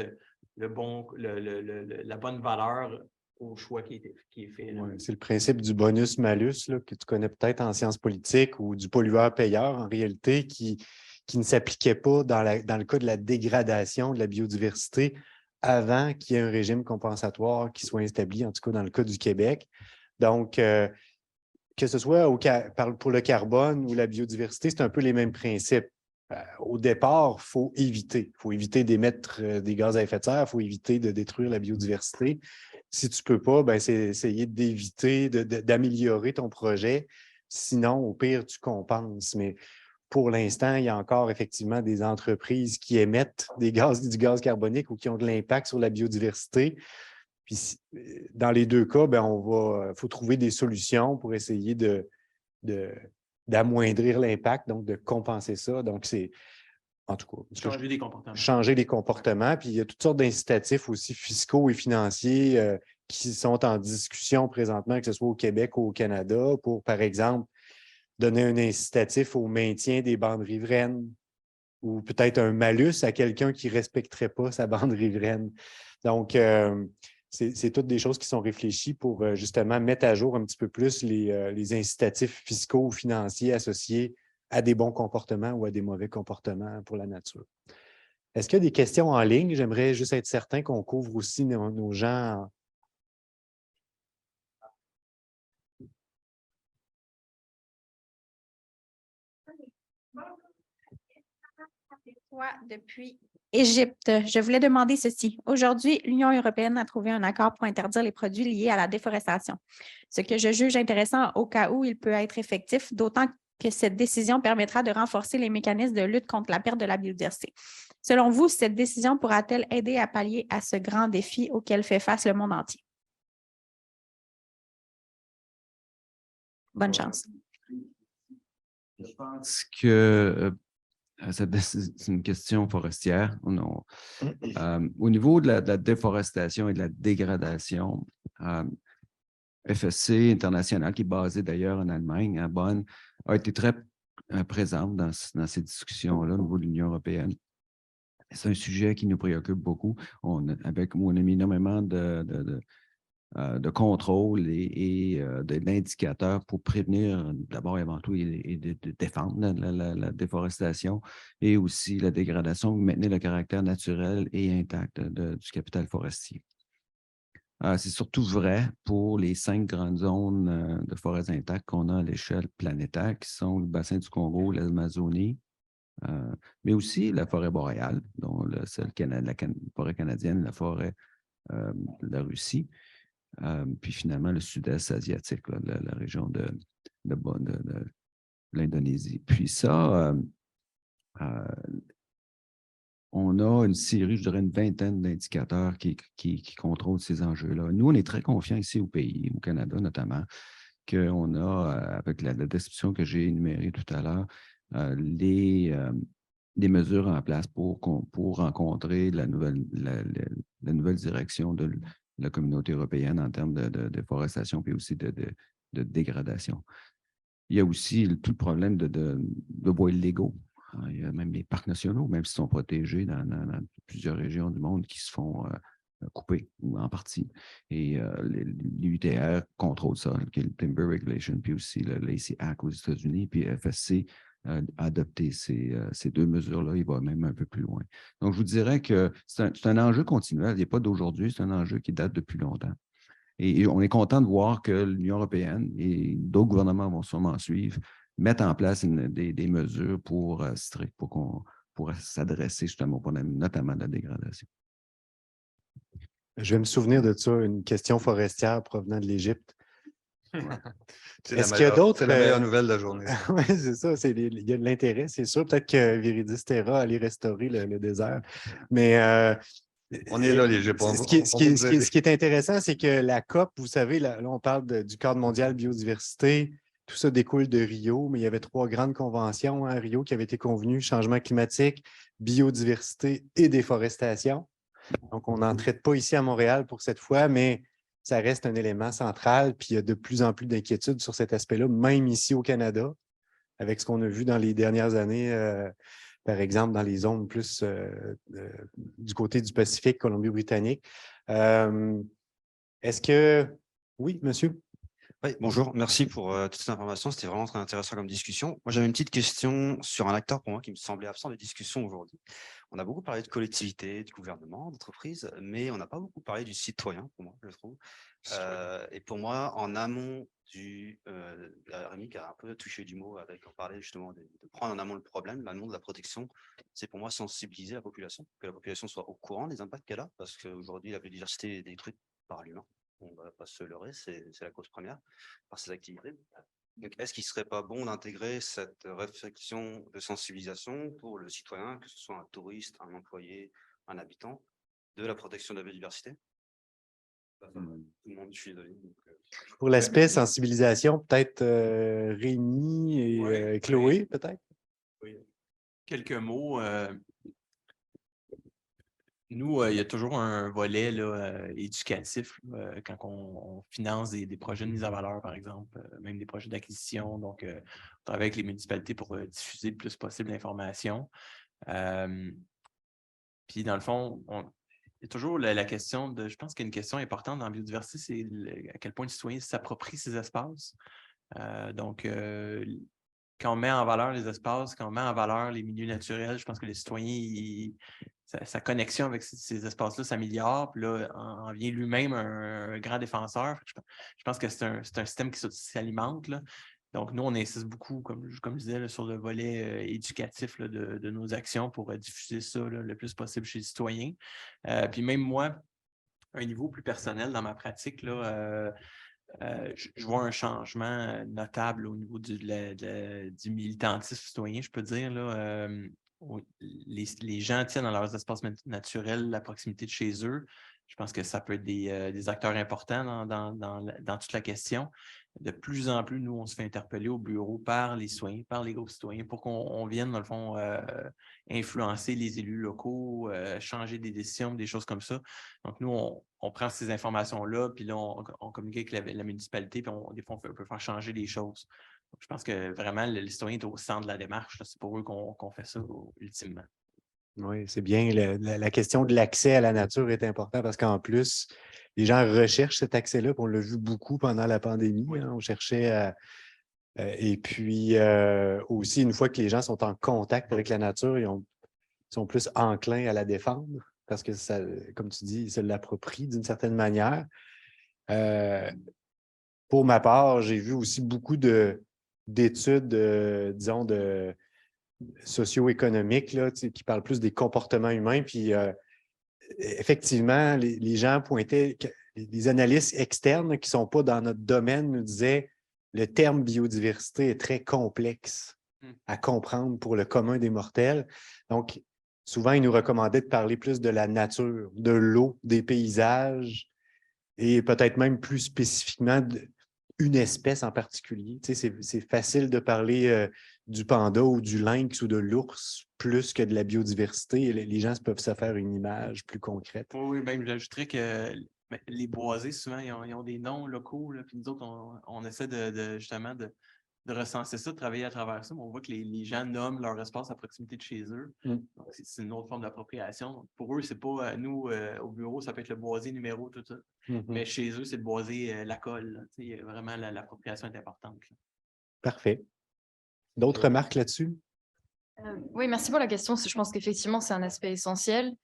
la bonne valeur au choix qui est fait. Ouais, c'est le principe du bonus-malus que tu connais peut-être en sciences politiques ou du pollueur-payeur en réalité qui ne s'appliquait pas dans le cas de la dégradation de la biodiversité avant qu'il y ait un régime compensatoire qui soit établi, en tout cas dans le cas du Québec. Donc, que ce soit pour le carbone ou la biodiversité, c'est un peu les mêmes principes. Au départ, il faut éviter. Il faut éviter d'émettre des gaz à effet de serre, il faut éviter de détruire la biodiversité. Si tu ne peux pas, ben, c'est essayer d'éviter, d'améliorer ton projet. Sinon, au pire, tu compenses. Mais pour l'instant, il y a encore effectivement des entreprises qui émettent du gaz carbonique ou qui ont de l'impact sur la biodiversité. Puis, dans les deux cas, ben, faut trouver des solutions pour essayer d'amoindrir l'impact, donc de compenser ça. Donc, c'est, en tout cas, changer les comportements. Changer les comportements. Puis, il y a toutes sortes d'incitatifs aussi fiscaux et financiers qui sont en discussion présentement, que ce soit au Québec ou au Canada, pour, par exemple, donner un incitatif au maintien des bandes riveraines ou peut-être un malus à quelqu'un qui ne respecterait pas sa bande riveraine. Donc, c'est toutes des choses qui sont réfléchies pour justement mettre à jour un petit peu plus les incitatifs fiscaux ou financiers associés à des bons comportements ou à des mauvais comportements pour la nature. Est-ce qu'il y a des questions en ligne? J'aimerais juste être certain qu'on couvre aussi nos gens. Depuis Égypte, je voulais demander ceci. Aujourd'hui, l'Union européenne a trouvé un accord pour interdire les produits liés à la déforestation, ce que je juge intéressant au cas où il peut être effectif, d'autant que cette décision permettra de renforcer les mécanismes de lutte contre la perte de la biodiversité. Selon vous, cette décision pourra-t-elle aider à pallier à ce grand défi auquel fait face le monde entier? Bonne chance. Je pense que c'est une question forestière. Non. Au niveau de la déforestation et de la dégradation, FSC International, qui est basé d'ailleurs en Allemagne, à Bonn, a été très présente dans ces discussions-là au niveau de l'Union européenne. C'est un sujet qui nous préoccupe beaucoup. On a mis énormément de contrôle et d'indicateurs pour prévenir d'abord et avant tout et de défendre la déforestation et aussi la dégradation, maintenir le caractère naturel et intact du capital forestier. C'est surtout vrai pour les 5 grandes zones de forêts intactes qu'on a à l'échelle planétaire, qui sont le bassin du Congo, l'Amazonie, mais aussi la forêt boréale, dont la forêt canadienne, la forêt la Russie, puis finalement le sud-est asiatique, là, la région de l'Indonésie. Puis ça, on a une série, je dirais une vingtaine d'indicateurs qui contrôlent ces enjeux-là. Nous, on est très confiants ici au pays, au Canada notamment, qu'on a, avec la description que j'ai énumérée tout à l'heure, des mesures en place pour rencontrer la nouvelle direction de la communauté européenne en termes de déforestation puis aussi de dégradation. Il y a aussi tout le problème de bois illégaux. Il y a même les parcs nationaux, même s'ils sont protégés dans plusieurs régions du monde, qui se font couper ou en partie. Et l'UTR contrôle ça, qui est le Timber Regulation, puis aussi le Lacey Act aux États-Unis, puis FSC a adopté ces deux mesures-là. Il va même un peu plus loin. Donc, je vous dirais que c'est un enjeu continuel. Il n'est pas d'aujourd'hui, c'est un enjeu qui date depuis longtemps. Et on est content de voir que l'Union européenne et d'autres gouvernements vont sûrement suivre, mettre en place des mesures pour s'adresser justement au problème, notamment de la dégradation. Je vais me souvenir de ça, une question forestière provenant de l'Égypte. Est-ce qu'il y a d'autres... C'est la meilleure nouvelle de la journée. Oui, c'est ça. Il y a de l'intérêt, c'est sûr. Peut-être que Viridis Terra allait restaurer le désert. Mais on est là, l'Égypte. Ce qui est intéressant, c'est que la COP, vous savez, là on parle du cadre mondial biodiversité. Tout ça découle de Rio, mais il y avait 3 grandes conventions à Rio qui avaient été convenues: changement climatique, biodiversité et déforestation. Donc, on n'en traite pas ici à Montréal pour cette fois, mais ça reste un élément central. Puis il y a de plus en plus d'inquiétudes sur cet aspect-là, même ici au Canada, avec ce qu'on a vu dans les dernières années, par exemple, dans les zones plus du côté du Pacifique, Colombie-Britannique. Est-ce que... Oui, monsieur? Oui, bonjour, merci pour toutes ces informations. C'était vraiment très intéressant comme discussion. Moi, j'avais une petite question sur un acteur pour moi qui me semblait absent de discussion aujourd'hui. On a beaucoup parlé de collectivités, du gouvernement, d'entreprises, mais on n'a pas beaucoup parlé du citoyen, pour moi, je trouve. Et pour moi, en amont Rémi qui a un peu touché du mot avec, on parlait justement de prendre en amont le problème, l'amont de la protection, c'est pour moi sensibiliser la population, que la population soit au courant des impacts qu'elle a, parce qu'aujourd'hui, la biodiversité est détruite par l'humain. On ne va pas se leurrer, c'est la cause première par ces activités. Donc, est-ce qu'il ne serait pas bon d'intégrer cette réflexion de sensibilisation pour le citoyen, que ce soit un touriste, un employé, un habitant, de la protection de la biodiversité? Tout le monde, je suis désolé. Pour l'aspect sensibilisation, peut-être Rémi et Chloé, peut-être? Oui. Quelques mots. Nous, il y a toujours un volet là, éducatif quand on finance des projets de mise en valeur, par exemple, même des projets d'acquisition. Donc, on travaille avec les municipalités pour diffuser le plus possible l'information. Puis, dans le fond, il y a toujours la question de... Je pense qu'il y a une question importante dans la biodiversité, c'est à quel point le citoyen s'approprie ces espaces. Donc, quand on met en valeur les espaces, quand on met en valeur les milieux naturels, je pense que les citoyens, sa connexion avec ces espaces-là s'améliore. Puis là, en vient lui-même un grand défenseur. Je pense que c'est un système qui s'alimente. Donc, nous, on insiste beaucoup, comme je disais, là, sur le volet éducatif là, de nos actions pour diffuser ça là, le plus possible chez les citoyens. Puis même moi, à un niveau plus personnel dans ma pratique, là, je vois un changement notable au niveau du militantisme citoyen, je peux dire. Là, les gens tiennent dans leurs espaces naturels la proximité de chez eux. Je pense que ça peut être des acteurs importants dans toute la question. De plus en plus, nous, on se fait interpeller au bureau par les citoyens, par les groupes citoyens, pour qu'on vienne, dans le fond, influencer les élus locaux, changer des décisions, des choses comme ça. Donc, nous, on prend ces informations-là, puis là, on communique avec la municipalité, puis des fois, on peut faire changer des choses. Donc, je pense que vraiment, le citoyen est au centre de la démarche. C'est pour eux qu'on fait ça, ultimement. Oui, c'est bien. La question de l'accès à la nature est importante parce qu'en plus, les gens recherchent cet accès-là. On l'a vu beaucoup pendant la pandémie. Oui. On cherchait à... et puis, aussi, une fois que les gens sont en contact avec la nature, ils sont plus enclins à la défendre parce que, ça, comme tu dis, ils se l'approprient d'une certaine manière. Pour ma part, j'ai vu aussi beaucoup d'études, disons, socio-économiques là, qui parlent plus des comportements humains. Puis effectivement, les gens pointaient, les analystes externes qui ne sont pas dans notre domaine nous disaient le terme biodiversité est très complexe à comprendre pour le commun des mortels. Donc, souvent, ils nous recommandaient de parler plus de la nature, de l'eau, des paysages et peut-être même plus spécifiquement d'une espèce en particulier. Tu sais, c'est facile de parler du panda ou du lynx ou de l'ours plus que de la biodiversité. Les gens peuvent se faire une image plus concrète. Oui, même j'ajouterais que les boisés, souvent, ils ont des noms locaux. Là, puis nous autres, on essaie justement de recenser ça, de travailler à travers ça. Mais on voit que les gens nomment leur espace à proximité de chez eux. C'est une autre forme d'appropriation. Pour eux, c'est pas nous, au bureau, ça peut être le boisé numéro, tout ça. Mais chez eux, c'est le boisé, la colle. Vraiment, l'appropriation est importante. Là. Parfait. D'autres remarques là-dessus? Oui, merci pour la question. Je pense qu'effectivement, c'est un aspect essentiel.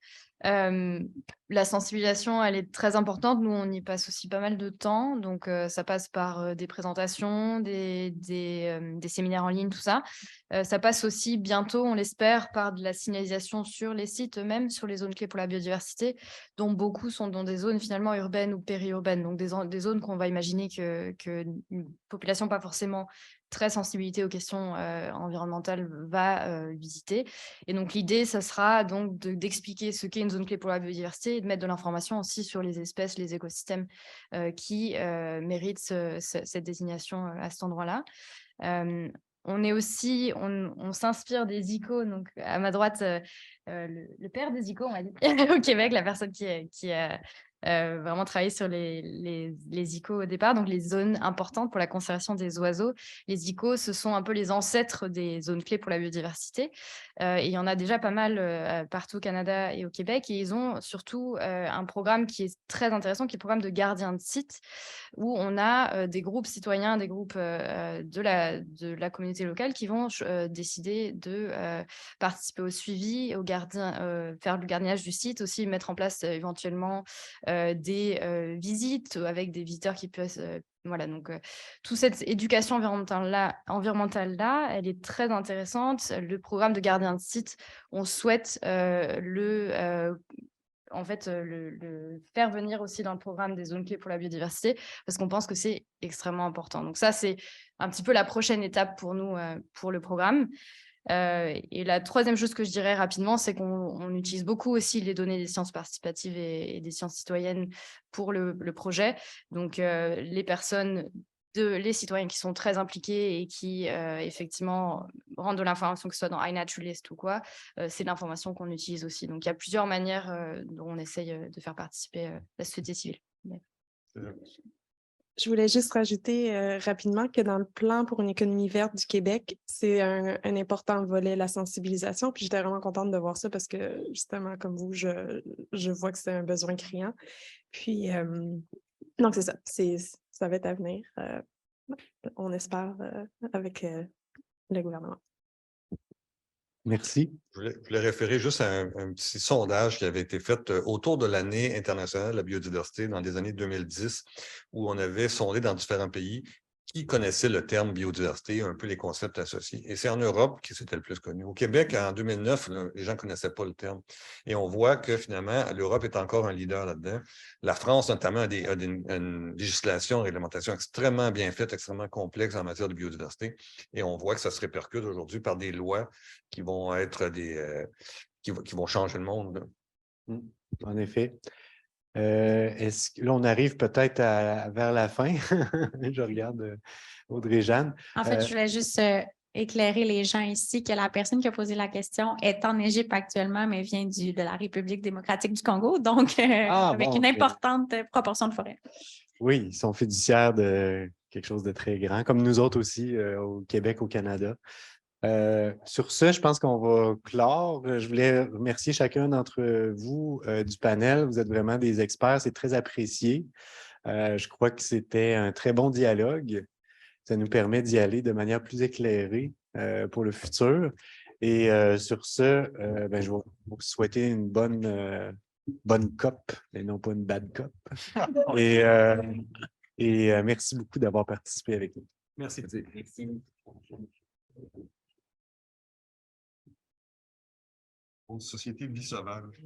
La sensibilisation, elle est très importante. Nous, on y passe aussi pas mal de temps. Donc, ça passe par des présentations, des séminaires en ligne, tout ça. Ça passe aussi bientôt, on l'espère, par de la signalisation sur les sites eux-mêmes, sur les zones clés pour la biodiversité, dont beaucoup sont dans des zones finalement urbaines ou périurbaines. Donc, des zones qu'on va imaginer qu'une population pas forcément très sensibilité aux questions environnementales va visiter. Et donc, l'idée, ça sera donc d'expliquer ce qu'est une zone clé pour la biodiversité et de mettre de l'information aussi sur les espèces, les écosystèmes qui méritent cette désignation à cet endroit-là. On est aussi, on s'inspire des ICO. Donc, à ma droite, le père des ICO, on va dire, au Québec, la personne qui a vraiment travaillé sur les ICO au départ, donc les zones importantes pour la conservation des oiseaux. Les ICO, ce sont un peu les ancêtres des zones clés pour la biodiversité. Et il y en a déjà pas mal partout au Canada et au Québec. Et ils ont surtout un programme qui est très intéressant, qui est le programme de gardiens de sites, où on a des groupes citoyens, des groupes de la communauté locale qui vont décider de participer au suivi, faire le gardiennage du site, aussi mettre en place éventuellement des visites avec des visiteurs qui peuvent... voilà, donc toute cette éducation environnementale-là, elle est très intéressante. Le programme de gardien de site, on souhaite en fait, le faire venir aussi dans le programme des zones clés pour la biodiversité, parce qu'on pense que c'est extrêmement important. Donc ça, c'est un petit peu la prochaine étape pour nous, pour le programme. Et la troisième chose que je dirais rapidement, c'est qu'on utilise beaucoup aussi les données des sciences participatives et des sciences citoyennes pour le projet. Donc, les citoyens qui sont très impliqués et qui, effectivement, rendent de l'information, que ce soit dans iNaturalist ou quoi, c'est de l'information qu'on utilise aussi. Donc, il y a plusieurs manières dont on essaye de faire participer la société civile. Je voulais juste rajouter rapidement que dans le plan pour une économie verte du Québec, c'est un important volet, la sensibilisation. Puis j'étais vraiment contente de voir ça parce que, justement, comme vous, je vois que c'est un besoin criant. Puis, donc c'est ça. Ça va être à venir, on espère, avec le gouvernement. Merci. Je voulais référer juste à un petit sondage qui avait été fait autour de l'année internationale de la biodiversité dans les années 2010, où on avait sondé dans différents pays qui connaissaient le terme biodiversité, un peu les concepts associés. Et c'est en Europe que c'était le plus connu. Au Québec, en 2009, là, les gens ne connaissaient pas le terme. Et on voit que finalement, l'Europe est encore un leader là-dedans. La France, notamment, a une législation, une réglementation extrêmement bien faite, extrêmement complexe en matière de biodiversité. Et on voit que ça se répercute aujourd'hui par des lois qui vont être qui vont changer le monde. En effet. Est-ce que là, on arrive peut-être vers la fin? Je regarde Audrey-Jeanne. En fait, je voulais juste éclairer les gens ici que la personne qui a posé la question est en Égypte actuellement, mais vient de la République démocratique du Congo, donc avec une importante proportion de forêt. Oui, ils sont fiduciaires de quelque chose de très grand, comme nous autres aussi au Québec, au Canada. Sur ce, je pense qu'on va clore. Je voulais remercier chacun d'entre vous du panel. Vous êtes vraiment des experts, c'est très apprécié. Je crois que c'était un très bon dialogue. Ça nous permet d'y aller de manière plus éclairée pour le futur. Et sur ce, je vais vous souhaiter une bonne COP, et non pas une bad COP. Et merci beaucoup d'avoir participé avec nous. Merci. Merci. Une société vie sauvage.